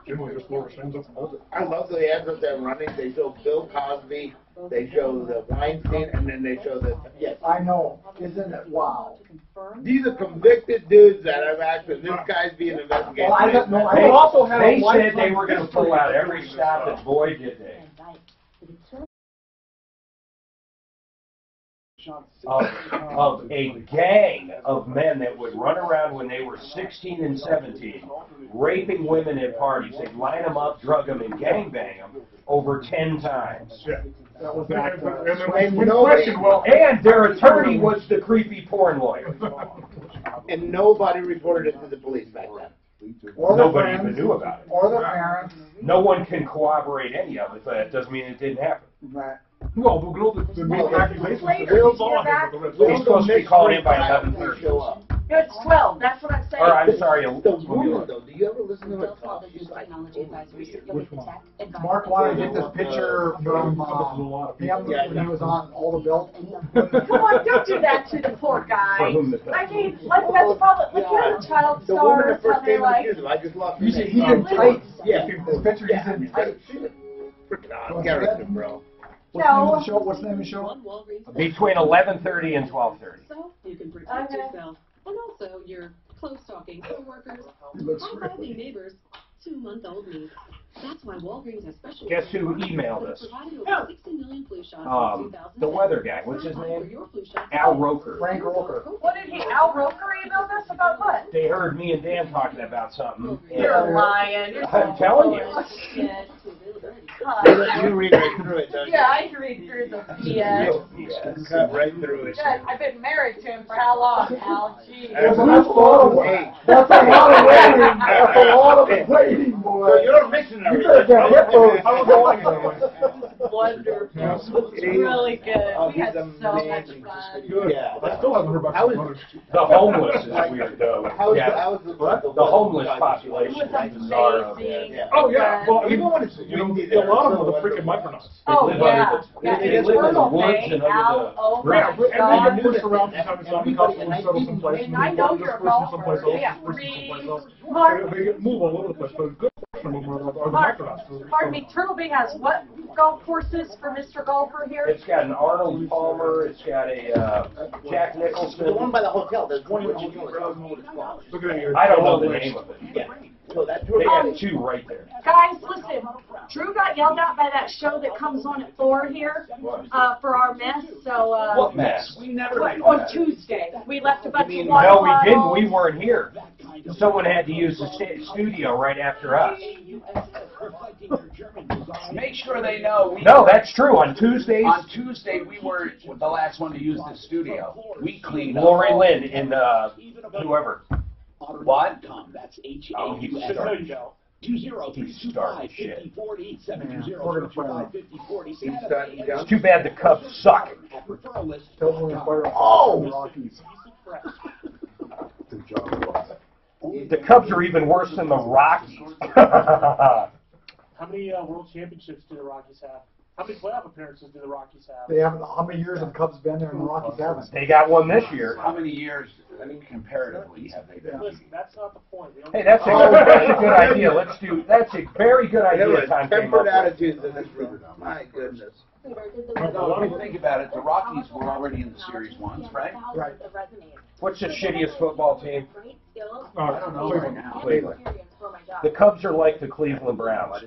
Generally, just blow her hands up and hold it. I love the ads that they're running. They show Bill Cosby, they show the Weinstein, and then they show the yes. I know. Isn't it wow? These are convicted dudes that have actually. This guy's being investigated. Well, I don't know. They also have they a white said they were going to pull out every stop that boy did they. Of a gang of men that would run around when they were 16 and 17, raping women at parties. They'd line them up, drug them, and gangbang them over 10 times. Yeah. That was And their attorney was the creepy porn lawyer. And nobody reported it to the police back then. Or the Nobody friends, even knew about it. Or the parents. No one can corroborate any of it, but that doesn't mean it didn't happen. Right. Well, the girl that made the accusation Later, lives did you hear on that? him. But He's supposed to be calling in by 11:30. No, it's 12. That's what I'm saying. Or I'm sorry, The woman, though, do you ever listen to her talk? She's like, Which one? Mark wanted to get this picture from him when he was on all the bills. Come on, don't do that to the poor guy. I mean, like that's probably like you're the child the woman stars, that first how they came like. accused him, I just lost her You see, name. he in tights. Yeah. The picture he's in tights. Freaking odd character, bro. What's the name of the show? What's the name of the show? Between 11:30 and 12:30. So you can protect yourself and also your close talking coworkers, high-fiving neighbors, 2-month-old me. That's why Walgreens has special. Guess who emailed us? Provided over 60 million flu shots in 2007. The weather guy. What's his name? Your flu shots. Al Roker. Frank Roker. What did he? Al Roker emailed us about what? They heard me and Dan talking about something. You're lying. You're I'm telling you. Shit. You read right through it, don't you? Yeah, I can read through the BS. Cut right through it. Good. I've been married to him for how long, Al? Jeez. That's a lot of waiting. That's a lot of waiting. That's a lot of waiting, boy. So you're a missionary. You better get hippos. How's it going? Wonderful. It's really good. Oh, We had he's so much amazing. fun. Good. Yeah. I still haven't heard back How from is- others. The homeless is weird, though. How's Yeah. The homeless population is bizarre of it. Yeah. Oh, yeah. Well, Even when it's you know, windy a there, lot of it's them are so freaking micronauts. Oh, live yeah. under the- Yeah, they it's live in the Turtle woods Bay, and under Al, oh my Yeah, and God. they push around from time to time. The cops will settle someplace. And I know you're a golfer. Yeah, Mark, They move all over the place, but a good portion of them are the micronauts. pardon me, Turtle Bay has what golf courses for Mr. Golfer here? It's got an Arnold Palmer. It's got a Jack The Nicholson. one by the hotel, there's one in the hotel. I don't know what it's called. Look at that. I don't know the name of it. Yeah. So that They tour. have two right there. Guys, listen, Drew got yelled at by that show that comes on at 4 here for our mess. So What mess? We never made on mess. Tuesday. We left a bunch of water No, we didn't. bottles. We weren't here. Someone had to use the studio right after us. Make sure they know. No, that's true. On Tuesdays, On Tuesday, we were the last one to use the studio. We cleaned up. Lori Lynn and whoever. What? That's Oh, he started shit. 203-550-40, 720-550-40. It's too bad the Cubs suck. Oh! The Cubs are even worse than the Rockies. How many World Championships do the Rockies have? How many playoff appearances do the Rockies have? They haven't. How many years have the Cubs been there and the Rockies haven't? They got one this year. How many years, I mean, comparatively, have they been? Listen, that's not the point. We don't Hey, that's a good idea. That's a very good idea, Tom came up Tempered with. attitudes in this room. My goodness. No, if you think about it, the Rockies were already in the series once, right? Right. What's the shittiest football team? I don't know right now. Cleveland. The Cubs are like the Cleveland Browns.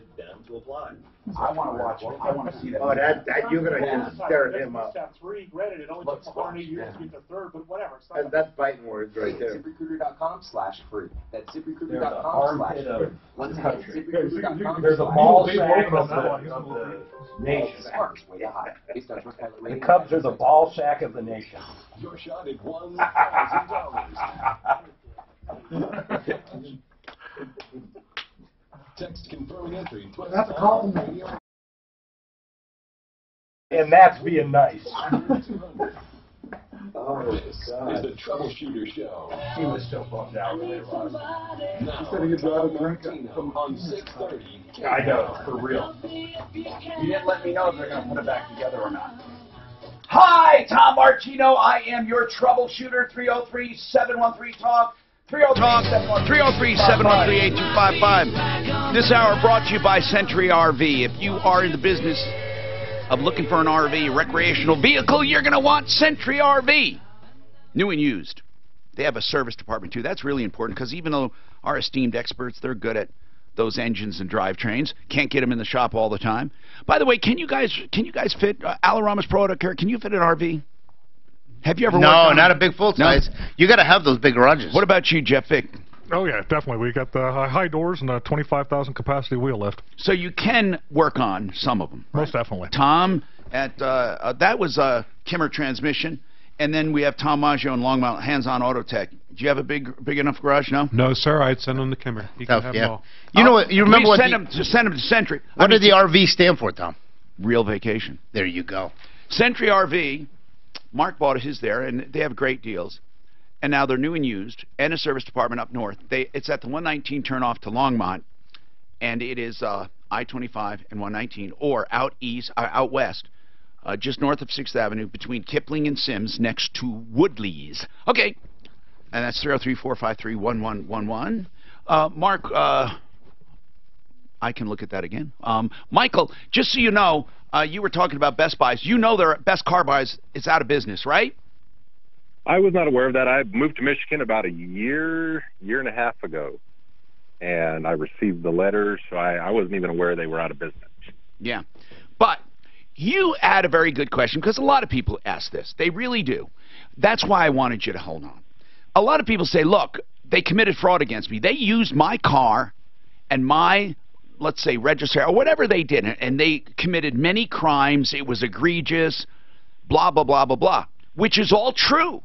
I want to watch it. I want to see that. Oh, that you're gonna just stir him up. Stat 3, granted, it only took 108 years to get to third, but whatever. It's not That's fighting words right there. ZipRecruiter.com/free. That's They're the ZipRecruiter.com/free. armpit of Once the again, country. ZipRecruiter.com/free. They're the ball sack of the nation. Smartest way to hire. Based on Trustpilot The rating. Cubs are the ball sack of the nation. Your shot at $1,000. Text confirming entry. That's a compliment. And that's being nice. Oh, this is the Troubleshooter Show. He was so bummed out when they lost. Now, said he could drive a drink. on 6:30. I know, for real. You didn't let me know if they're going to put it back together or not. Hi, Tom Martino. I am your troubleshooter. 303-713-TALK. 303-713-8255. This hour brought to you by Century RV. If you are in the business of looking for an RV, recreational vehicle, you're going to want Century RV. New and used. They have a service department, too. That's really important because even though our esteemed experts, they're good at those engines and drivetrains, can't get them in the shop all the time. By the way, can you guys fit Alarama's Pro Auto Care? Can you fit an RV? Have you ever worked on not a big full size. No? You got to have those big garages. What about you, Jeff Vick? Oh, yeah, definitely. We got the high doors and a 25,000 capacity wheel lift. So you can work on some of them. Most definitely. Tom, that was a Kimmer transmission. And then we have Tom Maggio and Longmont, hands-on Auto Tech. Do you have a big enough garage? No? No, sir. I'd send them to Kimmer. He can have them all. You know what? You remember what? Send them to Century. What did the RV stand for, Tom? Real vacation. There you go. Century RV. Mark bought his there, and they have great deals. And now they're new and used, and a service department up north. It's at the 119 turnoff to Longmont, and it is I-25 and 119, or out west, just north of 6th Avenue, between Kipling and Sims, next to Woodley's. Okay, and that's 303-453-1111. Mark, I can look at that again. Michael, just so you know, you were talking about Best Buys. You know their Best Car Buys is out of business, right? I was not aware of that. I moved to Michigan about a year and a half ago, and I received the letter, so I wasn't even aware they were out of business. Yeah, but you had a very good question, because a lot of people ask this. They really do. That's why I wanted you to hold on. A lot of people say, look, they committed fraud against me. They used my car and my, let's say, register, or whatever they did, and they committed many crimes. It was egregious, blah, blah, blah, blah, blah, which is all true.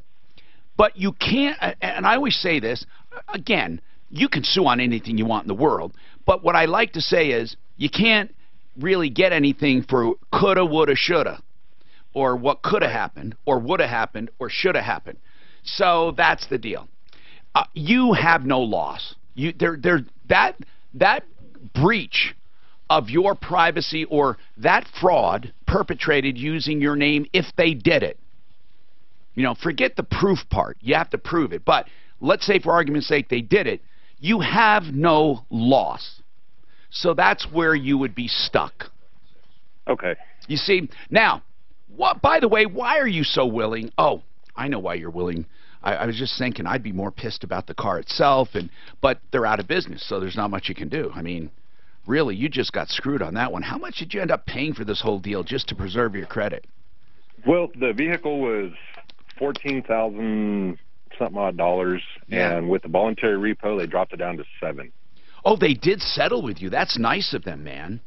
But you can't, and I always say this, again, you can sue on anything you want in the world, but what I like to say is you can't really get anything for coulda, woulda, shoulda, or what could have happened, or would have happened, or should have happened. So that's the deal. You have no loss. That breach of your privacy or that fraud perpetrated using your name, if they did it, you know, forget the proof part. You have to prove it. But let's say, for argument's sake, they did it. You have no loss. So that's where you would be stuck. Okay. You see, now, by the way, why are you so willing? Oh, I know why you're willing. I was just thinking I'd be more pissed about the car itself, but they're out of business, so there's not much you can do. I mean, Really, you just got screwed on that one. How much did you end up paying for this whole deal just to preserve your credit? Well, the vehicle was $14,000 something odd dollars, and with the voluntary repo, they dropped it down to $7,000. Oh, they did settle with you. That's nice of them, man.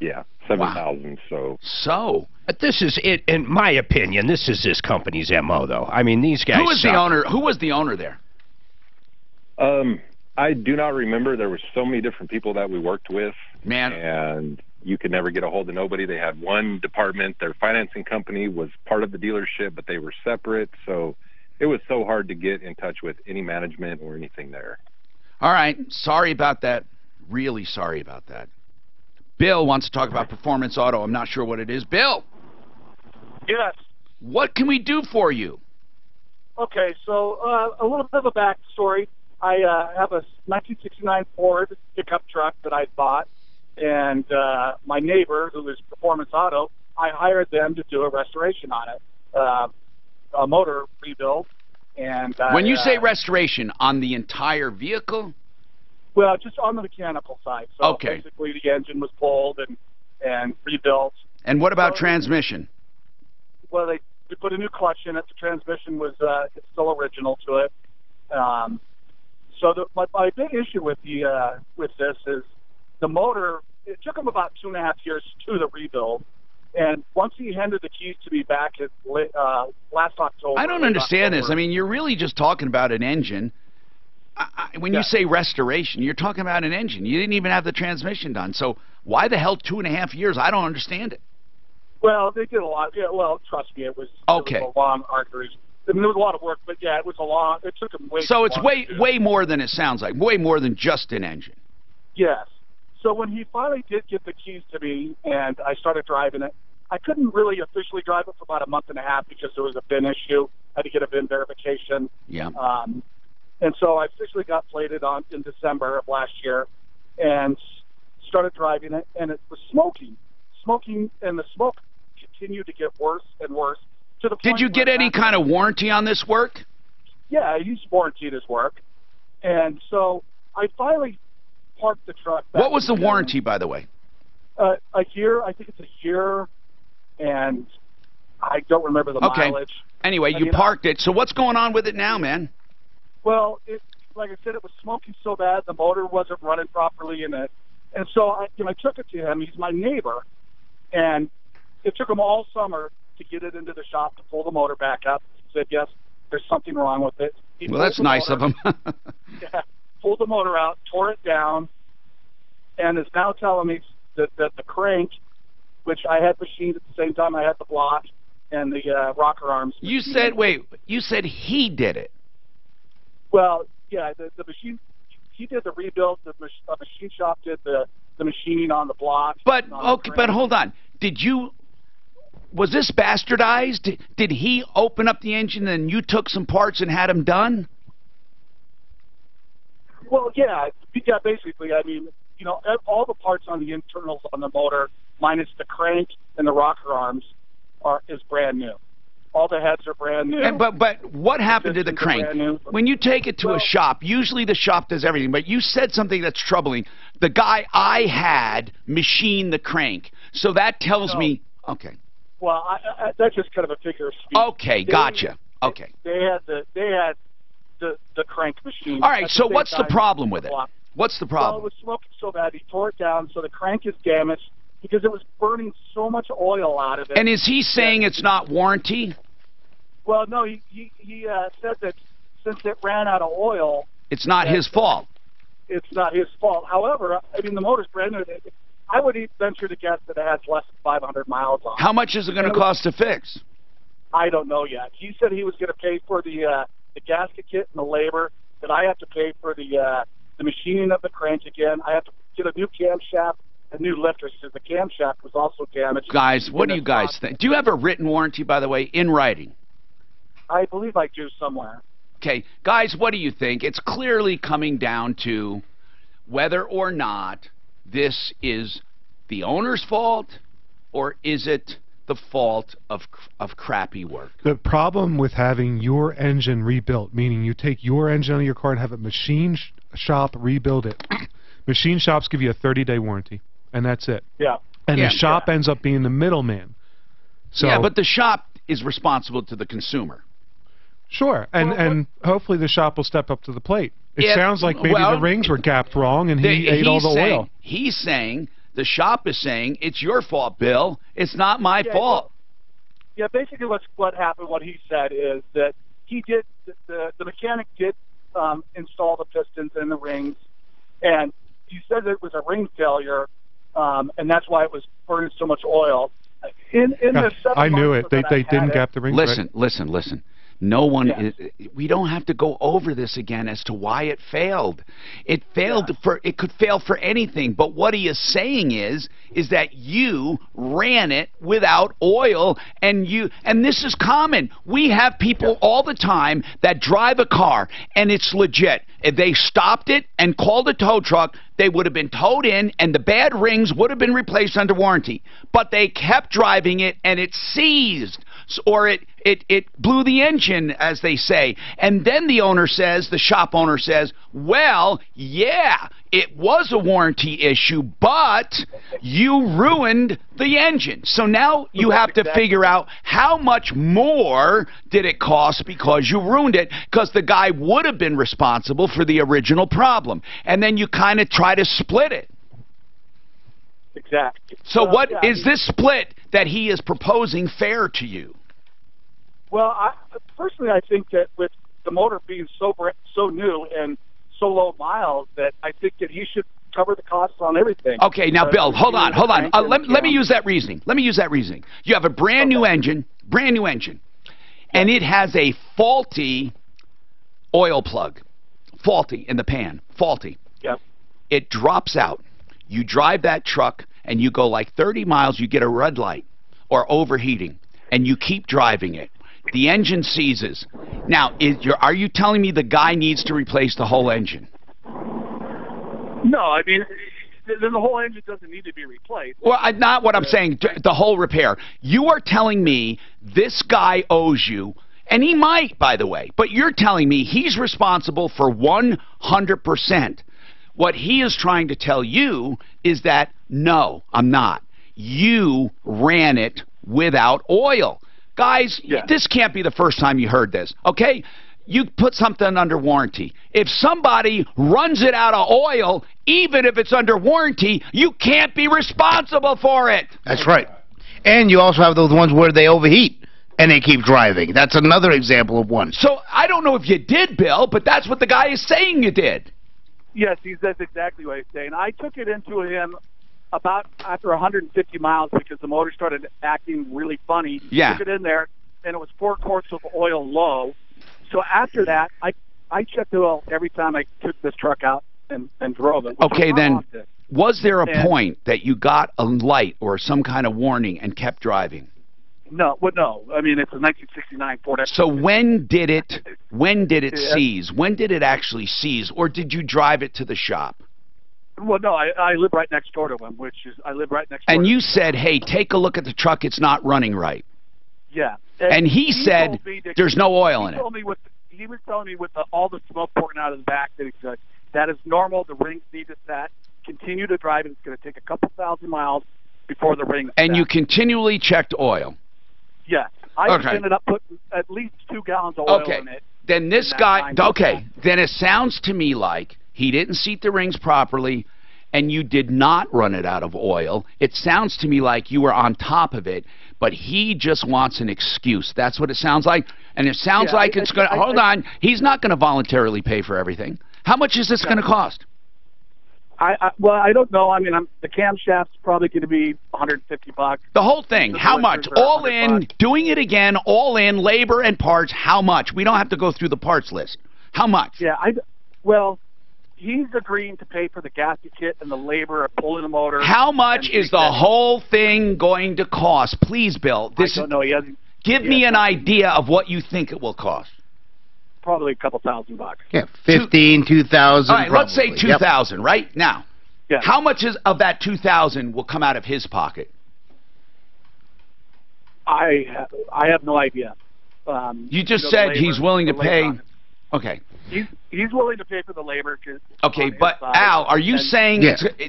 Yeah, $7,000. So, but this is it. In my opinion, this is this company's MO, though. I mean, these guys. Who was the owner? Who was the owner there? I do not remember. There were so many different people that we worked with, man, and you could never get a hold of nobody. They had one department. Their financing company was part of the dealership, but they were separate. So it was so hard to get in touch with any management or anything there. All right. Sorry about that. Really sorry about that. Bill wants to talk about Performance Auto. I'm not sure what it is. Bill. Yes. What can we do for you? Okay, so a little bit of a backstory. I have a 1969 Ford pickup truck that I bought, and my neighbor, who is Performance Auto, I hired them to do a restoration on it, a motor rebuild. And when you say restoration, on the entire vehicle? Well, just on the mechanical side. So okay. Basically, the engine was pulled and rebuilt. And what about transmission? Well, we put a new clutch in it. The transmission was it's still original to it. So my big issue with this is the motor. It took him about 2.5 years to do the rebuild, and once he handed the keys to me back last October. I don't understand this. I mean, you're really just talking about an engine. When you say restoration, you're talking about an engine. You didn't even have the transmission done. So why the hell 2.5 years? I don't understand it. Well, they did a lot. Yeah, well, trust me, it was a long artery. I mean, there was a lot of work, but yeah, it was a long. It took them way. So it's way more than it sounds like. Way more than just an engine. Yes. So when he finally did get the keys to me and I started driving it, I couldn't really officially drive it for about 1.5 months because there was a VIN issue. I had to get a VIN verification. Yeah. And so I officially got plated on in December of last year, and started driving it, and it was smoking, and the smoke continued to get worse and worse. To the point did you get any kind of warranty on this work? Yeah, he's warranted his work, and so I finally parked the truck. What was the warranty, by the way? A year. I think it's a year, and I don't remember the mileage. Anyway, you parked it. So what's going on with it now, man? Well, like I said, it was smoking so bad the motor wasn't running properly in it, and so I took it to him. He's my neighbor, and it took him all summer to get it into the shop to pull the motor back up. He said, yes, there's something wrong with it. Well, that's nice of him. Yeah, pulled the motor out, tore it down, and is now telling me that the crank, which I had machined at the same time I had the block and the rocker arms. You said he did it. Well, yeah, the machine, he did the rebuild. The machine shop did the machining on the block. But hold on. Was this bastardized? Did he open up the engine and you took some parts and had them done? Well, yeah, basically. I mean, all the parts on the internals on the motor, minus the crank and the rocker arms, is brand new. All the heads are brand new. But what happened to the crank? When you take it to a shop, usually the shop does everything, but you said something that's troubling. The guy I had machined the crank. So that tells me, okay. Well, that's just kind of a figure of speech. Okay, gotcha. Okay. They had the crank machine. All right, so what's the problem with it? What's the problem? Well, it was smoking so bad, he tore it down, so the crank is damaged because it was burning so much oil out of it. And is he saying it's not warranty? Well, no, he said that since it ran out of oil... It's not his fault. It's not his fault. However, I mean, the motor's brand new. I would venture to guess that it has less than 500 miles on it. How much is it going to cost to fix? I don't know yet. He said he was going to pay for the gasket kit and the labor, that I have to pay for the machining of the crank again. I have to get a new camshaft, a new lifter, because the camshaft was also damaged. Guys, what do you guys think? Do you have a written warranty, by the way, in writing? I believe I do somewhere. Okay. Guys, what do you think? It's clearly coming down to whether or not this is the owner's fault, or is it the fault of crappy work? The problem with having your engine rebuilt, meaning you take your engine out of your car and have it machine shop rebuild it, Machine shops give you a 30-day warranty, and that's it. Yeah. And the shop ends up being the middleman. So, yeah, but the shop is responsible to the consumer. Sure, and hopefully the shop will step up to the plate. It sounds like maybe the rings were gapped wrong, and he ate all the oil. He's saying, the shop is saying, it's your fault, Bill. It's not my fault. Yeah, basically what happened, what he said is that he did, the mechanic did install the pistons and the rings, and he said that it was a ring failure, and that's why it was burning so much oil. I knew it. They didn't gap the rings. Listen. No one. We don't have to go over this again as to why it failed. It failed for. It could fail for anything. But what he is saying is that you ran it without oil, and this is common. We have people all the time that drive a car, and it's legit. If they stopped it and called a tow truck, they would have been towed in, and the bad rings would have been replaced under warranty. But they kept driving it, and it seized, or it blew the engine, as they say. And then the shop owner says, well, yeah, it was a warranty issue, but you ruined the engine. So now you have to figure out how much more did it cost because you ruined it, because the guy would have been responsible for the original problem. And then you kind of try to split it. Exactly. So is this split that he is proposing fair to you? Well, personally, I think that with the motor being so new and so low miles, that I think that he should cover the costs on everything. Okay, now, Bill, hold on. Let me use that reasoning. You have a brand new engine, and it has a faulty oil plug, faulty in the pan, faulty. Yep. It drops out. You drive that truck, and you go like 30 miles, you get a red light or overheating, and you keep driving it. The engine seizes. Now, are you telling me the guy needs to replace the whole engine? No, I mean, then the whole engine doesn't need to be replaced. Well, not what I'm saying, the whole repair. You are telling me this guy owes you, and he might, by the way, but you're telling me he's responsible for 100%. What he is trying to tell you is that, no, I'm not. You ran it without oil. Guys, this can't be the first time you heard this, okay? You put something under warranty. If somebody runs it out of oil, even if it's under warranty, you can't be responsible for it. That's right. And you also have those ones where they overheat and they keep driving. That's another example of one. So I don't know if you did, Bill, but that's what the guy is saying you did. Yes, that's exactly what he's saying. I took it into him about after 150 miles because the motor started acting really funny. Yeah. Took it in there, and it was 4 quarts of oil low. So after that, I checked the oil every time I took this truck out and drove it. Okay, then was there a point that you got a light or some kind of warning and kept driving? No, no. I mean, it's a 1969 Ford. So when did it seize? When did it actually seize, or did you drive it to the shop? Well, no, I live right next door to him, I live right next door. And you said, hey, take a look at the truck. It's not running right. Yeah. And he said there's no oil in it. He was telling me with all the smoke pouring out of the back that that is normal. The rings need to set. Continue to drive it. It's going to take a couple thousand miles before the rings And set. you continually checked oil. Yes. I ended up putting at least 2 gallons of oil in it. Then this guy, then it sounds to me like he didn't seat the rings properly, and you did not run it out of oil. It sounds to me like you were on top of it, but he just wants an excuse. That's what it sounds like. And it sounds like it's going to, hold on, he's not going to voluntarily pay for everything. How much is this going to cost? Well, I don't know. I mean, the camshaft's probably going to be $150. The whole thing, how much? All in, doing it again, all in, labor and parts, how much? We don't have to go through the parts list. How much? Yeah, well, he's agreeing to pay for the gasket kit and the labor of pulling the motor. How much is the whole thing going to cost? Please, Bill. I don't know. Give me an idea of what you think it will cost. Probably a couple $1,000. Yeah, 15, 2,000. All right, let's say 2,000 right now. Yeah. How much of that 2,000 will come out of his pocket? I have no idea. You just said he's willing to pay. Okay. He's willing to pay for the labor. Okay, but Al, are you saying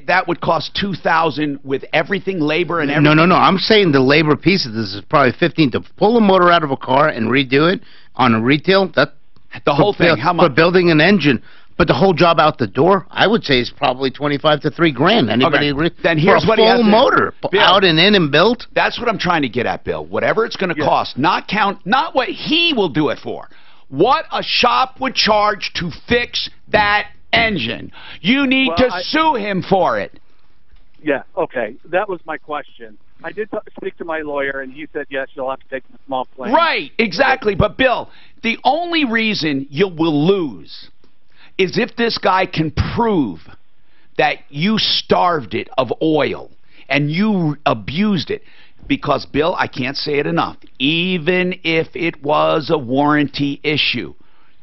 that would cost $2,000 with everything, labor and everything? No. I'm saying the labor piece of this is probably $15 to pull a motor out of a car and redo it on a retail. That the whole thing. How much? For building an engine. But the whole job out the door, I would say, is probably $25 to $3,000. Anybody agree? Then here's what he has to, motor, Bill, out and in and built. That's what I'm trying to get at, Bill. Whatever it's going to cost, not what he will do it for. What a shop would charge to fix that engine. You need to sue him for it. Yeah. Okay. That was my question. I did speak to my lawyer, and he said yes, you'll have to take the small claim. Right. Exactly. But Bill, the only reason you will lose is if this guy can prove that you starved it of oil and you abused it. Because, Bill, I can't say it enough, even if it was a warranty issue,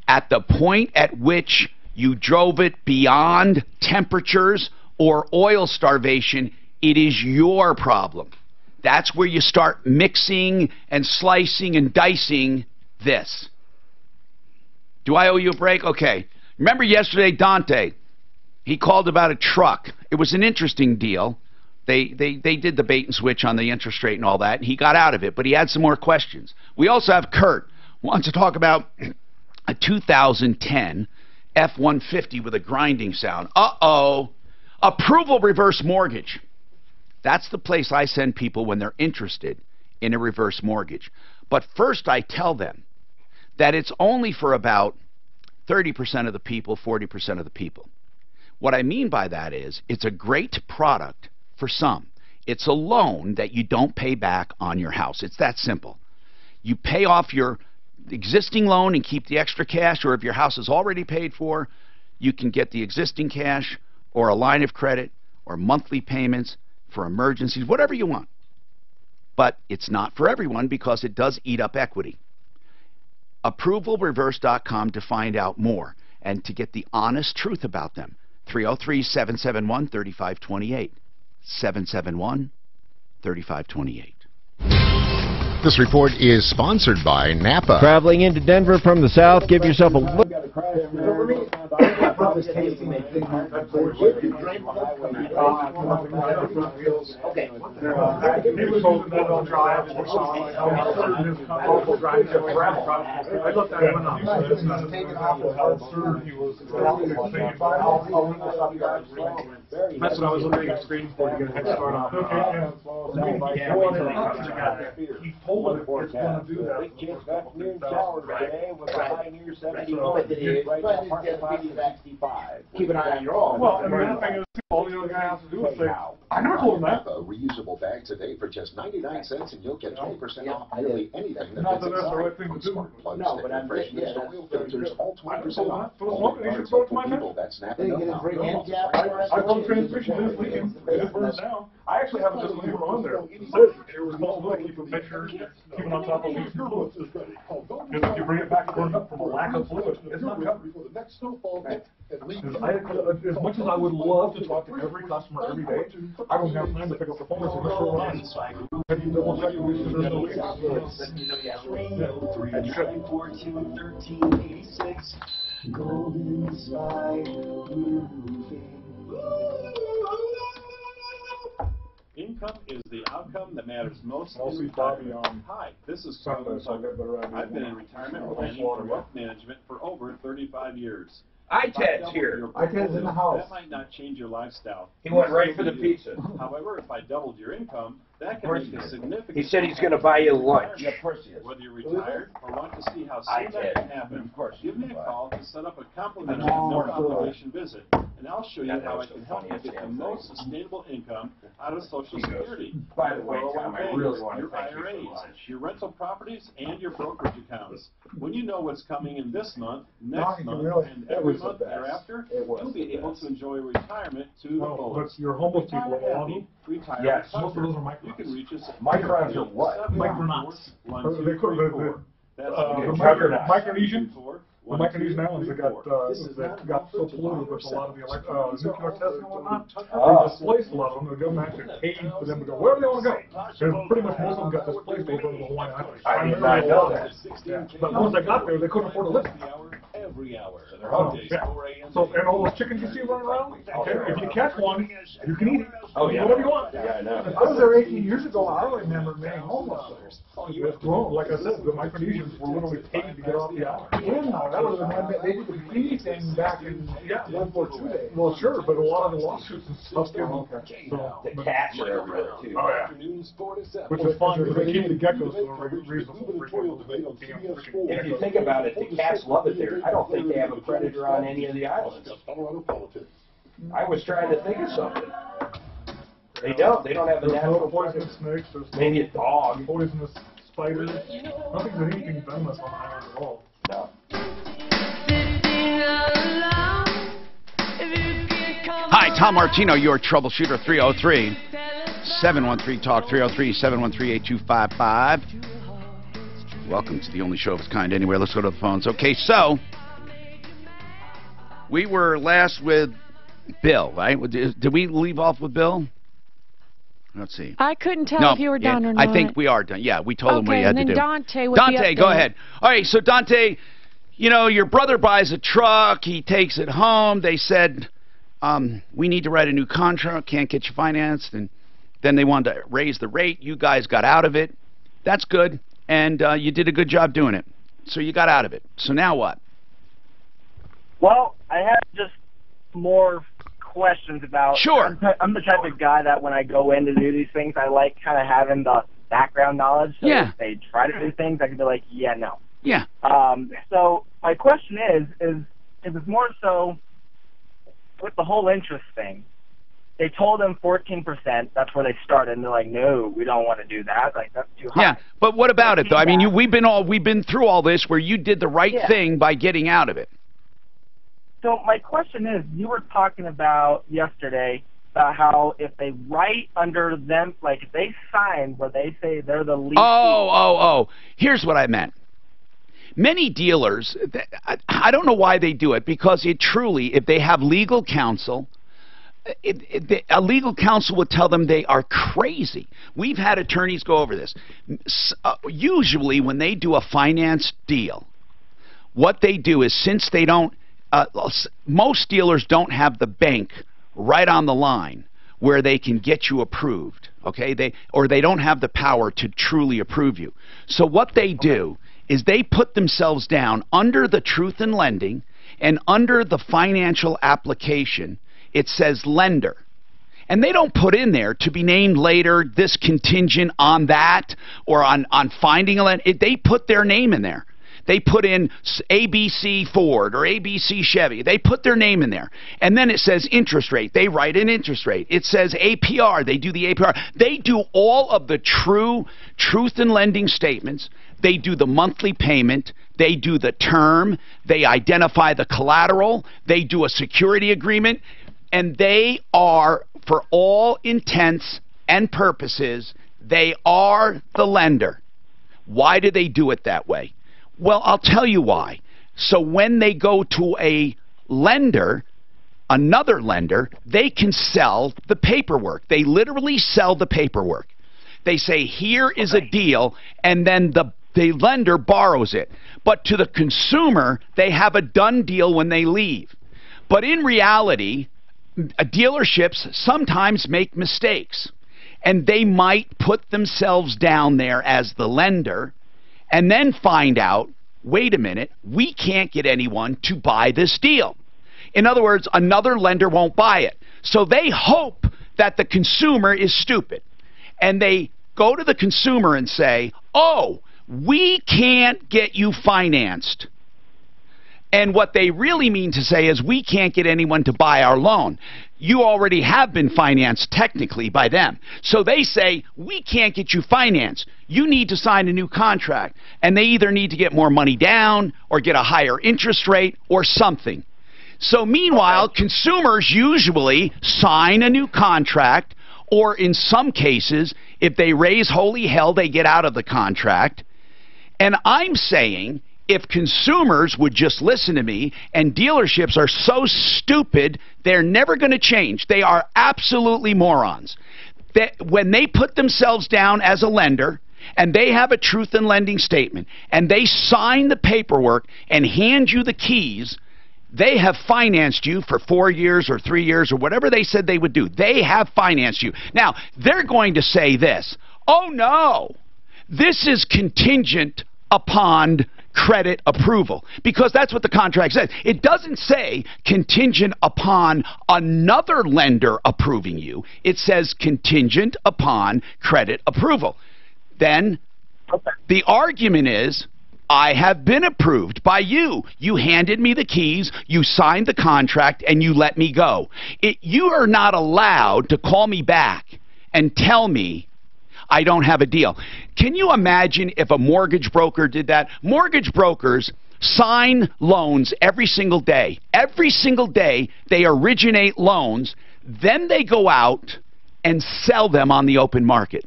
at the point at which you drove it beyond temperatures or oil starvation, it is your problem. That's where you start mixing and slicing and dicing this. Do I owe you a break? Okay. Remember yesterday, Dante, he called about a truck. It was an interesting deal. They did the bait and switch on the interest rate and all that, and he got out of it, but he had some more questions. We also have Kurt, who wants to talk about a 2010 F-150 with a grinding sound. Uh-oh. Approval reverse mortgage. That's the place I send people when they're interested in a reverse mortgage. But first I tell them that it's only for about 30% of the people, 40% of the people. What I mean by that is it's a great product for some. It's a loan that you don't pay back on your house. It's that simple. You pay off your existing loan and keep the extra cash, or if your house is already paid for, you can get the existing cash or a line of credit or monthly payments for emergencies, whatever you want. But it's not for everyone because it does eat up equity. ApprovalReverse.com to find out more and to get the honest truth about them. 303-771-3528. 771-3528. This report is sponsored by Napa. Traveling into Denver from the south, give yourself a look. That's what I was looking at the screen for to get a head start on. He told me it's going to do that. Big chance of afternoon showers today with a high near 71. Keep an eye on your own. Well, and the other thing is, all the other guy has to do is say, I never told him that. A reusable bag today for just 99 cents, and you'll get 20% off nearly anything that Not fits that that's the right inside. thing to do. No, but I'm fresh oil filters, all 20% off. You should throw it to my People, that's Napa. I called the transmission this weekend. It burns down. I actually have a disclaimer on there. It says your responsibility for make sure keeping on top of these fluids. Because if you bring it back burned up from a lack of fluid, it's not covered. As much as I would love to talk to every customer every day, I don't have time to pick up the phone and say, "What's going on?" Have you double checked to make sure there's no leaks? Golden Slide Income is the outcome that matters most. I'll see Bobby on Hi, this is Sunday, so I'll get better idea. I've been in retirement planning for wealth management for over 35 years. iTed's here. iTed's in the house. That might not change your lifestyle. He went right for the pizza. However, if I doubled your income, that can make a significant. He said he's going to buy you lunch. Yeah, of course he is. Whether you're retired or want to see how soon that can happen, of course. Give me a call to set up a complimentary no-obligation visit, and I'll show you how I can help you get the most sustainable income out of Social Security. By the way, Tom, I really want to your thank you for IRAs, lunch. your rental properties, and your brokerage accounts. When you know what's coming in this month, next month, and every month thereafter, you'll be able to enjoy retirement to the fullest. But your homeless people Happy, retired yes, customer. most of those are micros. You can reach us at Micros are what? Micronauts. That's the Micronesian. The Micronesian islands that got so polluted with a lot of the nuclear testing and whatnot, they displaced a lot of them. The government actually paid for them to go wherever they want to go. And pretty much most of them got displaced over the Hawaiian Islands. I did not know that. Yeah. But once they got there, they couldn't afford to live. every hour. Oh, yeah. So, and all those chickens you see running around, okay, if you catch one, you can eat it. Oh, yeah. Whatever you want. Yeah, I know. I was there 18 years ago, I remember being homeless. Well, like I said, the Micronesians were literally paid to get off the island. Yeah, no, that was when they did the fee thing back in, World War II days. Well, sure, but a lot of the lawsuits and stuff came up. So, the cats are everywhere, too. Oh, yeah. Which is fun, because they keep the geckos for a reasonable If you think about it, the cats love it there. I don't think they have a predator on any of the islands. I was trying to think of something. They don't. They don't have a natural poisonous snakes. Maybe a dog. Poisonous spiders. I don't think there's anything venomous on the island at all. No. Hi, Tom Martino, your troubleshooter, 303-713-TALK, 303-713-8255. Welcome to the only show of its kind anywhere. Let's go to the phones. Okay, so we were last with Bill, right? Did we leave off with Bill? Let's see. I couldn't tell if you were done or not. I think we are done. Yeah, we told him what he had to do. Okay, and then Dante would Dante, go ahead. All right, so Dante, you know, your brother buys a truck. He takes it home. They said, we need to write a new contract. Can't get you financed. And then they wanted to raise the rate. You guys got out of it. That's good. And you did a good job doing it. So you got out of it. So now what? Well, I have just more questions about. Sure. I'm the type of guy that when I go in to do these things, I like kind of having the background knowledge. So yeah. If they try to do things, I can be like, yeah, no. Yeah. So my question is it was more so with the whole interest thing. They told them 14%. That's where they started, and they're like, "No, we don't want to do that. Like that's too high." Yeah, but what about it though? I mean, we've been through all this where you did the right thing by getting out of it. So my question is, you were talking about yesterday about how if they write under them, like if they sign where they say they're the lead. Oh. Here's what I meant. Many dealers, I don't know why they do it, because it truly, if they have legal counsel, a legal counsel would tell them they are crazy. We've had attorneys go over this. Usually when they do a finance deal, what they do is, since they don't, most dealers don't have the bank right on the line where they can get you approved, okay? They don't have the power to truly approve you. So what they do is they put themselves down under the truth in lending, and under the financial application it says lender. And they don't put in there to be named later, this contingent on that, or on finding a lender. They put their name in there. They put in ABC Ford or ABC Chevy. They put their name in there. And then it says interest rate. They write an interest rate. It says APR. They do the APR. They do all of the truth in lending statements. They do the monthly payment. They do the term. They identify the collateral. They do a security agreement. And they are, for all intents and purposes, they are the lender. Why do they do it that way? Well, I'll tell you why. So when they go to a lender, another lender, they can sell the paperwork. They literally sell the paperwork. They say, here is a deal, and then the lender borrows it. But to the consumer, they have a done deal when they leave. But in reality, dealerships sometimes make mistakes, and they might put themselves down there as the lender and then find out, wait a minute, we can't get anyone to buy this deal. In other words, another lender won't buy it. So they hope that the consumer is stupid, and they go to the consumer and say, oh, we can't get you financed. And what they really mean to say is, we can't get anyone to buy our loan. You already have been financed technically by them. So they say, we can't get you financed. You need to sign a new contract. And they either need to get more money down or get a higher interest rate or something. So meanwhile, consumers usually sign a new contract, or in some cases, if they raise holy hell, they get out of the contract. And I'm saying, if consumers would just listen to me, and dealerships are so stupid, they're never going to change. They are absolutely morons. When they put themselves down as a lender, and they have a truth in lending statement, and they sign the paperwork and hand you the keys, they have financed you for 4 years or 3 years or whatever they said they would do. They have financed you. Now, they're going to say this, oh no, this is contingent upon credit approval, because that's what the contract says. It doesn't say contingent upon another lender approving you. It says contingent upon credit approval. Then the argument is, I have been approved by you. You handed me the keys, you signed the contract, and you let me go. You are not allowed to call me back and tell me I don't have a deal. Can you imagine if a mortgage broker did that? Mortgage brokers sign loans every single day. Every single day they originate loans, then they go out and sell them on the open market.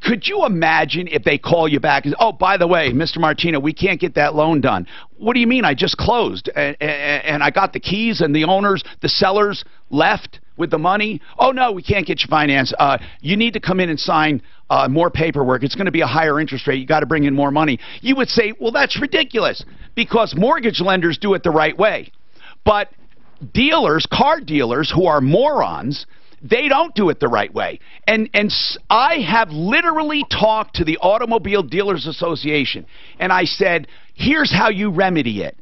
Could you imagine if they call you back and, oh, by the way, Mr. Martino, we can't get that loan done. What do you mean? I just closed and I got the keys and the owners, the sellers left with the money. Oh, no, we can't get you finance. You need to come in and sign more paperwork. It's going to be a higher interest rate. You got to bring in more money. You would say, well, that's ridiculous, because mortgage lenders do it the right way. But dealers, car dealers who are morons, they don't do it the right way. And I have literally talked to the Automobile Dealers Association, and I said, here's how you remedy it.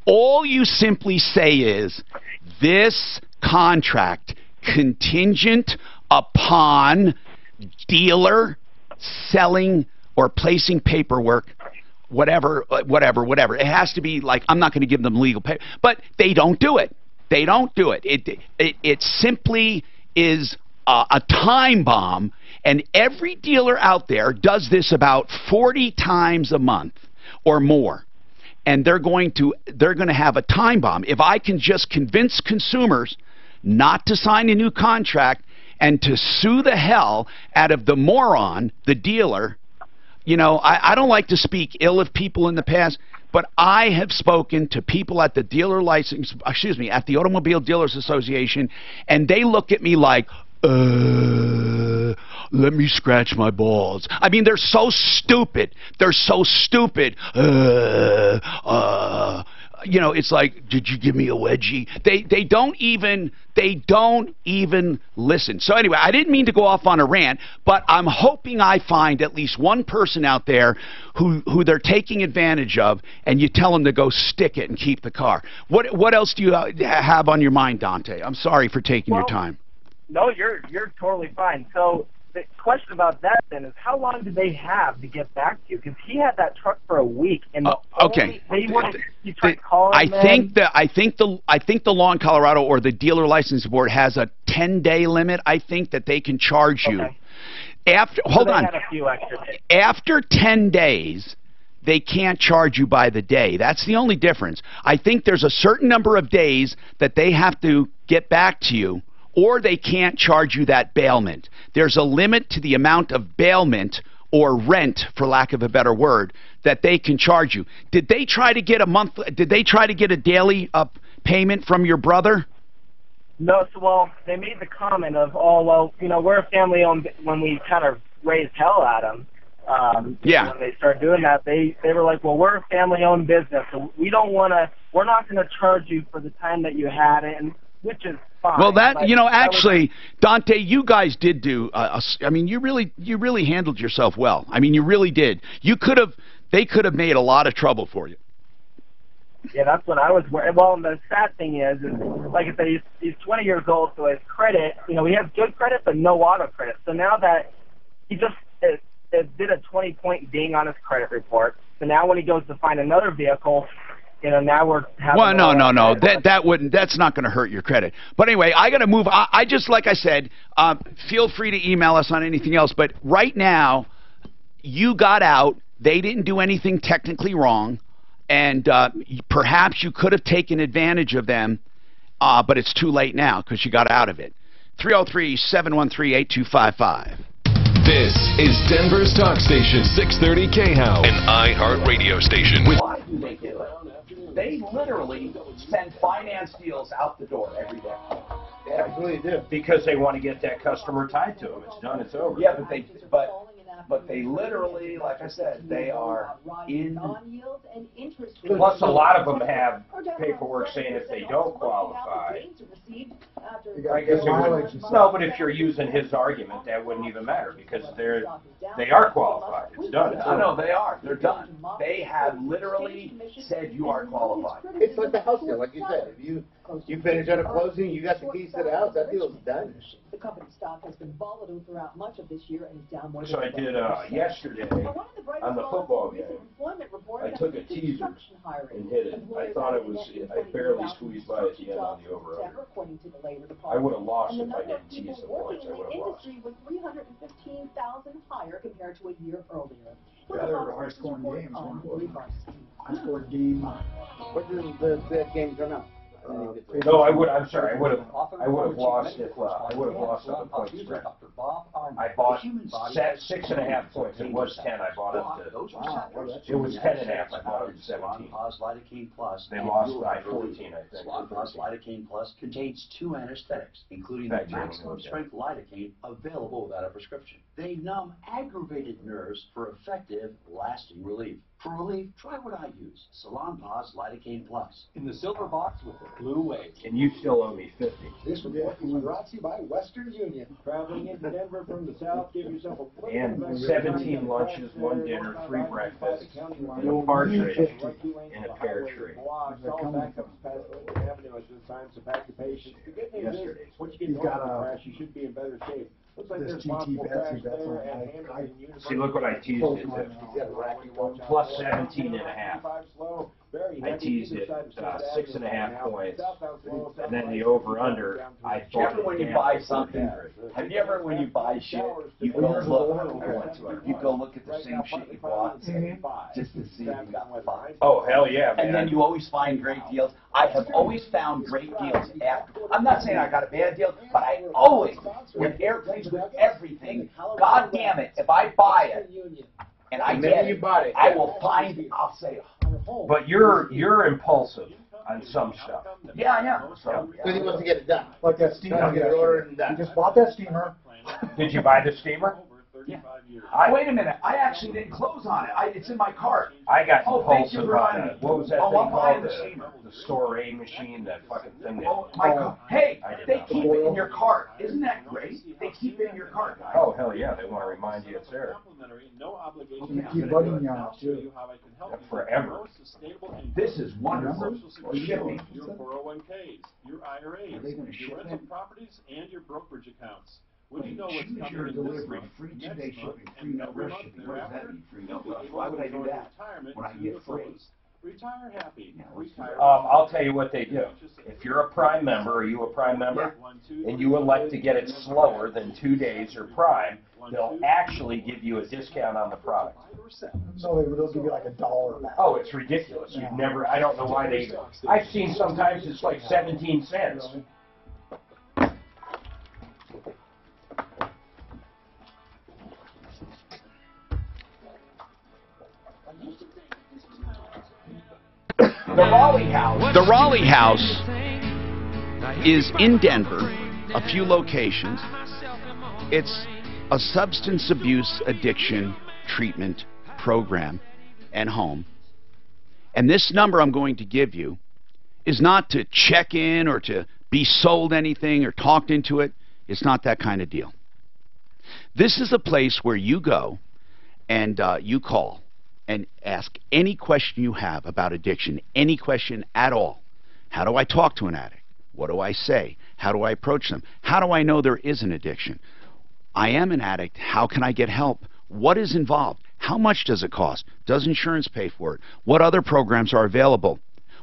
All you simply say is, this contract contingent upon dealer selling or placing paperwork, whatever. It has to be like, I'm not going to give them legal pay, but they don't do it. They don't do it. It simply is a time bomb, and every dealer out there does this about 40 times a month or more. And they're going to have a time bomb. If I can just convince consumers not to sign a new contract and to sue the hell out of the moron, the dealer. You know, I don't like to speak ill of people in the past, but I have spoken to people at the at the Automobile Dealers Association, and they look at me like, let me scratch my balls. I mean, they're so stupid. They're so stupid. You know, it's like, did you give me a wedgie? They don't even listen. So anyway, I didn't mean to go off on a rant, but I'm hoping I find at least one person out there who they're taking advantage of, and you tell them to go stick it and keep the car. What else do you have on your mind, Dante? I'm sorry for taking your time. No, you're totally fine. So the question about that then is, how long did they have to get back to you? Because he had that truck for a week, and okay. You tried calling I think the law in Colorado, or the dealer licensing board, has a 10-day limit. I think that they can charge you. Hold on. After 10 days, they can't charge you by the day. That's the only difference. I think there's a certain number of days that they have to get back to you, or they can't charge you that bailment. There's a limit to the amount of bailment or rent, for lack of a better word, that they can charge you. Did they try to get a daily payment from your brother? No, so, well, they made the comment of, oh, well, you know, we're a family-owned, when we kind of raised hell at them. Yeah. When they started doing that, they were like, well, we're a family-owned business, so we're not going to charge you for the time that you had it, and which is fine. Well, actually, Dante, you guys did do. I mean, you really handled yourself well. I mean, you really did. They could have made a lot of trouble for you. Yeah, that's what I was worried. Well, and the sad thing is like I said, he's 20 years old, so his credit, you know, he has good credit but no auto credit. So now that he just did a 20-point ding on his credit report, so now when he goes to find another vehicle, you know, now we're having... Well, no. That's not going to hurt your credit. But anyway, I got to move. I just, like I said, feel free to email us on anything else. But right now, you got out. They didn't do anything technically wrong. And perhaps you could have taken advantage of them, but it's too late now because you got out of it. 303-713-8255. This is Denver's talk station, 630 K-House, an iHeart radio station. Why do they do it? They literally send finance deals out the door every day. Yeah, I really do. Because they want to get that customer tied to them. It's done. It's over. Yeah, but but they literally, like I said, they are in. Plus, a lot of them have paperwork saying if they don't qualify, I guess it would. No, but if you're using his argument, that wouldn't even matter because they are qualified. It's done. I know they are. They're done. They have literally said you are qualified. It's like the house deal, like you said. If you finish at a closing, you got the keys to the house, that deal's done. The company's stock has been volatile throughout much of this year and is down more than So I did yesterday on the football game. I took a teaser and hit it. I thought it was. I barely squeezed by at the end on the over-under. I would have lost if I didn't tease the points. I would have lost. Industry was 315,000 higher compared to a year earlier. Yeah, they were high-scoring games. High-scoring game. What does the game turn out? No, I would. I'm sorry. I would have lost if I would have lost on the point spread. I bought 6.5 points. It was 10. I bought it to. It was 10.5. I bought it to 17. They lost by 14, I think. Lidocaine Plus contains 2 anesthetics, including the maximum strength lidocaine available without a prescription. They numb aggravated nerves for effective, lasting relief. For relief, try what I use, Salonpas Lidocaine Plus. In the silver box with the blue wave. And you still owe me 50. This report is brought to you by Western Union. Traveling into Denver from the south, give yourself a And 17 lunches, 1 dinner, 3 breakfasts, and a partridge and a pear tree. Yesterday. Once you get going crash, you should be in better shape. Looks like there's possible crash there and handling units. See, look what I teased it to. Plus 17.5. I teased it 6.5 points, and then the over/under. I Remember when you buy something? Have you ever, when you buy shit, you go look at the same shit you bought just to see if you got fine? Oh hell yeah, man! And then you always find great deals. I have always found great deals after. I'm not saying I got a bad deal, but I always, with airplanes, with everything. God damn it! If I buy it and I get it, I will find. I'll say. But you're impulsive on some stuff. Yeah, I am. So he wants to get it done. Like that steamer. Get it ordered and done. You just bought that steamer. Did you buy the steamer? Yeah. Wait a minute. I actually didn't close on it. It's in my cart. I got thank impulsive you on it. What was that thing I'm buying called? the steamer. The Store A machine, that fucking thing. Hey, they keep it in your cart. Isn't that great? They keep it in your cart. Oh, hell yeah. They want to remind you it's there. Keep bugging you on it, too. Forever. This is wonderful. Shipping. Your 401ks, your IRAs, your rental properties, and your brokerage accounts. When you know what's coming in this month, next month, and every month thereafter, why would I do that when I get free? Retire happy. Retire. I'll tell you what they do. If you're a Prime member, are you a Prime member? And you would like to get it slower than 2 days or Prime, they'll actually give you a discount on the product. No, they'll give you like $1 back. Oh, it's ridiculous. You've never, I don't know why they, I've seen sometimes it's like 17 cents. The Raleigh House is in Denver, a few locations. It's a substance abuse addiction treatment program and home. And this number I'm going to give you is not to check in or to be sold anything or talked into it. It's not that kind of deal. This is a place where you go and you call and ask any question you have about addiction, any question at all. How do I talk to an addict? What do I say? How do I approach them? How do I know there is an addiction? I am an addict. How can I get help? What is involved? How much does it cost? Does insurance pay for it? What other programs are available?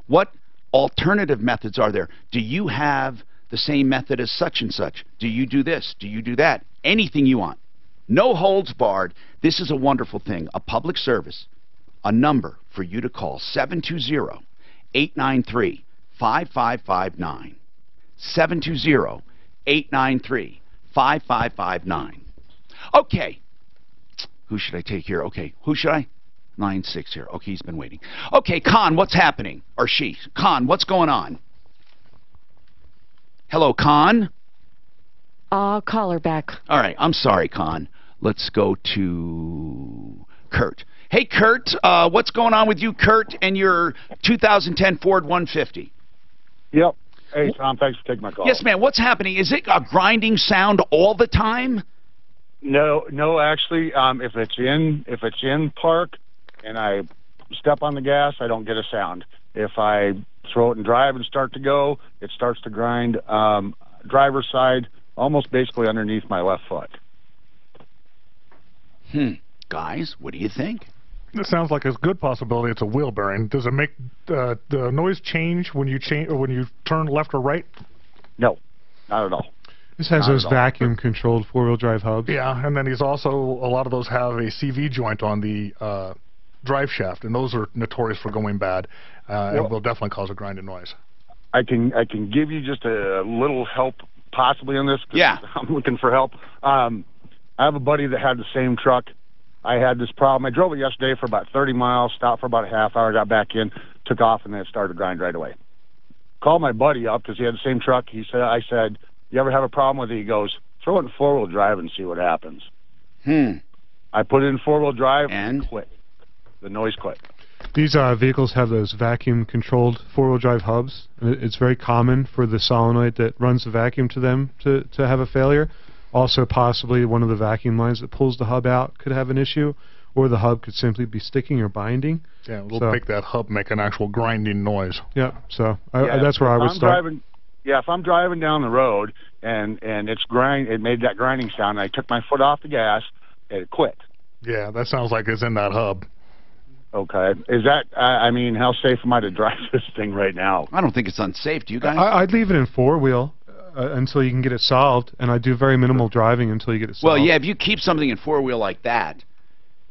What alternative methods are there? Do you have the same method as such and such? Do you do this? Do you do that? Anything you want. No holds barred. This is a wonderful thing. A public service. A number for you to call, 720-893-5559. 720-893-5559. Okay. Who should I take here? Okay, who should I? 9-6 here. Okay, he's been waiting. Okay, Con, what's happening? Or she. Con, what's going on? Hello, Con? I'll call her back. All right, I'm sorry, Con. let's go to Kurt. Hey, Kurt, what's going on with you, Kurt, and your 2010 Ford 150? Yep. Hey, Tom, thanks for taking my call. Yes, man. What's happening? Is it a grinding sound all the time? No, actually, if it's in park and I step on the gas, I don't get a sound. If I throw it in drive and start to go, it starts to grind driver's side, almost basically underneath my left foot. Guys, what do you think? It sounds like a good possibility it's a wheel bearing. Does it make the noise change when you turn left or right? No, not at all. This has those vacuum-controlled four-wheel drive hubs. Yeah, and then a lot of those have a CV joint on the drive shaft, and those are notorious for going bad, and will definitely cause a grinding noise. I can give you just a little help possibly on this. Yeah. I'm looking for help. I have a buddy that had the same truck. I had this problem. I drove it yesterday for about 30 miles, stopped for about a half hour, got back in, took off, and then it started to grind right away. Called my buddy up because he had the same truck. I said, you ever have a problem with it? He goes, throw it in four-wheel drive and see what happens. I put it in four-wheel drive and quit. The noise quit. These vehicles have those vacuum-controlled four-wheel drive hubs. It's very common for the solenoid that runs the vacuum to them to have a failure. Also, possibly one of the vacuum lines that pulls the hub out could have an issue, or the hub could simply be sticking or binding. Yeah, it'll make that hub make an actual grinding noise. Yeah, so that's where I would start. If I'm driving down the road and it made that grinding sound, and I took my foot off the gas, it quit. Yeah, that sounds like it's in that hub. Okay. Is that, I mean, how safe am I to drive this thing right now? I don't think it's unsafe. Do you guys? I'd leave it in four-wheel until you can get it solved, and I do very minimal driving until you get it solved. Well, yeah, if you keep something in four-wheel like that,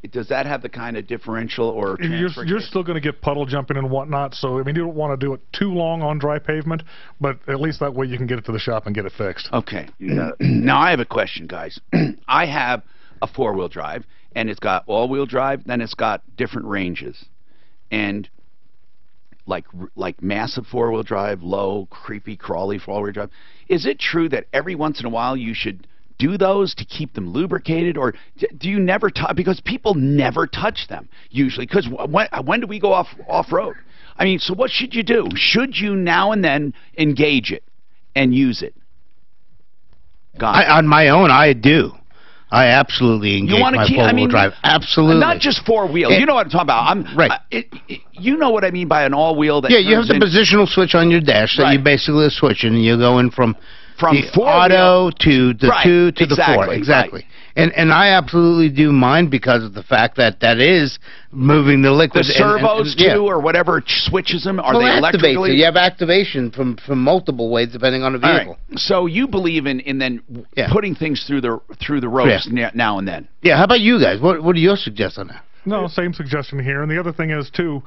does that have the kind of differential or transfer? You're still going to get puddle jumping and whatnot, so, I mean, you don't want to do it too long on dry pavement, but at least that way you can get it to the shop and get it fixed. Okay. Now, I have a question, guys. I have a four-wheel drive, and it's got all-wheel drive, then it's got different ranges. And like massive four-wheel drive, low, creepy, crawly four-wheel drive. Is it true that every once in a while you should do those to keep them lubricated, or do you never touch? Because people never touch them usually. Because when do we go off-road? I mean, so what should you do? Should you now and then engage it and use it? On my own, I do. I absolutely engage my four-wheel drive. Absolutely. Not just four-wheel. You know what I'm talking about. Right. You know what I mean by an all-wheel. That you have the positional switch on your dash that you basically switch, and you go in from the auto to the 2 to the 4. Exactly. Right. And I absolutely do mine because of the fact that is moving the liquid. The servos too, or whatever switches them. Are they electrically? So you have activation from multiple ways depending on the vehicle. Right. So you believe in then putting things through the ropes now and then. Yeah. How about you guys? What do you suggest on that? No, same suggestion here. And the other thing is too,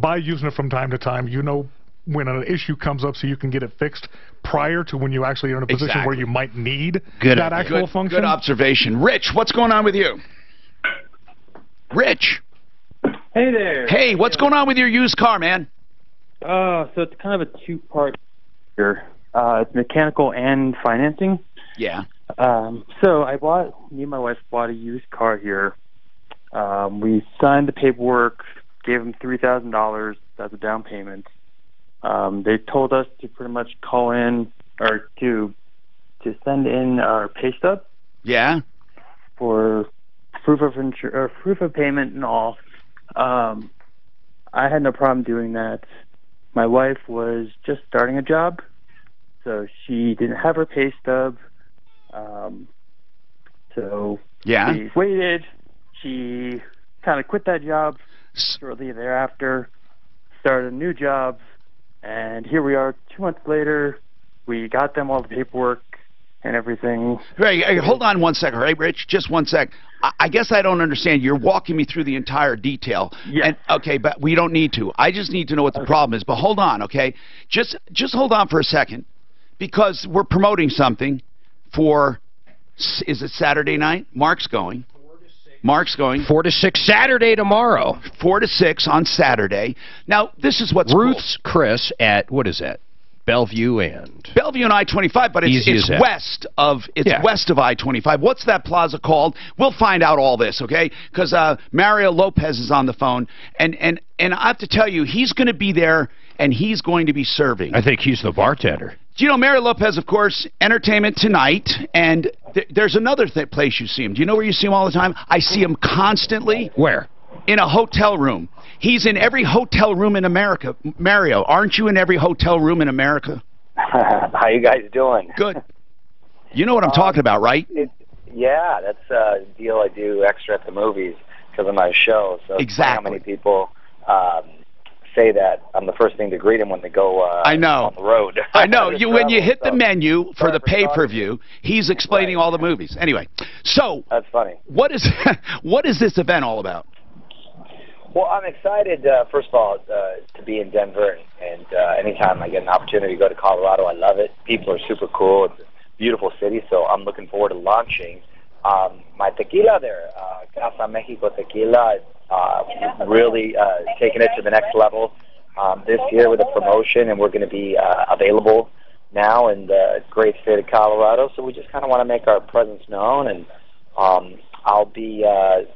by using it from time to time, when an issue comes up, so you can get it fixed prior to when you actually are in a position where you might need that actual function. Good observation. Rich, what's going on with you? Rich. Hey there. Hey, what's going on with your used car, man? So it's kind of a two-part here. It's mechanical and financing. Yeah. So me and my wife bought a used car here. We signed the paperwork, gave them $3,000 as a down payment. They told us to pretty much call in or to send in our pay stub. Yeah. For proof of payment and all. I had no problem doing that. My wife was just starting a job, so she didn't have her pay stub. So she waited. She kind of quit that job shortly thereafter, started a new job. And here we are 2 months later. We got them all the paperwork and everything. Hey, hold on one second, right, Rich? Just one sec. I guess I don't understand. You're walking me through the entire detail. Yeah. And, okay, but we don't need to. I just need to know what the problem is. But hold on, okay? Just hold on for a second, because we're promoting something for, is it Saturday night? Mark's going. 4 to 6 Saturday tomorrow. 4 to 6 on Saturday. Now, this is what's Ruth's Chris at, what is that? Bellevue and I-25, but it's west of west of I-25. What's that plaza called? We'll find out all this, okay? Because Mario Lopez is on the phone, and I have to tell you, he's going to be there, and he's going to be serving. I think he's the bartender. Do you know Mario Lopez, of course, Entertainment Tonight, and there's another place you see him. Do you know where you see him all the time? I see him constantly. Where? In a hotel room. He's in every hotel room in America. Mario, aren't you in every hotel room in America? How you guys doing? Good. You know what I'm talking about, right? Yeah, that's a deal I do extra at the movies because of my show. So exactly. How many people say that I'm the first thing to greet them when they go I know. on the road. I know. When you hit the menu for the pay-per-view, he's explaining all the movies. Anyway, so that's funny. What is this event all about? Well, I'm excited, first of all, to be in Denver, and anytime I get an opportunity to go to Colorado, I love it. People are super cool. It's a beautiful city, so I'm looking forward to launching my tequila there, Casa Mexico Tequila, really taking it to the next level this year with a promotion, and we're going to be available now in the great state of Colorado, so we just kind of want to make our presence known, and I'll be at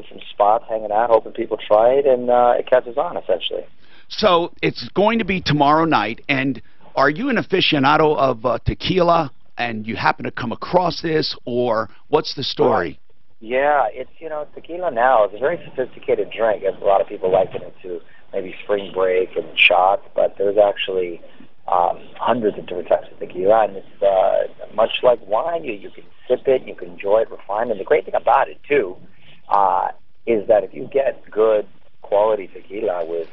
some spots hanging out, hoping people try it, and it catches on, essentially. So it's going to be tomorrow night, and are you an aficionado of tequila, and you happen to come across this, or what's the story? Yeah, it's, tequila now is a very sophisticated drink, as a lot of people liken it to maybe spring break and shots, but there's actually hundreds of different types of tequila, and it's much like wine. You can sip it, you can enjoy it refined, and the great thing about it, too, is that if you get good quality tequila with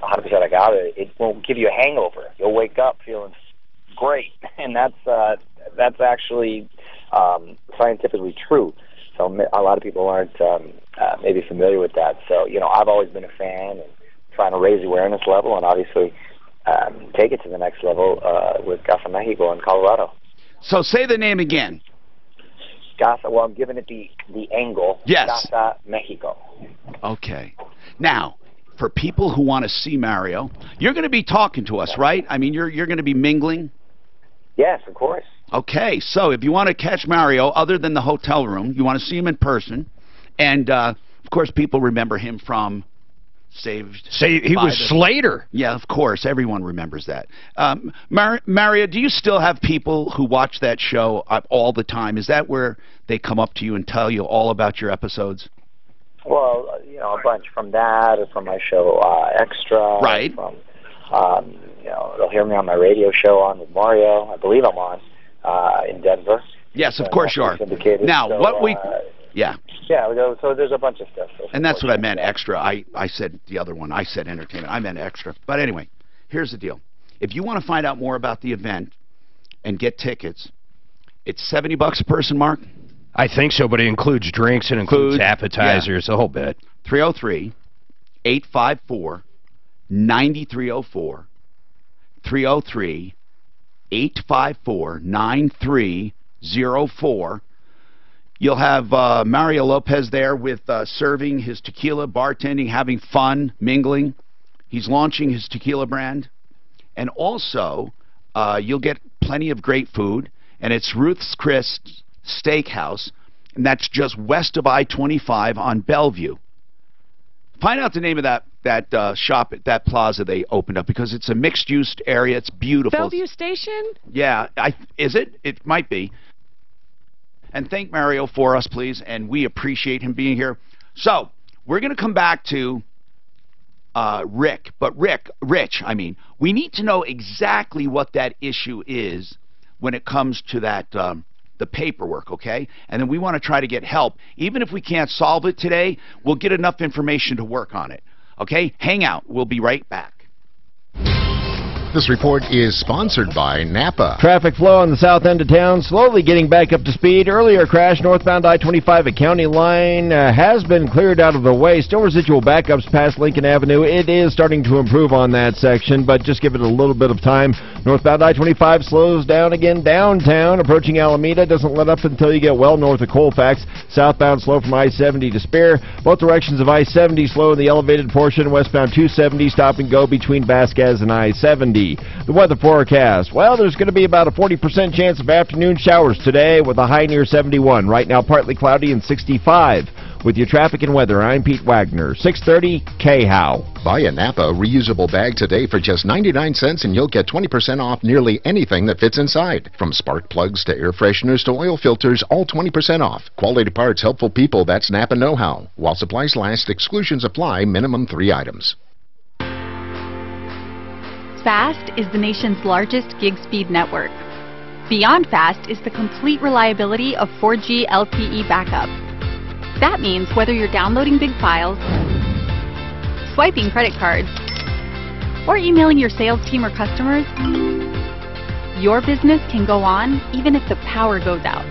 100% agave, it won't give you a hangover. You'll wake up feeling great, and that's actually scientifically true. So a lot of people aren't maybe familiar with that. So, I've always been a fan and trying to raise the awareness level and obviously take it to the next level with Casa Mexico in Colorado. So say the name again. Casa, well, I'm giving it the angle. Yes. Casa Mexico. Okay. Now, for people who want to see Mario, you're going to be talking to us, right? I mean, you're going to be mingling? Yes, of course. Okay, so if you want to catch Mario, other than the hotel room, you want to see him in person, and, of course, people remember him from Saved. He was Slater. Yeah, of course. Everyone remembers that. Mario, do you still have people who watch that show all the time? Is that where they come up to you and tell you all about your episodes? Well, a bunch from that, or from my show Extra. Right. From, they'll hear me on my radio show on with Mario. I believe I'm on in Denver. Yes, of course you are. Now, so, what we... Yeah. Yeah, so there's a bunch of stuff. So and that's what I meant, extra. I said the other one. I said entertainment. I meant extra. But anyway, here's the deal. If you want to find out more about the event and get tickets, it's $70 a person, Mark? I think so, but it includes drinks, it includes appetizers, the whole bit. 303-854-9304. 303-854-9304. You'll have Mario Lopez there with serving his tequila, bartending, having fun, mingling. He's launching his tequila brand. And also, you'll get plenty of great food. And it's Ruth's Chris Steakhouse, and that's just west of I-25 on Bellevue. Find out the name of that shop, that plaza they opened up, because it's a mixed-use area. It's beautiful. Bellevue Station? Yeah. Is it? It might be. And thank Mario for us, please, and we appreciate him being here. So, we're going to come back to Rich, we need to know exactly what that issue is when it comes to that the paperwork, okay? And then we want to try to get help. Even if we can't solve it today, we'll get enough information to work on it, okay? Hang out. We'll be right back. This report is sponsored by Napa. Traffic flow on the south end of town slowly getting back up to speed. Earlier crash northbound I-25 at County Line has been cleared out of the way. Still residual backups past Lincoln Avenue. It is starting to improve on that section, but just give it a little bit of time. Northbound I-25 slows down again downtown. Approaching Alameda, doesn't let up until you get well north of Colfax. Southbound slow from I-70 to Spear. Both directions of I-70 slow in the elevated portion. Westbound 270 stop and go between Vasquez and I-70. 60. The weather forecast. Well, there's going to be about a 40% chance of afternoon showers today with a high near 71. Right now, partly cloudy and 65. With your traffic and weather, I'm Pete Wagner, 630 KHOW. Buy a Napa reusable bag today for just 99 cents and you'll get 20% off nearly anything that fits inside. From spark plugs to air fresheners to oil filters, all 20% off. Quality parts, helpful people, that's Napa know-how. While supplies last, exclusions apply, minimum 3 items. Fast is the nation's largest gig speed network. Beyond Fast is the complete reliability of 4G LTE backup. That means whether you're downloading big files, swiping credit cards, or emailing your sales team or customers, your business can go on even if the power goes out.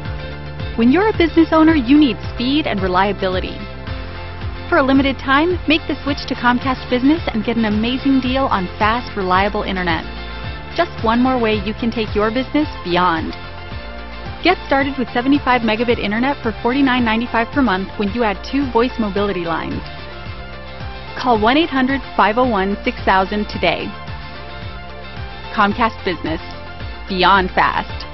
When you're a business owner, you need speed and reliability. For a limited time, make the switch to Comcast Business and get an amazing deal on fast, reliable internet. Just one more way you can take your business beyond. Get started with 75 megabit internet for $49.95 per month when you add 2 voice mobility lines. Call 1-800-501-6000 today. Comcast Business. Beyond fast.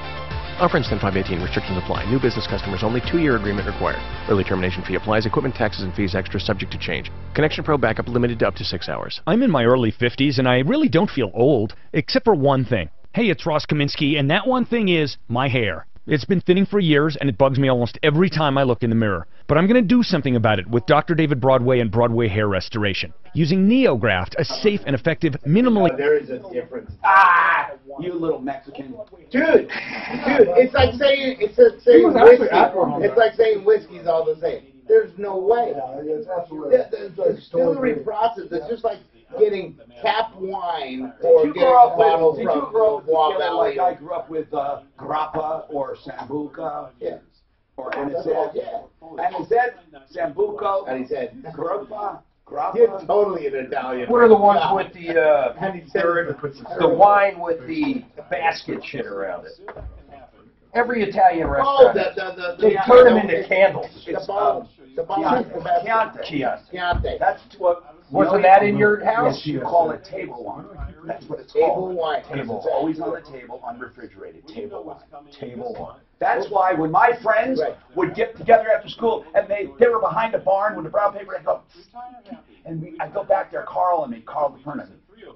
Offer instant 518. Restrictions apply. New business customers only. 2-year agreement required. Early termination fee applies. Equipment, taxes, and fees extra subject to change. Connection Pro backup limited to up to 6 hours. I'm in my early 50s and I really don't feel old, except for one thing. Hey, it's Ross Kaminsky, and that one thing is my hair. It's been thinning for years, and it bugs me almost every time I look in the mirror. But I'm going to do something about it with Dr. David Broadway and Broadway Hair Restoration. Using NeoGraft, a safe and effective, minimally... There is a difference. Ah, you little Mexican. Dude, it's like saying, whiskey. It's like saying whiskey's all the same. There's no way. The distillery process is just like getting tap wine or getting a bottle from Wawa Valley. Like I grew up with grappa or sambuca, or anisette, sambuco, grappa. You're totally an Italian. What are the ones with the wine with the basket shit around it? Every Italian restaurant, they turn them into candles. Chianti. That's what. Wasn't that in your house? Yes, you call it table wine. That's what it's called. Table. Always on the table, unrefrigerated. Table wine. Table wine. That's why when my friends would get together after school and they were behind a barn with a brown paper, I'd go, I'd go back there, Carl the Perna,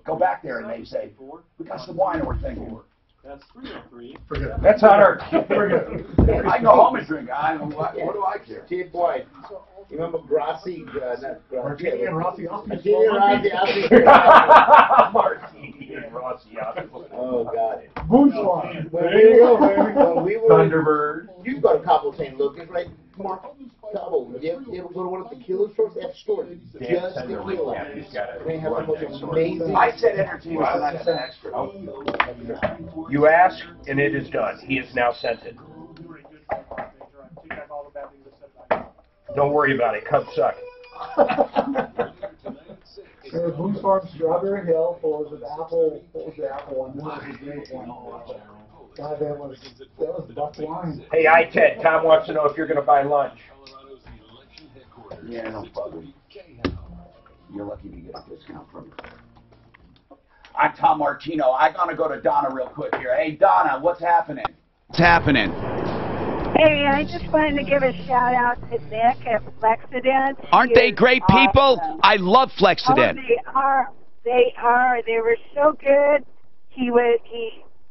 go back there and they say, we got some wine and we're thinking. That's 303. That's on our. I can go home and drink. What do I care? Cheap wine. You remember Grassi? Martini and Rossi. Martini and Rossi. Oh, God. Bourgeois. There you go, baby. We were Thunderbird. You go to Cabo St. Lucas, right? Mark, Cabo. You ever go to one of the tequila stores? They have stores. Just tequila. They have the most amazing. I said entertainment, and I said extra. You ask, and it is done. He has now sent it. Don't worry about it. Cubs suck. There was Boone's Farm Strawberry Hill. What was it? Apple. What was the apple one? That was a great one. God, that was Buck wine. Hey, Ted. Tom wants to know if you're going to buy lunch. Yeah, no problem. You're lucky to get a discount from me. I'm Tom Martino. I'm going to go to Donna real quick here. Hey, Donna, what's happening? What's happening? Hey, I just wanted to give a shout out to Nick at Flexident. Aren't they great people? Awesome. I love Flexident. Oh, they are. They were so good. He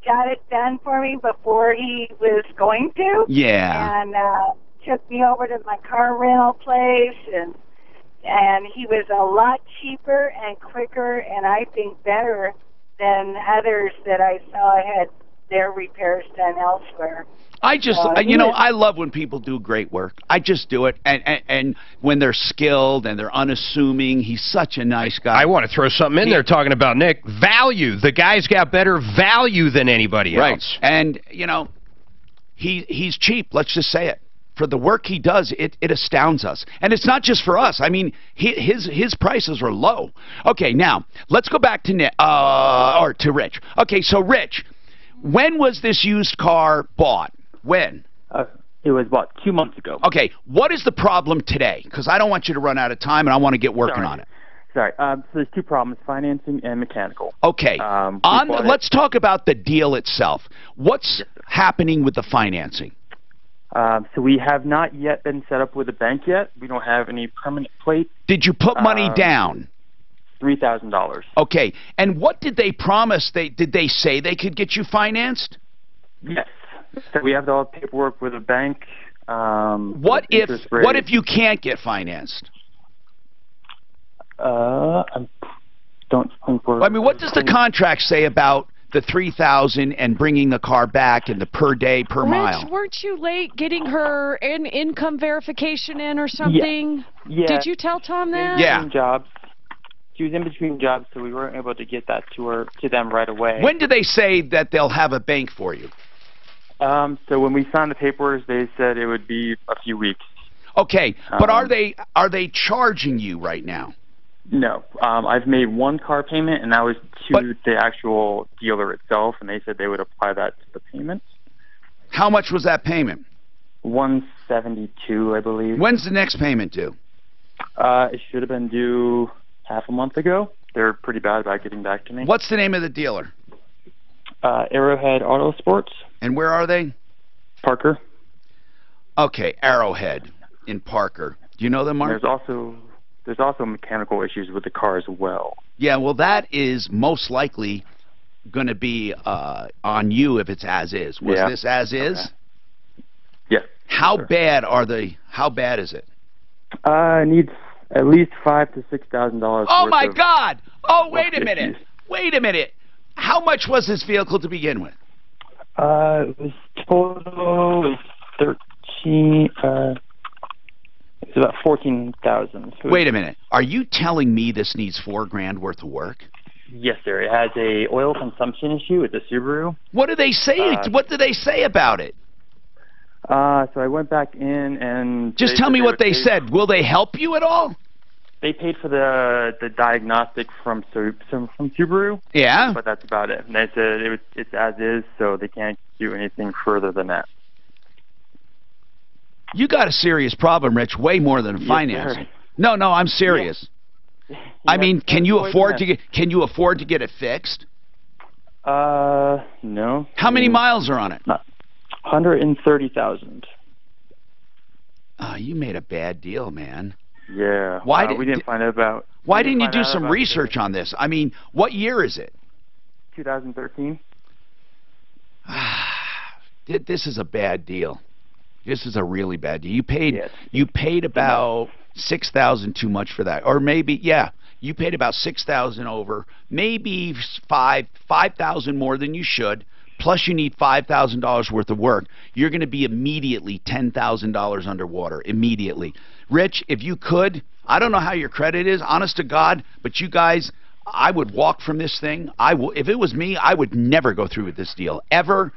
got it done for me before he was going to. Yeah. And took me over to my car rental place, and he was a lot cheaper and quicker, and I think better than others that I saw had their repairs done elsewhere. I just, I love when people do great work. I just do it. And when they're skilled and they're unassuming, he's such a nice guy. I want to throw something in there talking about Nick. Value. The guy's got better value than anybody else. And, he's cheap. Let's just say it. For the work he does, it astounds us. And it's not just for us. I mean, his prices are low. Okay, now, let's go back to Nick, or to Rich. Okay, so Rich, when was this used car bought? When? It was about 2 months ago. Okay, what is the problem today? Because I don't want you to run out of time, and I want to get working on it. Sorry. So there's two problems: financing and mechanical. Okay. Let's talk about the deal itself. What's happening with the financing? So we have not yet been set up with a bank yet. We don't have any permanent plates. Did you put money down? $3,000. Okay. And what did they promise? Did they say they could get you financed? Yes. So we have all the paperwork with a bank. What if you can't get financed? I don't think we're... I mean, what does the contract say about the $3,000 and bringing the car back and the per day, per mile? Rich, weren't you late getting her income verification in or something? Yeah. Did you tell Tom that? Yeah. Jobs. She was in between jobs, so we weren't able to get that to them right away. When do they say that they'll have a bank for you? So when we signed the papers, they said it would be a few weeks. Okay, but are they charging you right now? No. I've made one car payment, and that was to the actual dealer itself, and they said they would apply that to the payment. How much was that payment? $172, I believe. When's the next payment due? It should have been due half a month ago. They're pretty bad about getting back to me. What's the name of the dealer? Arrowhead Auto Sports. And where are they? Parker. Okay, Arrowhead in Parker. Do you know them, Mark? There's also mechanical issues with the car as well. Yeah, well, that is most likely going to be on you if it's as is. Was this as is? Okay. Yeah. How bad are they? How bad is it? It needs at least $5,000 to $6,000. Oh my God! Oh, wait a minute! Wait a minute! How much was this vehicle to begin with? It was total 13. It's about 14,000. Wait a minute. Are you telling me this needs $4,000 worth of work? Yes, sir. It has a oil consumption issue with the Subaru. What do they say? What do they say about it? So I went back in and... Just tell me what they said. Will they help you at all? They paid for the diagnostic from Subaru. Yeah. But that's about it. And they said it's as is, so they can't do anything further than that. You got a serious problem, Rich. Way more than financing. No, I'm serious. Yeah. I mean, can you afford to get it fixed? No. How many miles are on it? 130,000. You made a bad deal, man. Yeah. We didn't find out about... Why didn't you do some research on this? I mean, what year is it? 2013. This is a bad deal. This is a really bad deal. You paid about $6,000 too much for that, or maybe you paid about $6,000 over, maybe $5,000 more than you should. Plus, you need $5,000 worth of work. You're going to be immediately $10,000 underwater immediately. Rich, if you could, I don't know how your credit is, honest to God, but you guys, I would walk from this thing. If it was me, I would never go through with this deal ever.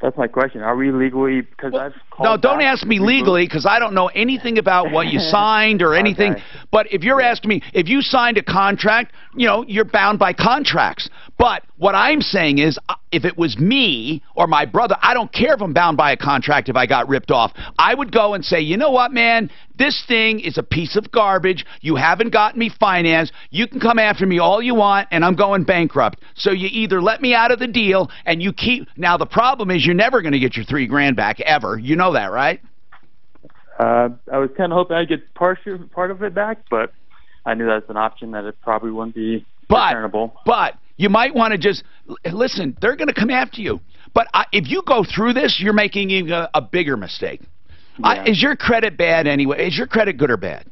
That's my question. Are we legally? Because I've called. No, don't ask me legally because I don't know anything about what you signed or anything. Okay. But if you're asking me, if you signed a contract, you're bound by contracts. But what I'm saying is, if it was me or my brother, I don't care if I'm bound by a contract if I got ripped off. I would go and say, you know what, man? This thing is a piece of garbage. You haven't gotten me financed. You can come after me all you want, and I'm going bankrupt. So you either let me out of the deal, and you keep... Now, the problem is you're never going to get your $3,000 back, ever. You know that, right? I was kind of hoping I'd get part of it back, but I knew that's an option that it probably wouldn't be returnable. But you might want to just... Listen, they're going to come after you. But if you go through this, you're making even a bigger mistake. Yeah. Is your credit bad anyway? Is your credit good or bad?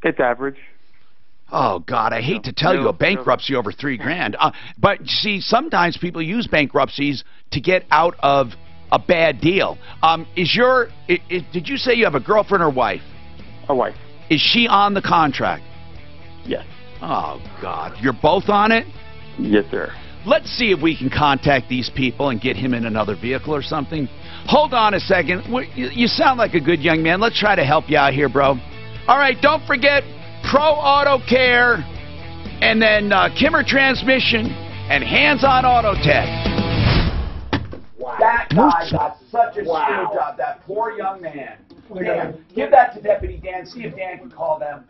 It's average. Oh, God, I hate to tell you a bankruptcy over $3,000. But, see, sometimes people use bankruptcies to get out of a bad deal. Did you say you have a girlfriend or wife? A wife. Is she on the contract? Yes. Oh, God. You're both on it? Yes, sir. Let's see if we can contact these people and get him in another vehicle or something. Hold on a second. You sound like a good young man. Let's try to help you out here, bro. All right, don't forget Pro Auto Care and then Kimmer Transmission and Hands On Auto Tech. Wow. That guy got such a screw job, that poor young man. Dan, give that to Deputy Dan. See if Dan can call them.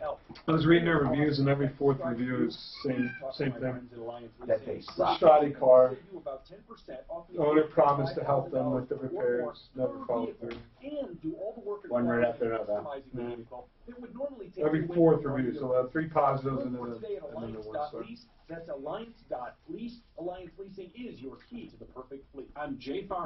I was reading their reviews, and every fourth review is same thing. That they suck. Shoddy car. Owner promised to help them with the repairs. Never followed through. One right after another. Every fourth review, so 3 positives and then the worst side. That's alliance.fleece. Alliance Leasing is your key to the perfect fleet. I'm Jay Farmer.